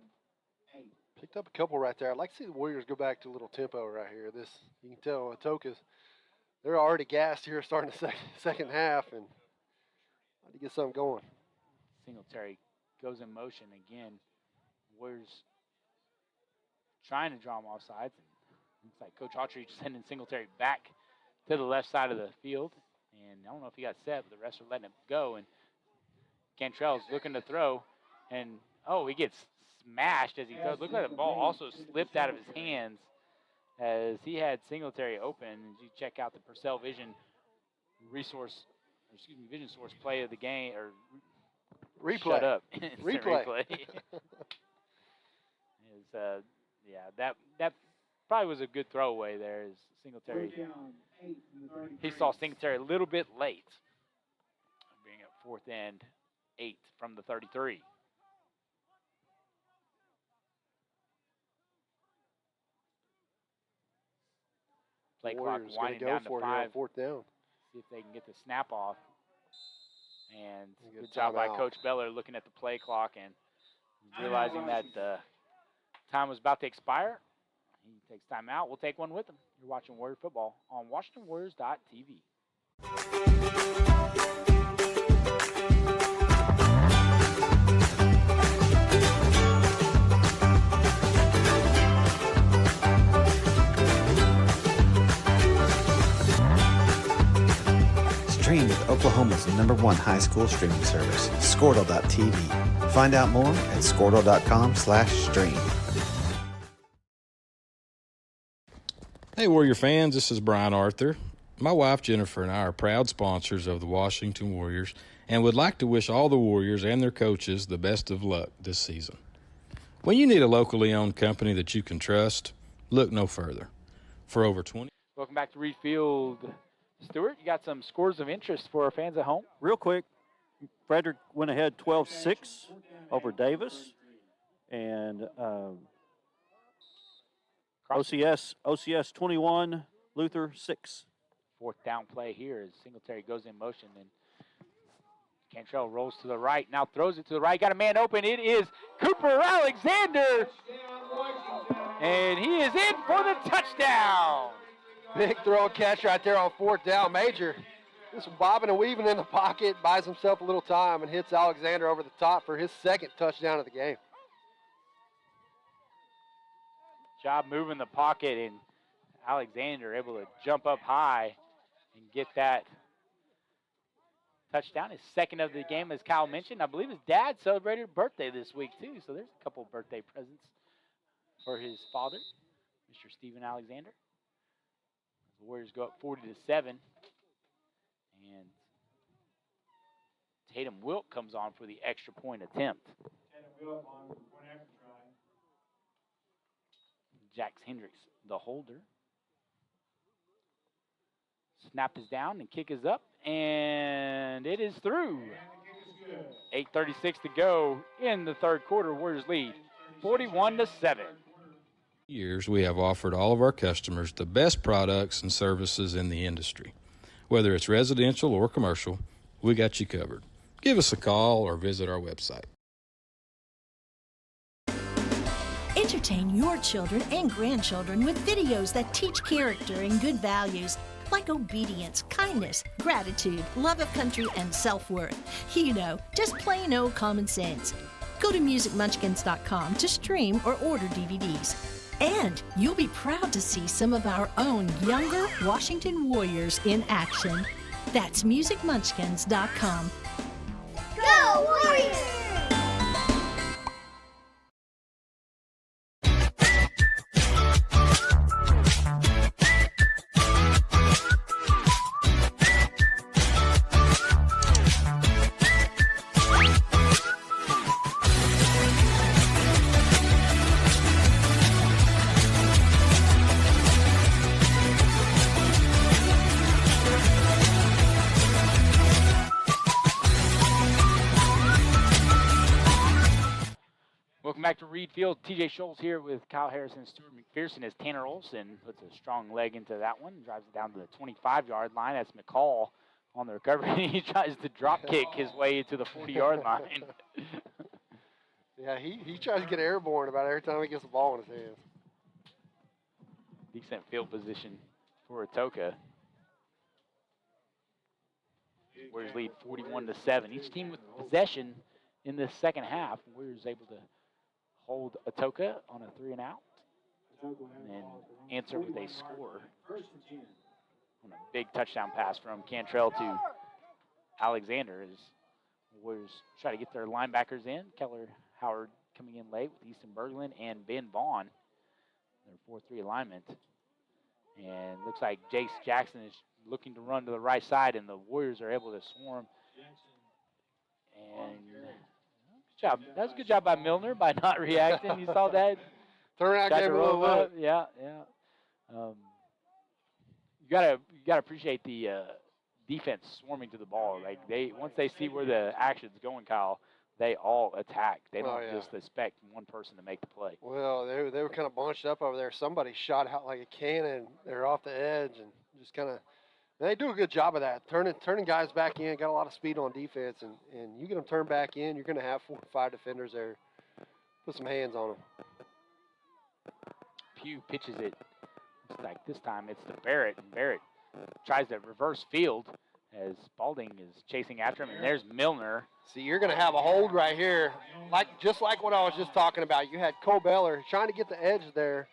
8. Picked up a couple right there. I'd like to see the Warriors go back to a little tempo right here. This, you can tell Atoka's, they're already gassed here starting the second half, and need to get something going. Singletary goes in motion again. Warriors trying to draw him off sides. Looks like Coach Autry sending Singletary back to the left side of the field. And I don't know if he got set, but the rest are letting him go. And Cantrell's looking to throw. And, he gets smashed as he throws. Looks like the ball also slipped out of his hands as he had Singletary open. As you check out the Purcell Vision Vision Source play of the game, or replay. Shut up. Replay. That probably was a good throwaway there. As Singletary, he saw Singletary a little bit late. Bring up 4th and 8 from the 33. Play clock winding down to 5. 4th down. See if they can get the snap off. And good job by Coach Beller looking at the play clock and realizing that time was about to expire. He takes time out. We'll take one with him. You're watching Warrior Football on WashingtonWarriors.tv. Stream with Oklahoma's #1 high school streaming service, Squirtle.tv. Find out more at Squirtle.com/stream. Hey, Warrior fans, this is Brian Arthur. My wife Jennifer and I are proud sponsors of the Washington Warriors and would like to wish all the Warriors and their coaches the best of luck this season. When you need a locally owned company that you can trust, look no further. For over 20... Welcome back to Reed Field. Stuart, you got some scores of interest for our fans at home? Real quick, Frederick went ahead 12-6 over Davis. And OCS 21, Luther 6. 4th down play here as Singletary goes in motion. And Cantrell rolls to the right, now throws it to the right. Got a man open. It is Cooper Alexander. And he is in for the touchdown. Big throw catch right there on 4th down. Major just bobbing and weaving in the pocket, buys himself a little time, and hits Alexander over the top for his 2nd touchdown of the game. Job moving the pocket, and Alexander able to jump up high and get that touchdown. His 2nd of the game, as Kyle mentioned. I believe his dad celebrated a birthday this week, too, so there's a couple of birthday presents for his father, Mr. Stephen Alexander. The Warriors go up 40-7, and Tatum Wilk comes on for the extra point attempt. Jax Hendricks, the holder. Snap is down and kick is up, and it is through. 8:36 to go in the third quarter. Warriors lead 41-7. Years, we have offered all of our customers the best products and services in the industry. Whether it's residential or commercial, we got you covered. Give us a call or visit our website. Entertain your children and grandchildren with videos that teach character and good values like obedience, kindness, gratitude, love of country, and self-worth. You know, just plain old common sense. Go to musicmunchkins.com to stream or order DVDs. And you'll be proud to see some of our own younger Washington Warriors in action. That's musicmunchkins.com. Go Warriors! Welcome back to Reed Field. TJ Scholes here with Kyle Harrison and Stuart McPherson as Tanner Olson puts a strong leg into that one, drives it down to the 25-yard line. That's McCall on the recovery. He tries to drop kick his way to the 40-yard line. Yeah, he tries to get airborne about every time he gets the ball in his hands. Decent field position for Atoka. Warriors lead 41-7. Each team with possession in the second half. Warriors able to hold Atoka on a 3-and-out and then answer with a score on a big touchdown pass from Cantrell to Alexander as Warriors try to get their linebackers in. Keller Howard coming in late with Easton Berglund and Ben Vaughn, their 4-3 alignment. And looks like Jace Jackson is looking to run to the right side, and the Warriors are able to swarm. And good job. That was a good job by Milner by not reacting. You saw that? Turn out, gave a little look. Yeah. You gotta appreciate the defense swarming to the ball. Like once they see where the action's going, Kyle, they all attack. They don't just expect one person to make the play. Well, they were kind of bunched up over there. Somebody shot out like a cannon. They're off the edge and just kind of. They do a good job of that, turning guys back in. Got a lot of speed on defense, and you get them turned back in, you're going to have 4 or 5 defenders there. Put some hands on them. Pugh pitches it. Looks like this time it's to Barrett, and Barrett tries to reverse field as Spalding is chasing after him, and there's Milner. See, you're going to have a hold right here, just like what I was just talking about. You had Cole Beller trying to get the edge there,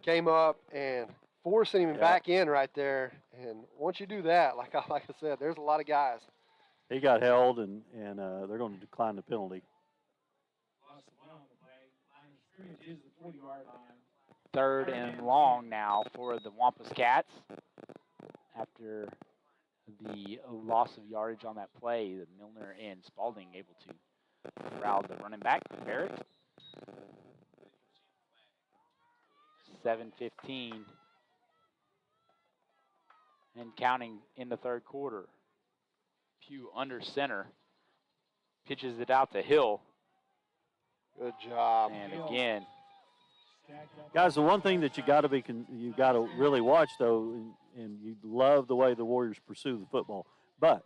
came up and forcing him back in right there. And once you do that, like I said, there's a lot of guys. He got held, and they're going to decline the penalty. 3rd and long now for the Wampus Cats. After the loss of yardage on that play, the Milner and Spalding able to corral the running back, Barrett. 7:15 and counting in the third quarter. Pugh under center, pitches it out to Hill. Good job. And again, guys, the one thing that you got to really watch though, and you love the way the Warriors pursue the football, but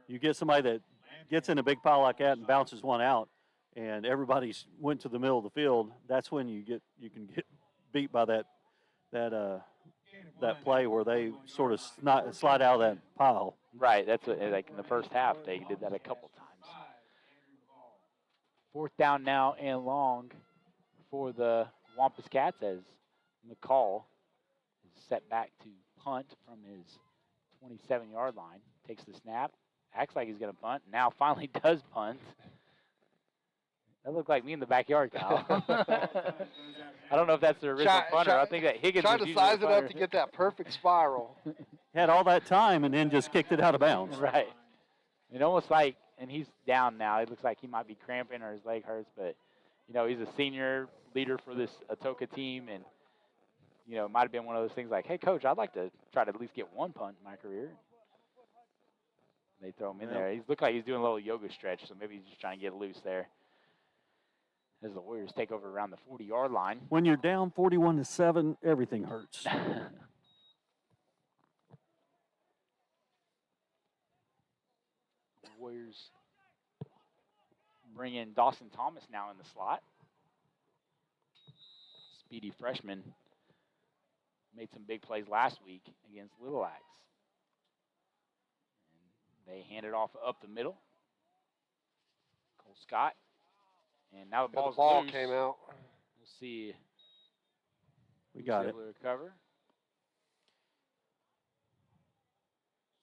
you get somebody that gets in a big pile like that and bounces one out, and everybody's went to the middle of the field. That's when you can get beat by that play where they sort of slide out of that pile. Right, that's what, like in the first half, they did that a couple times. 4th down now and long for the Wampus Cats as McCall is set back to punt from his 27-yard line. Takes the snap, acts like he's going to punt, now finally does punt. That looked like me in the backyard, Kyle. I don't know if that's the original punter. I think that Higgins tried to size it up to get that perfect spiral. Had all that time and then just kicked it out of bounds. Right. It almost like, and he's down now. It looks like he might be cramping or his leg hurts, but you know, he's a senior leader for this Atoka team, and you know, it might have been one of those things like, hey, coach, I'd like to try to at least get one punt in my career. They throw him in there. He looked like he's doing a little yoga stretch, so maybe he's just trying to get loose there. As the Warriors take over around the 40-yard line. When you're down 41-7, everything hurts. Warriors bring in Dawson Thomas now in the slot. Speedy freshman. Made some big plays last week against Little Axe. And they hand it off up the middle. Cole Scott. And now the ball came out. We'll see. We got it. Able to recover.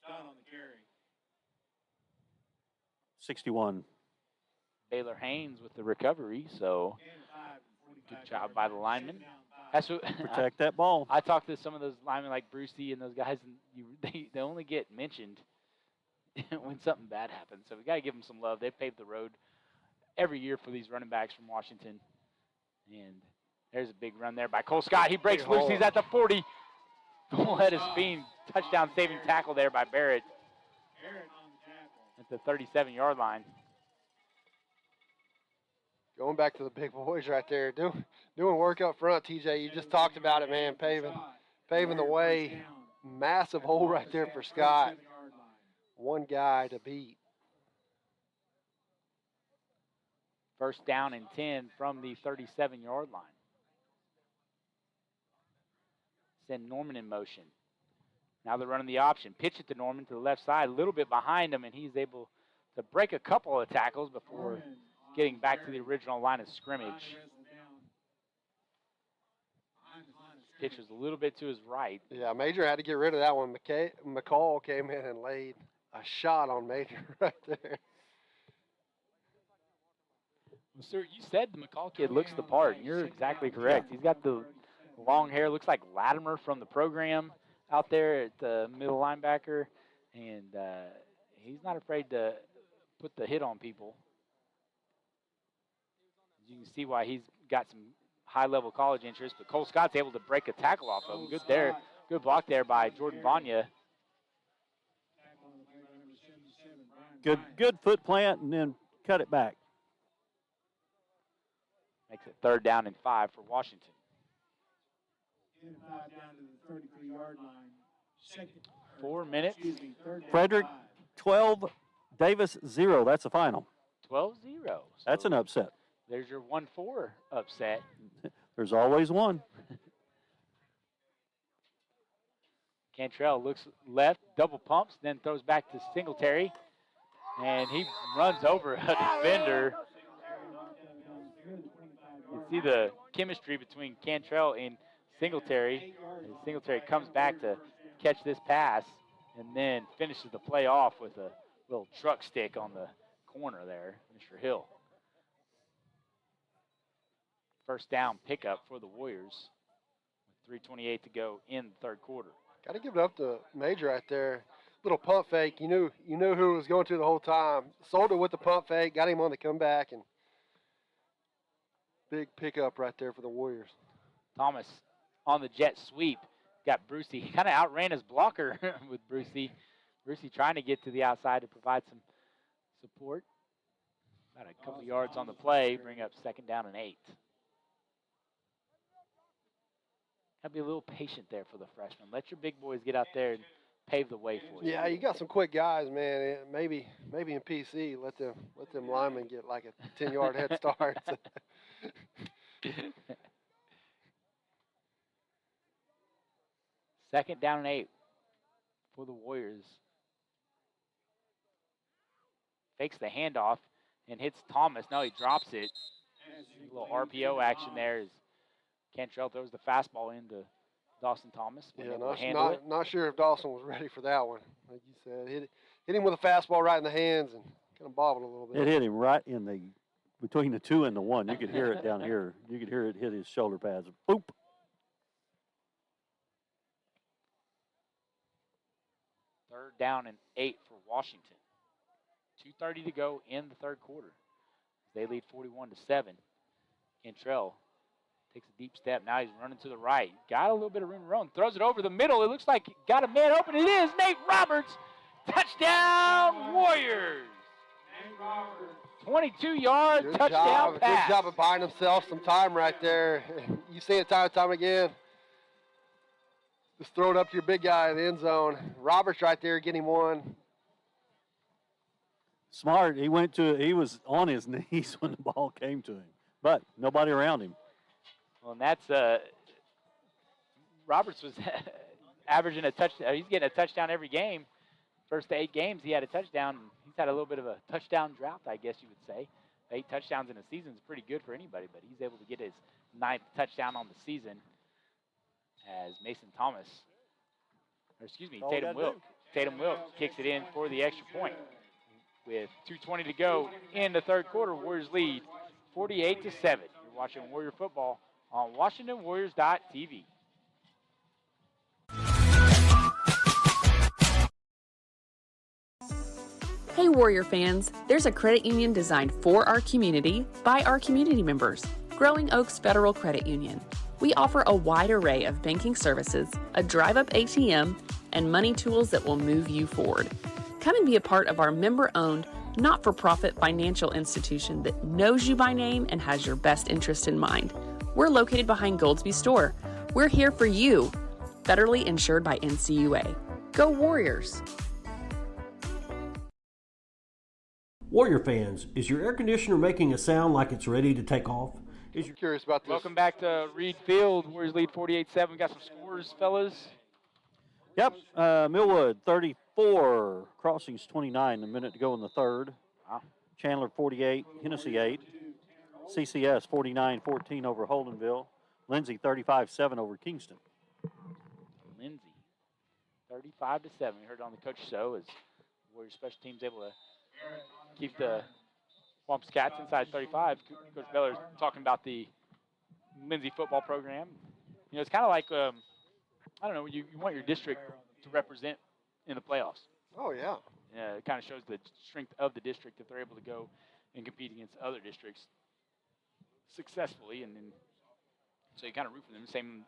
Scott on the carry. 61. Baylor Haynes with the recovery, so good job by the lineman. That's what Protect that ball. I talked to some of those linemen like Brucey and those guys, and they only get mentioned when something bad happens. So we got to give them some love. They paved the road every year for these running backs from Washington. And there's a big run there by Cole Scott. He breaks loose. He's at the 40. Full head of speed. Touchdown saving tackle there by Barrett at the 37-yard line. Going back to the big boys right there, doing work up front, TJ. You just talked about it, man. Paving the way. Massive hole right there for Scott. One guy to beat. First down and 10 from the 37-yard line. Send Norman in motion. Now they're running the option. Pitch it to Norman to the left side, a little bit behind him, and he's able to break a couple of tackles before getting back to the original line of scrimmage. Pitch was a little bit to his right. Yeah, Major had to get rid of that one. McCall came in and laid a shot on Major right there. Well, sir, you said the McCall kid looks the part, and you're exactly correct. He's got the long hair, looks like Latimer from the program out there at the middle linebacker, and he's not afraid to put the hit on people. You can see why he's got some high-level college interest, but Cole Scott's able to break a tackle off of him. Good there. Good block there by Jordan Vanya. Good foot plant and then cut it back. Makes it 3rd down and 5 for Washington. 5 down to the 33-yard line. 4 minutes. Frederick 12, Davis 0. That's the final. 12-0. That's an upset. There's your 1-4 upset. There's always one. Cantrell looks left, double pumps, then throws back to Singletary. And he runs over a defender. You can see the chemistry between Cantrell and Singletary. And Singletary comes back to catch this pass and then finishes the play off with a little truck stick on the corner there, Mr. Hill. First down pickup for the Warriors with 3:28 to go in the 3rd quarter. Got to give it up to Major right there. Little pump fake. You knew who it was going to the whole time. Sold it with the pump fake. Got him on the comeback, and big pickup right there for the Warriors. Thomas on the jet sweep. Got Brucey. He kind of outran his blocker with Brucey. Brucey trying to get to the outside to provide some support. About a couple yards on the play. Bring up 2nd down and 8. Got to be a little patient there for the freshmen. Let your big boys get out there and pave the way for you. Yeah, you got some quick guys, man. Maybe in PC, let them linemen get like a 10-yard head start. 2nd down and 8 for the Warriors. Fakes the handoff and hits Thomas. No, he drops it. A little RPO action there as Cantrell throws the fastball into Dawson Thomas. Yeah, not sure if Dawson was ready for that one. Like you said, hit him with a fastball right in the hands and kind of bobbled a little bit. It hit him right in between the 2 and the 1. You could hear it down here. You could hear it hit his shoulder pads. Boop. Third down and 8 for Washington. 2:30 to go in the 3rd quarter. They lead 41-7. Cantrell takes a deep step. Now he's running to the right. Got a little bit of room to run. Throws it over the middle. It looks like got a man open. It is Nate Roberts. Touchdown, Warriors. 22-yard touchdown pass. Good job of buying himself some time right there. You see it time and time again. Just throw it up to your big guy in the end zone. Roberts right there getting one. Smart. He was on his knees when the ball came to him, but nobody around him. Well, and that's Roberts was averaging a touchdown. He's getting a touchdown every game. First 8 games, he had a touchdown. He's had a little bit of a touchdown drought, I guess you would say. 8 touchdowns in a season is pretty good for anybody, but he's able to get his 9th touchdown on the season as Tatum Wilk kicks it in for the extra point. With 2:20 to go in the third quarter, Warriors lead 48-7. You're watching Warrior football on WashingtonWarriors.tv. Hey Warrior fans, there's a credit union designed for our community by our community members, Growing Oaks Federal Credit Union. We offer a wide array of banking services, a drive-up ATM, and money tools that will move you forward. Come and be a part of our member-owned, not-for-profit financial institution that knows you by name and has your best interest in mind. We're located behind Goldsby Store. We're here for you. Federally insured by NCUA. Go Warriors! Warrior fans, is your air conditioner making a sound like it's ready to take off? Curious about this. Welcome back to Reed Field. Warriors lead 48-7. Got some scores, fellas. Yep, Millwood 34, Crossings 29, a minute to go in the third. Wow. Chandler 48, Hennessy 8. CCS 49-14 over Holdenville. Lindsay 35-7 over Kingston. Lindsay 35-7. We heard it on the coach show as Warriors special teams able to keep the Wampus Cats inside 35. Coach Beller's talking about the Lindsay football program. You know, it's kind of like, I don't know, you want your district to represent in the playoffs. Oh, yeah. Yeah, it kind of shows the strength of the district if they're able to go and compete against other districts successfully. And then, so you kind of root for them. Same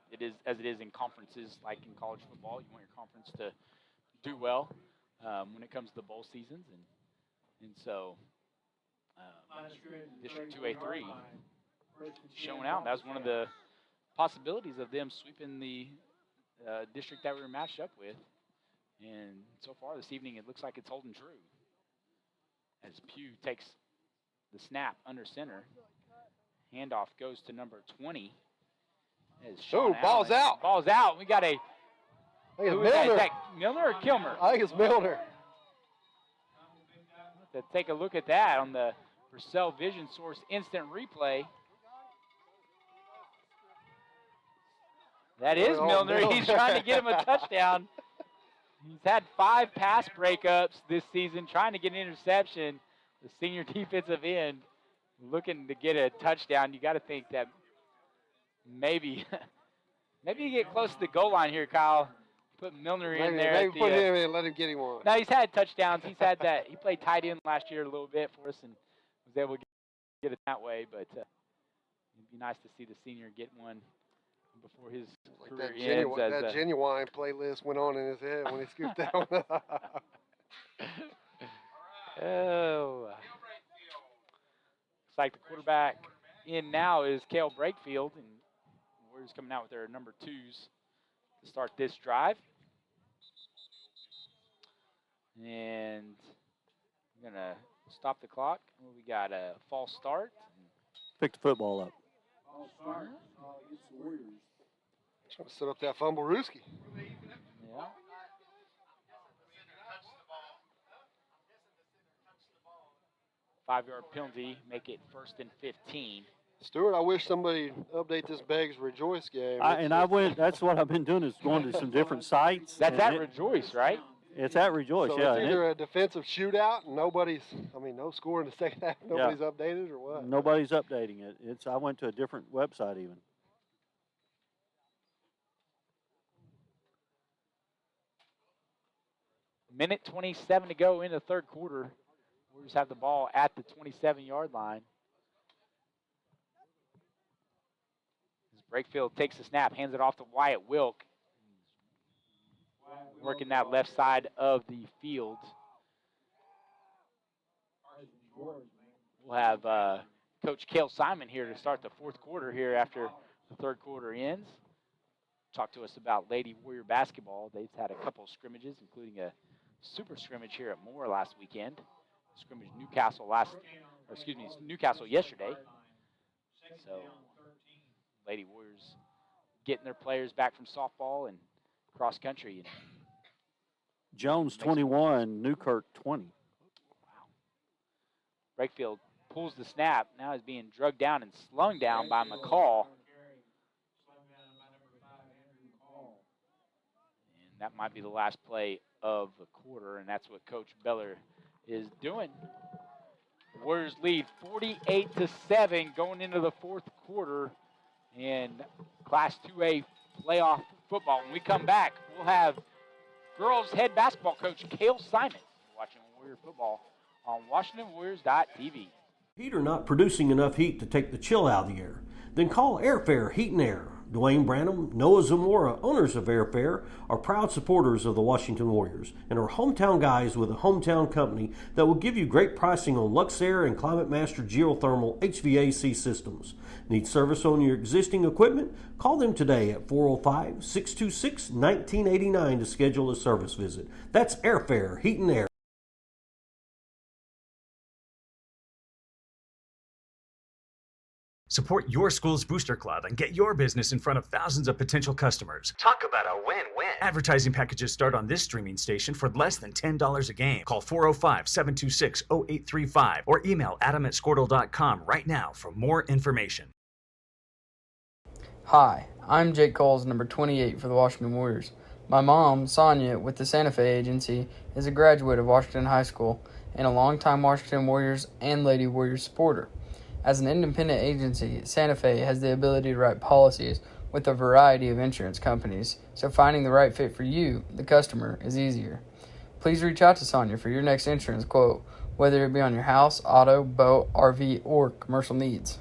as it is in conferences, like in college football. You want your conference to do well when it comes to the bowl seasons. And so District 2A3 showing out. That was one of the possibilities of them sweeping the district that we were matched up with. And so far this evening, it looks like it's holding true. As Pugh takes the snap under center. Handoff goes to number 20. Ball's out. Ball's out. We got a. I think it's Milner. Is that Milner or Kilmer? I think it's Milner. To take a look at that on the Purcell Vision Source instant replay. That is Milner. He's trying to get him a touchdown. He's had 5 pass breakups this season, trying to get an interception. The senior defensive end looking to get a touchdown. You got to think that maybe you get close to the goal line here, Kyle. Put Milner in there. Maybe put him in and let him get him one. No, he's had touchdowns. He's had that. He played tight end last year a little bit for us and was able to get it that way. But it'd be nice to see the senior get one before his career ends. That Genuine playlist went on in his head when he scooped that one up. Oh. Looks like the quarterback in now is Cale Brakefield, and Warriors coming out with their number 2s to start this drive. And I'm going to stop the clock. We got a false start. Pick the football up. Trying to set up that fumble Ruski. Yeah. Five-yard penalty, make it 1st and 15. Stuart, I wish somebody update this Beggs Rejoice game. That's what I've been doing is going to some different sites. That's at Rejoice, right? It's at Rejoice, so yeah. It's either a defensive shootout and no score in the second half, nobody's updated or what? Nobody's updating it. I went to a different website even. Minute 27 to go in the third quarter. Warriors have the ball at the 27-yard line. Brakefield takes the snap, hands it off to Wyatt Wilk, working that left side of the field. We'll have Coach Cale Simon here to start the fourth quarter here after the third quarter ends. Talk to us about Lady Warrior basketball. They've had a couple of scrimmages, including a super scrimmage here at Moore last weekend. Scrimmage Newcastle yesterday. So Lady Warriors getting their players back from softball and cross country. And Jones 21, Newkirk 20. Brakefield pulls the snap. Now he's being drugged down and slung down by McCall. And that might be the last play of the quarter, and that's what Coach Beller is doing. The Warriors lead 48-7 going into the fourth quarter in Class 2A playoff football. When we come back, we'll have girls head basketball coach Cale Simon watching Warrior football on WashingtonWarriors.tv. Heater not producing enough heat to take the chill out of the air? Then call Airfare Heat and Air. Dwayne Branham, Noah Zamora, owners of Airfare, are proud supporters of the Washington Warriors and are hometown guys with a hometown company that will give you great pricing on Luxair and Climate Master geothermal HVAC systems. Need service on your existing equipment? Call them today at 405-626-1989 to schedule a service visit. That's Airfare Heat and Air. Support your school's booster club and get your business in front of thousands of potential customers. Talk about a win-win. Advertising packages start on this streaming station for less than $10 a game. Call 405-726-0835 or email adam@squirtle.com right now for more information. Hi, I'm Jake Coles, number 28 for the Washington Warriors. My mom, Sonia, with the Santa Fe Agency, is a graduate of Washington High School and a longtime Washington Warriors and Lady Warriors supporter. As an independent agency, Santa Fe has the ability to write policies with a variety of insurance companies, so finding the right fit for you, the customer, is easier. Please reach out to Sonia for your next insurance quote, whether it be on your house, auto, boat, RV, or commercial needs.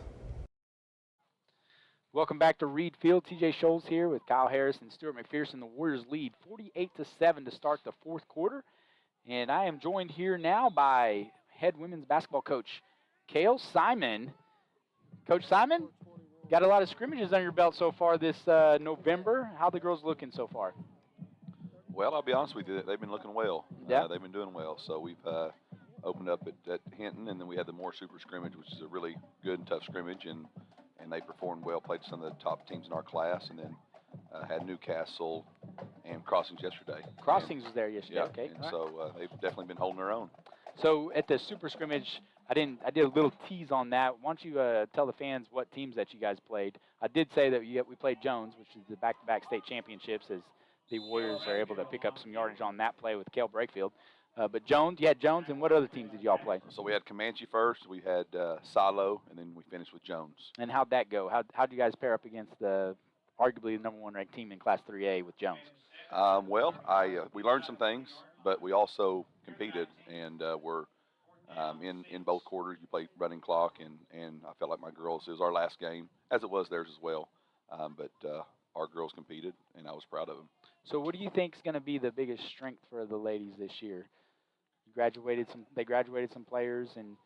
Welcome back to Reed Field. TJ Scholes here with Kyle Harris and Stuart McPherson. The Warriors lead 48-7 to start the fourth quarter. And I am joined here now by head women's basketball coach Cale Simon. Coach Simon, got a lot of scrimmages on your belt so far this November. How the girls looking so far? Well, I'll be honest with you, they've been looking well. Yeah. They've been doing well. So we've opened up at Hinton, and then we had the Moore Super Scrimmage, which is a really good and tough scrimmage, and they performed well, played some of the top teams in our class, and then had Newcastle and Crossings yesterday. Crossings was there yesterday, Yeah, okay. and so they've definitely been holding their own. So at the Super Scrimmage, I did a little tease on that. Why don't you tell the fans what teams that you guys played? I did say that we played Jones, which is the back-to-back state championships, as the Warriors are able to pick up some yardage on that play with Cale Brakefield. But Jones, you had Jones, and what other teams did y'all play? So we had Comanche first, we had Silo, and then we finished with Jones. And how'd that go? How'd you guys pair up against the arguably the number one ranked team in Class 3A with Jones? Well, we learned some things, but we also competed, and we're in both quarters. You play running clock, and I felt like my girls, it was our last game, as it was theirs as well. But our girls competed, and I was proud of them. So what do you think is going to be the biggest strength for the ladies this year? They graduated some players, and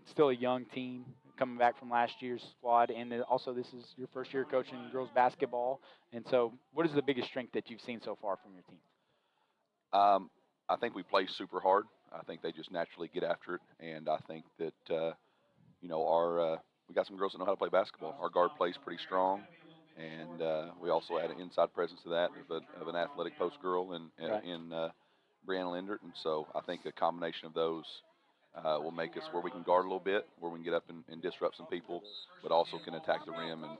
still a young team coming back from last year's squad, and also this is your first year coaching girls basketball. And so what is the biggest strength that you've seen so far from your team? I think we play super hard. I think they just naturally get after it, and I think that we got some girls that know how to play basketball. Our guard plays pretty strong, and we also add an inside presence to that of an athletic post girl in Brianna Lindert, and so I think a combination of those will make us where we can guard a little bit, where we can get up and disrupt some people, but also can attack the rim and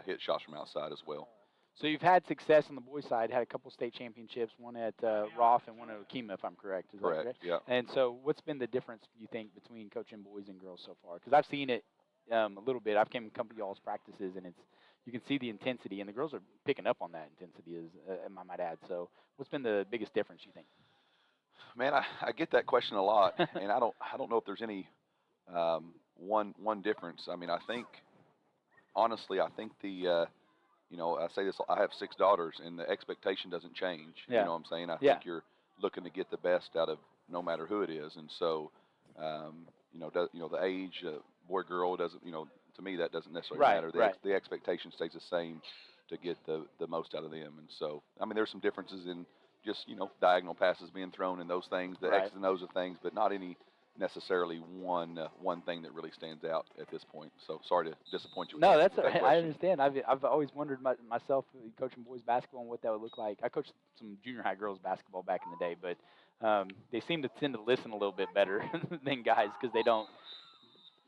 hit shots from outside as well. So you've had success on the boys' side, had a couple state championships, one at Roth and one at Okima, if I'm correct. Is Correct, that yeah. And so what's been the difference, you think, between coaching boys and girls so far? Because I've seen it a little bit. I've come to y'all's practices, and you can see the intensity, and the girls are picking up on that intensity, I might add. So what's been the biggest difference, you think? Man, I get that question a lot, and I don't know if there's any one difference. I mean, honestly, I think you know, I say this, I have 6 daughters, and the expectation doesn't change. Yeah. You know what I'm saying? I Yeah. think you're looking to get the best out of no matter who it is. And so, the age, boy, girl, doesn't, to me, that doesn't necessarily Right, matter. right. The expectation stays the same to get the most out of them. And so, I mean, there's some differences in just, diagonal passes being thrown and those things, the Right. X's and O's of things, but not any necessarily one thing that really stands out at this point. So sorry to disappoint you. No, with that's that all right. I question. understand. I've always wondered myself coaching boys basketball and what that would look like. I coached some junior high girls basketball back in the day, but they seem to tend to listen a little bit better than guys because they don't.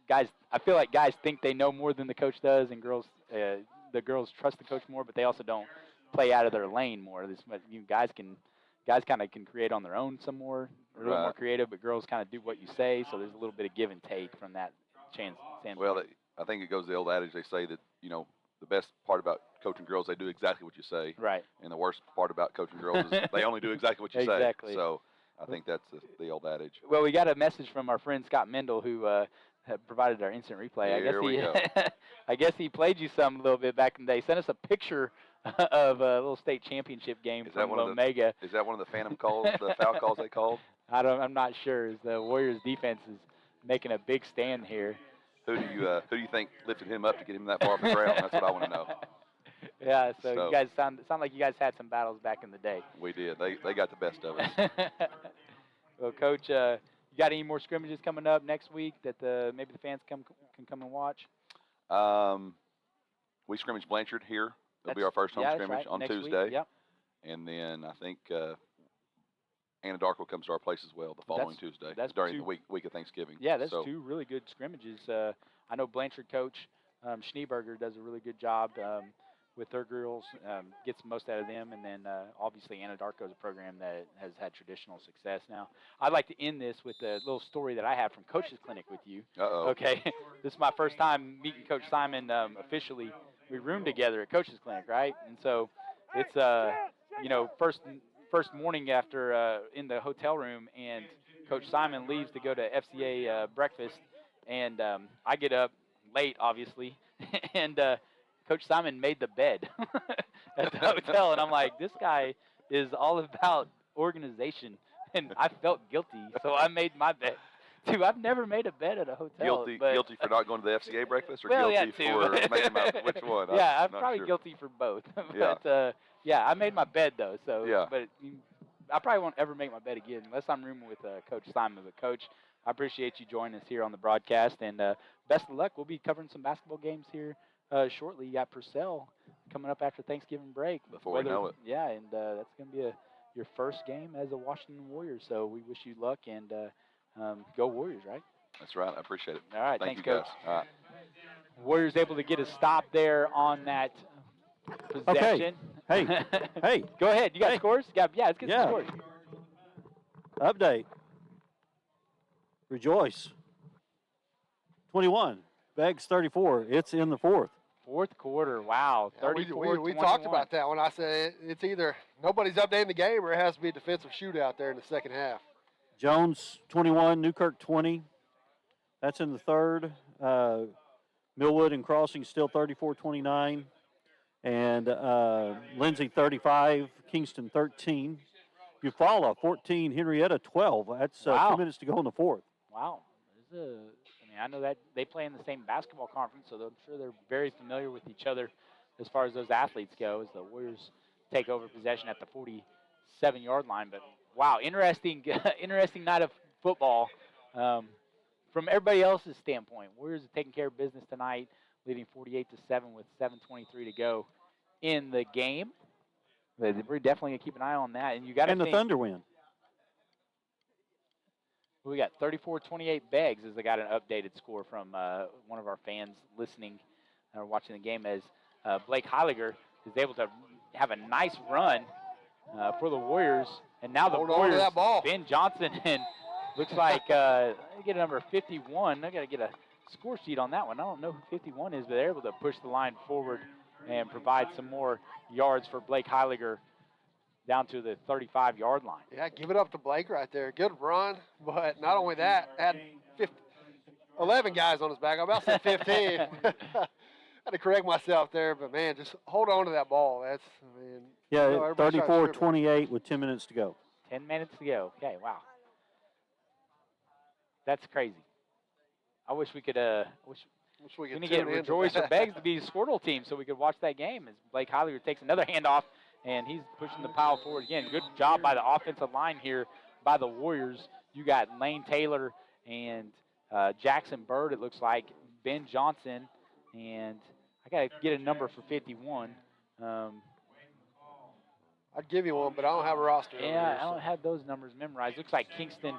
Guys, I feel like guys think they know more than the coach does, and girls, the girls trust the coach more, but they also don't play out of their lane more. Guys kind of can create on their own some more, a little more Right. creative, but girls kind of do what you say, so there's a little bit of give and take from that standpoint. Well, I think it goes the old adage. They say that, the best part about coaching girls, they do exactly what you say. Right. And the worst part about coaching girls is they only do exactly what you Exactly. say. So I think that's the old adage. Well, we got a message from our friend Scott Mendel, who had provided our instant replay. Here we go. I guess he played you some a little bit back in the day. Sent us a picture of a little state championship game from Omega. Is that one of the phantom calls, the foul calls they called? I'm not sure. The Warriors defense is making a big stand here. Who do you think lifted him up to get him that far off the ground? That's what I want to know. Yeah, so you guys sound like you guys had some battles back in the day. We did. They got the best of us. Well, Coach, you got any more scrimmages coming up next week that maybe the fans can come and watch? We scrimmage Blanchard here. It'll be our first home scrimmage on next Tuesday. Week. Yep. And then I think Anadarko comes to our place as well the following Tuesday. That's during the week of Thanksgiving. Yeah, that's 2 really good scrimmages. I know Blanchard coach Schneeberger does a really good job with their girls, gets the most out of them, and then obviously Anadarko is a program that has had traditional success. Now, I'd like to end this with a little story that I have from Coach's Clinic with you. Uh-oh. Okay, this is my first time meeting Coach Simon officially. We roomed together at Coach's Clinic, right? And so it's first morning after in the hotel room, and Coach Simon leaves to go to FCA breakfast, and I get up late, obviously, and Coach Simon made the bed at the hotel, and I'm like, this guy is all about organization, and I felt guilty, so I made my bed. Dude, I've never made a bed at a hotel. Guilty for not going to the FCA breakfast, or well, guilty for making which one? Yeah, I'm not probably sure. guilty for both. But yeah, I made my bed though. So Yeah. But I probably won't ever make my bed again unless I'm rooming with Coach Simon. But Coach, I appreciate you joining us here on the broadcast, and best of luck. We'll be covering some basketball games here shortly. You got Purcell coming up after Thanksgiving break. Before we know it. Yeah, and that's going to be your first game as a Washington Warriors. So we wish you luck, and go Warriors, right? That's right. I appreciate it. All right, Thank thanks, you guys. Coach. All right. Warriors able to get a stop there on that possession. Hey, hey. Go ahead. You got scores? Yeah, let's get some scores. Update. Rejoice. 21. Bags 34. It's in the fourth. Fourth quarter. Wow. 34. We talked about that when I said it's either nobody's updating the game or it has to be a defensive shootout there in the second half. Jones 21, Newkirk 20. That's in the third. Millwood and Crossing still 34-29. And Lindsay 35, Kingston 13. Eufaula 14, Henrietta 12. That's 2 minutes to go in the fourth. Wow. I know that they play in the same basketball conference, so I'm sure they're very familiar with each other as far as those athletes go, as the Warriors take over possession at the 47-yard line. But wow, interesting night of football from everybody else's standpoint. Warriors are taking care of business tonight, leading 48-7 with 7:23 to go in the game. But we're definitely gonna keep an eye on that. And you got the Thunder win. We got 34-28 Beggs as I got an updated score from one of our fans listening or watching the game, as Blake Heiliger is able to have a nice run for the Warriors. And now the Warriors, that ball. Ben Johnson, and looks like they get a number 51. I got to get a score sheet on that one. I don't know who 51 is, but they're able to push the line forward and provide some more yards for Blake Heiliger down to the 35-yard line. Yeah, give it up to Blake right there. Good run, but not only that, had 11 guys on his back. I'm about to say 15. had to correct myself there, but man, just hold on to that ball. That's, I mean, Yeah, you know, everybody's trying to strip it. 34-28 with 10 minutes to go. 10 minutes to go. Okay, wow. That's crazy. I wish we could, Wish we going could to get tune into Rejoice or that. Beggs to be the Squirtle team so we could watch that game as Blake Hollywood takes another handoff, and he's pushing the pile forward again. Good job by the offensive line here by the Warriors. You got Lane Taylor and Jackson Bird, it looks like, Ben Johnson, and I got to get a number for 51. I'd give you one, but I don't have a roster. over Yeah, here, I don't so. have those numbers memorized. Looks like Kingston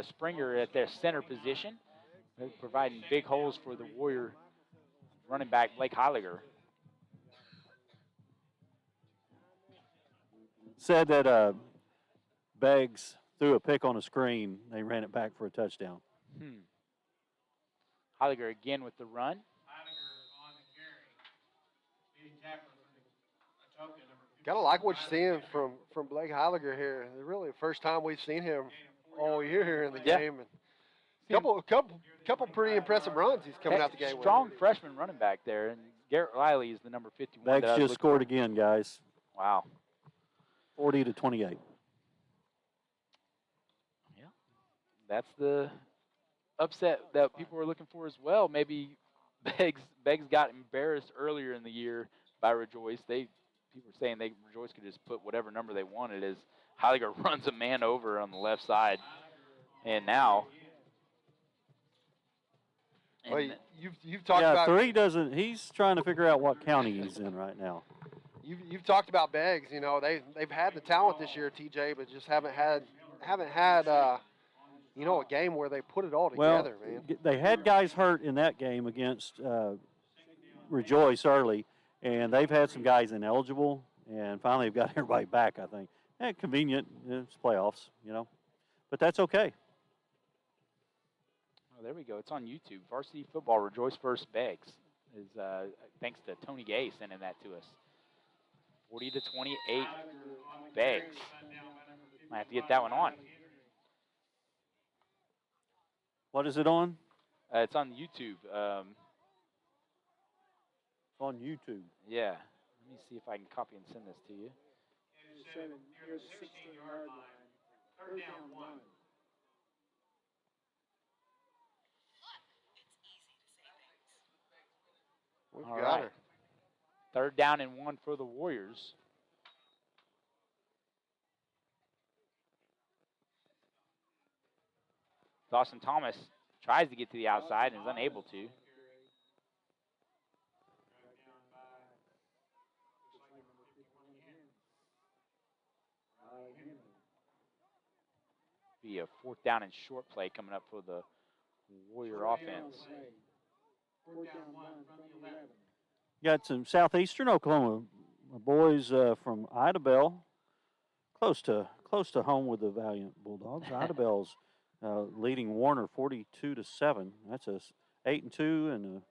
Springer at their center position. They're providing big holes for the Warrior running back, Blake Heiliger. Said that Beggs threw a pick on a screen. They ran it back for a touchdown. Heiliger again with the run. Gotta like what you're seeing from Blake Heiliger here. Really, the first time we've seen him all year here in the game, and couple pretty impressive runs he's coming out the game with. Strong freshman running back there, and Garrett Riley is the number 51. Beggs just scored again, guys. Wow. 40-28. Yeah, that's the upset that people were looking for as well. Maybe Beggs got embarrassed earlier in the year by Rejoice. People were saying Rejoice could just put whatever number they wanted as Heiliger runs a man over on the left side. And now. Well, you've talked about. Yeah, 3 doesn't. He's trying to figure out what county he's in right now. You've talked about Beggs. You know they've had the talent this year, TJ, but just haven't had you know, a game where they put it all together, man. They had guys hurt in that game against Rejoice early, and they've had some guys ineligible, and finally they've got everybody back, I think. Convenient. It's playoffs, you know. But that's okay. Oh, there we go. It's on YouTube. Varsity Football Rejoice versus Beggs is thanks to Tony Gay sending that to us. 40-28 Beggs. Might have to get that one on. What is it on? It's on YouTube. It's on YouTube. Yeah. Let me see if I can copy and send this to you. 7 near the 16-yard line. Third down 1. We've All got right. her. Third down and 1 for the Warriors. Dawson Thomas tries to get to the outside and is unable to. Be a 4th down and short play coming up for the Warrior offense. 4th down 1 from the 11. Got some southeastern Oklahoma boys from Idabel, close to home with the Valiant Bulldogs. Idabel's leading Warner 42-7. That's a 8-2 and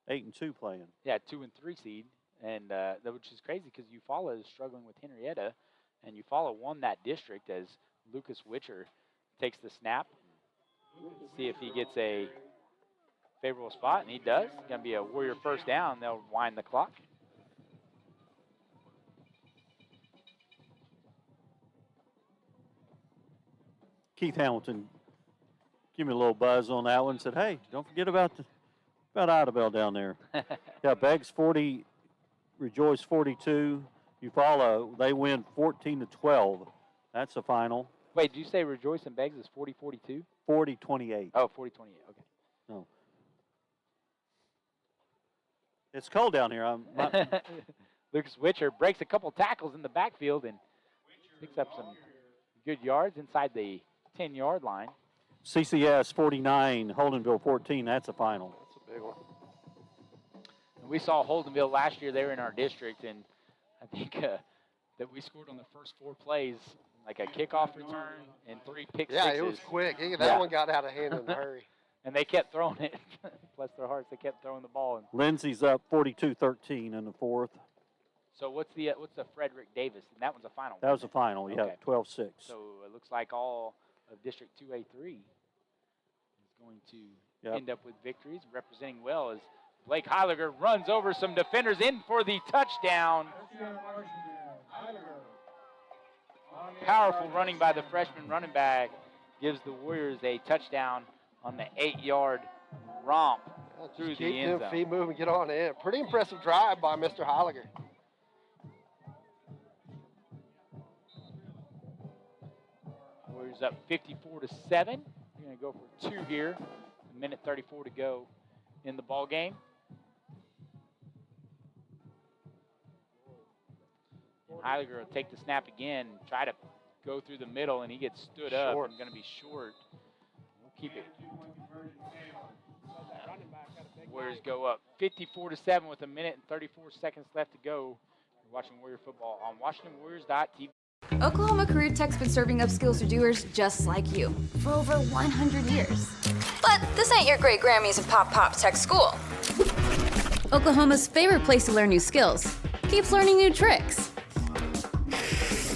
a 8-2 playing. Yeah, 2 and 3 seed, and which is crazy because Eufaula is struggling with Henrietta, and Eufaula won that district as Lucas Witcher takes the snap. See if he gets a favorable spot, and he does. It's going to be a Warrior first down. They'll wind the clock. Keith Hamilton gave me a little buzz on that one. Said, "Hey, don't forget about Idabel down there." Yeah, Beggs 40, Rejoice 42. Eufaula, they win 14-12. That's the final. Wait, did you say Rejoice and Beggs is 40-42? 40-28. Oh, 40-28. Okay. No. It's cold down here. Lucas Witcher breaks a couple tackles in the backfield and picks up some good yards inside the 10-yard line. CCS 49, Holdenville 14. That's a final. That's a big one. And we saw Holdenville last year. They were in our district, and I think that we scored on the first 4 plays, like a kickoff return and 3 pick sixes. Yeah, it was quick. That one got out of hand in a hurry. And they kept throwing it. Bless their hearts, they kept throwing the ball. Lindsay's up 42-13 in the 4th. So what's the Frederick Davis? And that one's a final. That was the final, yeah, okay. 12-6. So it looks like all of District 2A3 is going to end up with victories. Representing well is Blake Heiliger runs over some defenders in for the touchdown. Powerful running by the freshman running back gives the Warriors a touchdown on the 8-yard romp through the end zone. Keep them feet moving, get on in. Pretty impressive drive by Mr. Heiliger. Warriors up 54-7. They're going to go for 2 here. 1:34 to go in the ball game. Heiliger will take the snap again, try to go through the middle, and he gets stood up and going to be short. We'll keep it. Warriors go up 54-7 with 1:34 left to go. You're watching Warrior football on WashingtonWarriors.tv. Oklahoma Career Tech's been serving up skills to doers just like you for over 100 years. But this ain't your great Grammys and Pop Tech school. Oklahoma's favorite place to learn new skills keeps learning new tricks.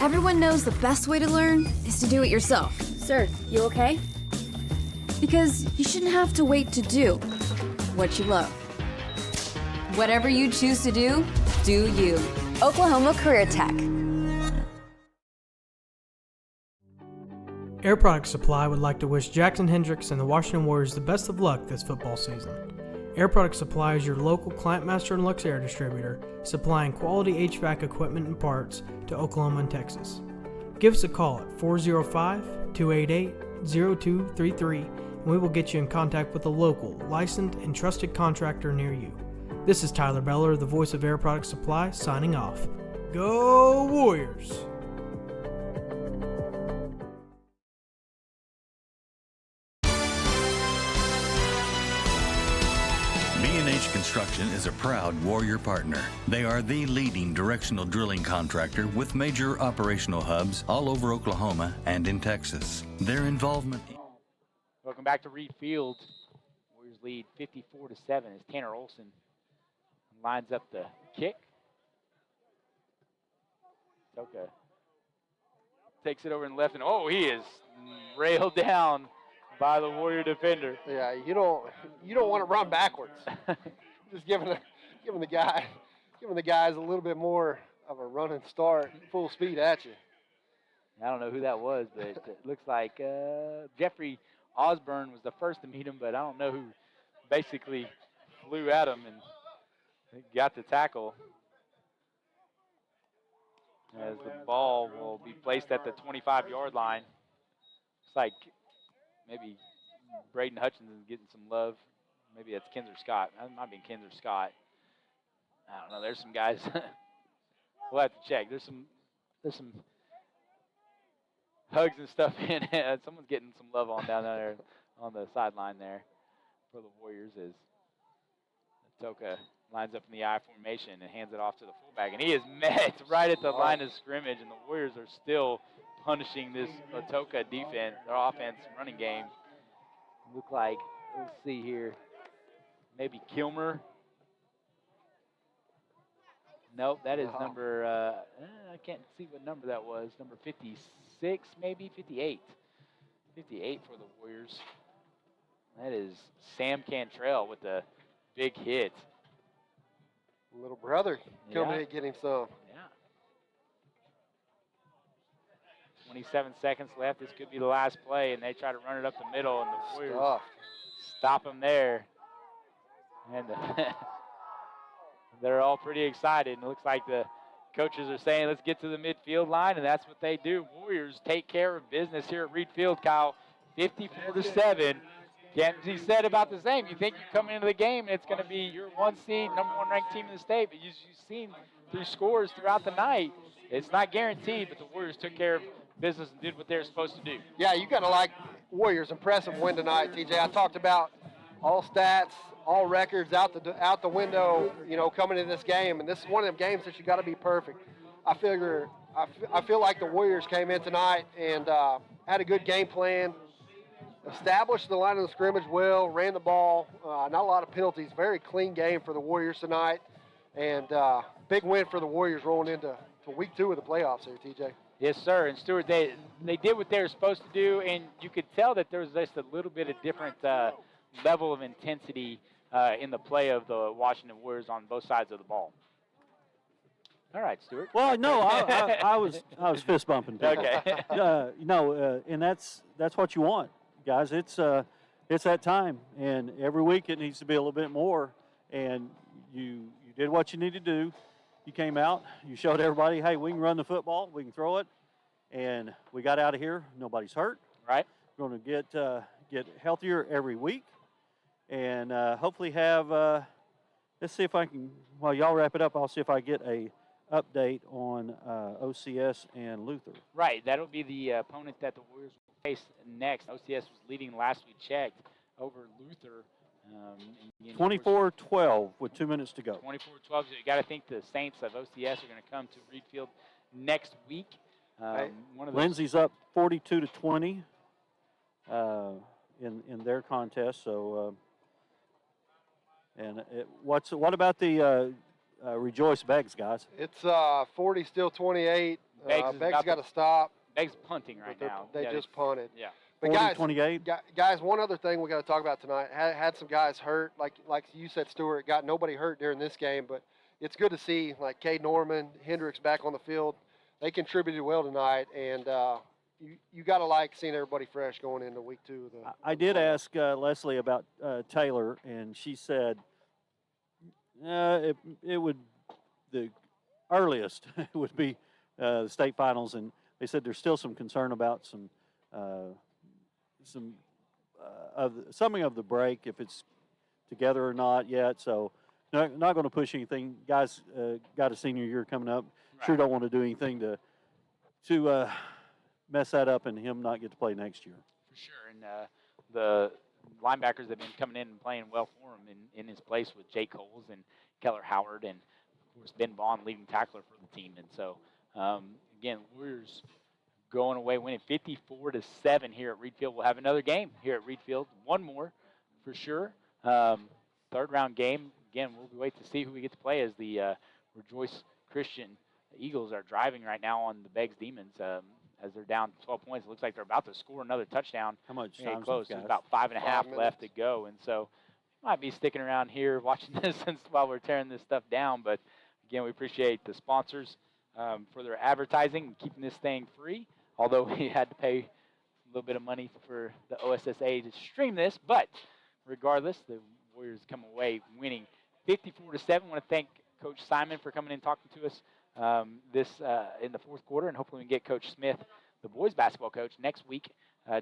Everyone knows the best way to learn is to do it yourself. Sir, you okay? Because you shouldn't have to wait to do what you love. Whatever you choose to do, do you. Oklahoma Career Tech. Air Product Supply would like to wish Jackson Hendricks and the Washington Warriors the best of luck this football season. Air Product Supply is your local Client Master and Lux Air distributor, supplying quality HVAC equipment and parts to Oklahoma and Texas. Give us a call at 405-288-0233 and we will get you in contact with a local, licensed, and trusted contractor near you. This is Tyler Beller, the voice of Air Product Supply, signing off. Go Warriors! B&H Construction is a proud Warrior partner. They are the leading directional drilling contractor with major operational hubs all over Oklahoma and in Texas. Their involvement... Welcome back to Reed Field. Warriors lead 54-7 as Tanner Olson lines up the kick. Atoka takes it over in left, and he is railed down by the Warrior defender. Yeah, you don't want to run backwards. Just giving the guys a little bit more of a running start, full speed at you. I don't know who that was, but it looks like Jeffrey Osborne was the first to meet him, but I don't know who basically flew at him and got the tackle. As the ball will be placed at the 25-yard line. Looks like maybe Braden Hutchins is getting some love. Maybe that's Kinzer Scott. That might be Kinzer Scott. I don't know. There's some guys. We'll have to check. There's some hugs and stuff in it. Someone's getting some love on down there on the sideline there for the Warriors as Atoka lines up in the I formation and hands it off to the fullback. And he is met right at the line of scrimmage, and the Warriors are still punishing this Atoka defense, their offense running game. Look like, let's see here, maybe Kilmer. Nope, that is number, I can't see what number that was. Number 56, maybe 58. 58 for the Warriors. That is Sam Cantrell with the big hit. Little brother coming in getting some. Yeah. 27 seconds left. This could be the last play, and they try to run it up the middle, and the Warriors stop them there. And they're all pretty excited. And it looks like the coaches are saying, let's get to the midfield line, and that's what they do. Warriors take care of business here at Reed Field, Kyle, 54-7. Can't be said about the same. You think you come into the game and it's going to be your 1 seed, number 1 ranked team in the state, but you've seen through scores throughout the night, it's not guaranteed, but the Warriors took care of business and did what they were supposed to do. Yeah, you got to like Warriors' impressive win tonight, TJ. I talked about all stats, all records out the window, coming into this game, and this is one of them games that you got to be perfect. I feel like the Warriors came in tonight and had a good game plan. Established the line of the scrimmage well, ran the ball, not a lot of penalties. Very clean game for the Warriors tonight, and big win for the Warriors rolling into week 2 of the playoffs here, TJ. Yes, sir. And Stuart, they did what they were supposed to do, and you could tell that there was just a little bit of different level of intensity in the play of the Washington Warriors on both sides of the ball. All right, Stuart. Well, no, I was fist bumping. Okay. And that's what you want, guys. It's that time, and every week it needs to be a little bit more. And you did what you need to do. You came out, you showed everybody, hey, we can run the football, we can throw it, and we got out of here. Nobody's hurt. Right. We're going to get healthier every week, and hopefully have. Let's see if I can. While y'all wrap it up, I'll see if I get a update on OCS and Luther. Right, that'll be the opponent that the Warriors will face next. OCS was leading last we checked over Luther. 24-12 with 2 minutes to go. 24-12. So you got to think the Saints of OCS are going to come to Reed Field next week. Lindsay's up 42-20 in their contest. So, what about the Rejoice Beggs, guys? It's 40 still 28. Beggs got to stop. Beggs punting right now. They just punted. Yeah. But 28. Guys, one other thing we got to talk about tonight. Had some guys hurt, like you said, Stuart. Got nobody hurt during this game, but it's good to see like Cade Norman, Hendricks back on the field. They contributed well tonight, and you got to like seeing everybody fresh going into week 2. I did ask Leslie about Taylor, and she said it would the earliest would be the state finals, and they said there's still some concern about some summing of the break, if it's together or not yet. So not going to push anything. Guys got a senior year coming up. Right. Sure don't want to do anything to mess that up and him not get to play next year. For sure. And the linebackers have been coming in and playing well for him in his place with Jake Coles and Keller Howard and, of course, Ben Vaughn, leading tackler for the team. And so, again, Warriors going away, winning 54-7 here at Reed Field. We'll have another game here at Reed Field. One more for sure. Third-round game. Again, we'll wait to see who we get to play as the Rejoice Christian Eagles are driving right now on the Beggs Demons as they're down 12 points. It looks like they're about to score another touchdown. How much time? Close. There's about 5.5 left to go. And so might be sticking around here watching this while we're tearing this stuff down. But, again, we appreciate the sponsors for their advertising and keeping this thing free, although we had to pay a little bit of money for the OSSA to stream this. But regardless, the Warriors come away winning 54-7. I want to thank Coach Simon for coming in and talking to us in the fourth quarter, and hopefully we can get Coach Smith, the boys basketball coach, next week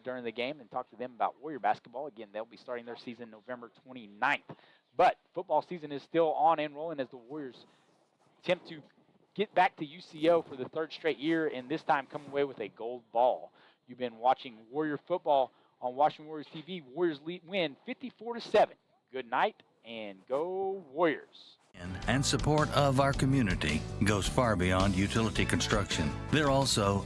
during the game and talk to them about Warrior basketball. Again, they'll be starting their season November 29th. But football season is still on and rolling as the Warriors attempt to get back to UCO for the third straight year, and this time come away with a gold ball. You've been watching Warrior football on Washington Warriors TV. Warriors win 54-7. Good night, and go Warriors. And support of our community goes far beyond utility construction. They're also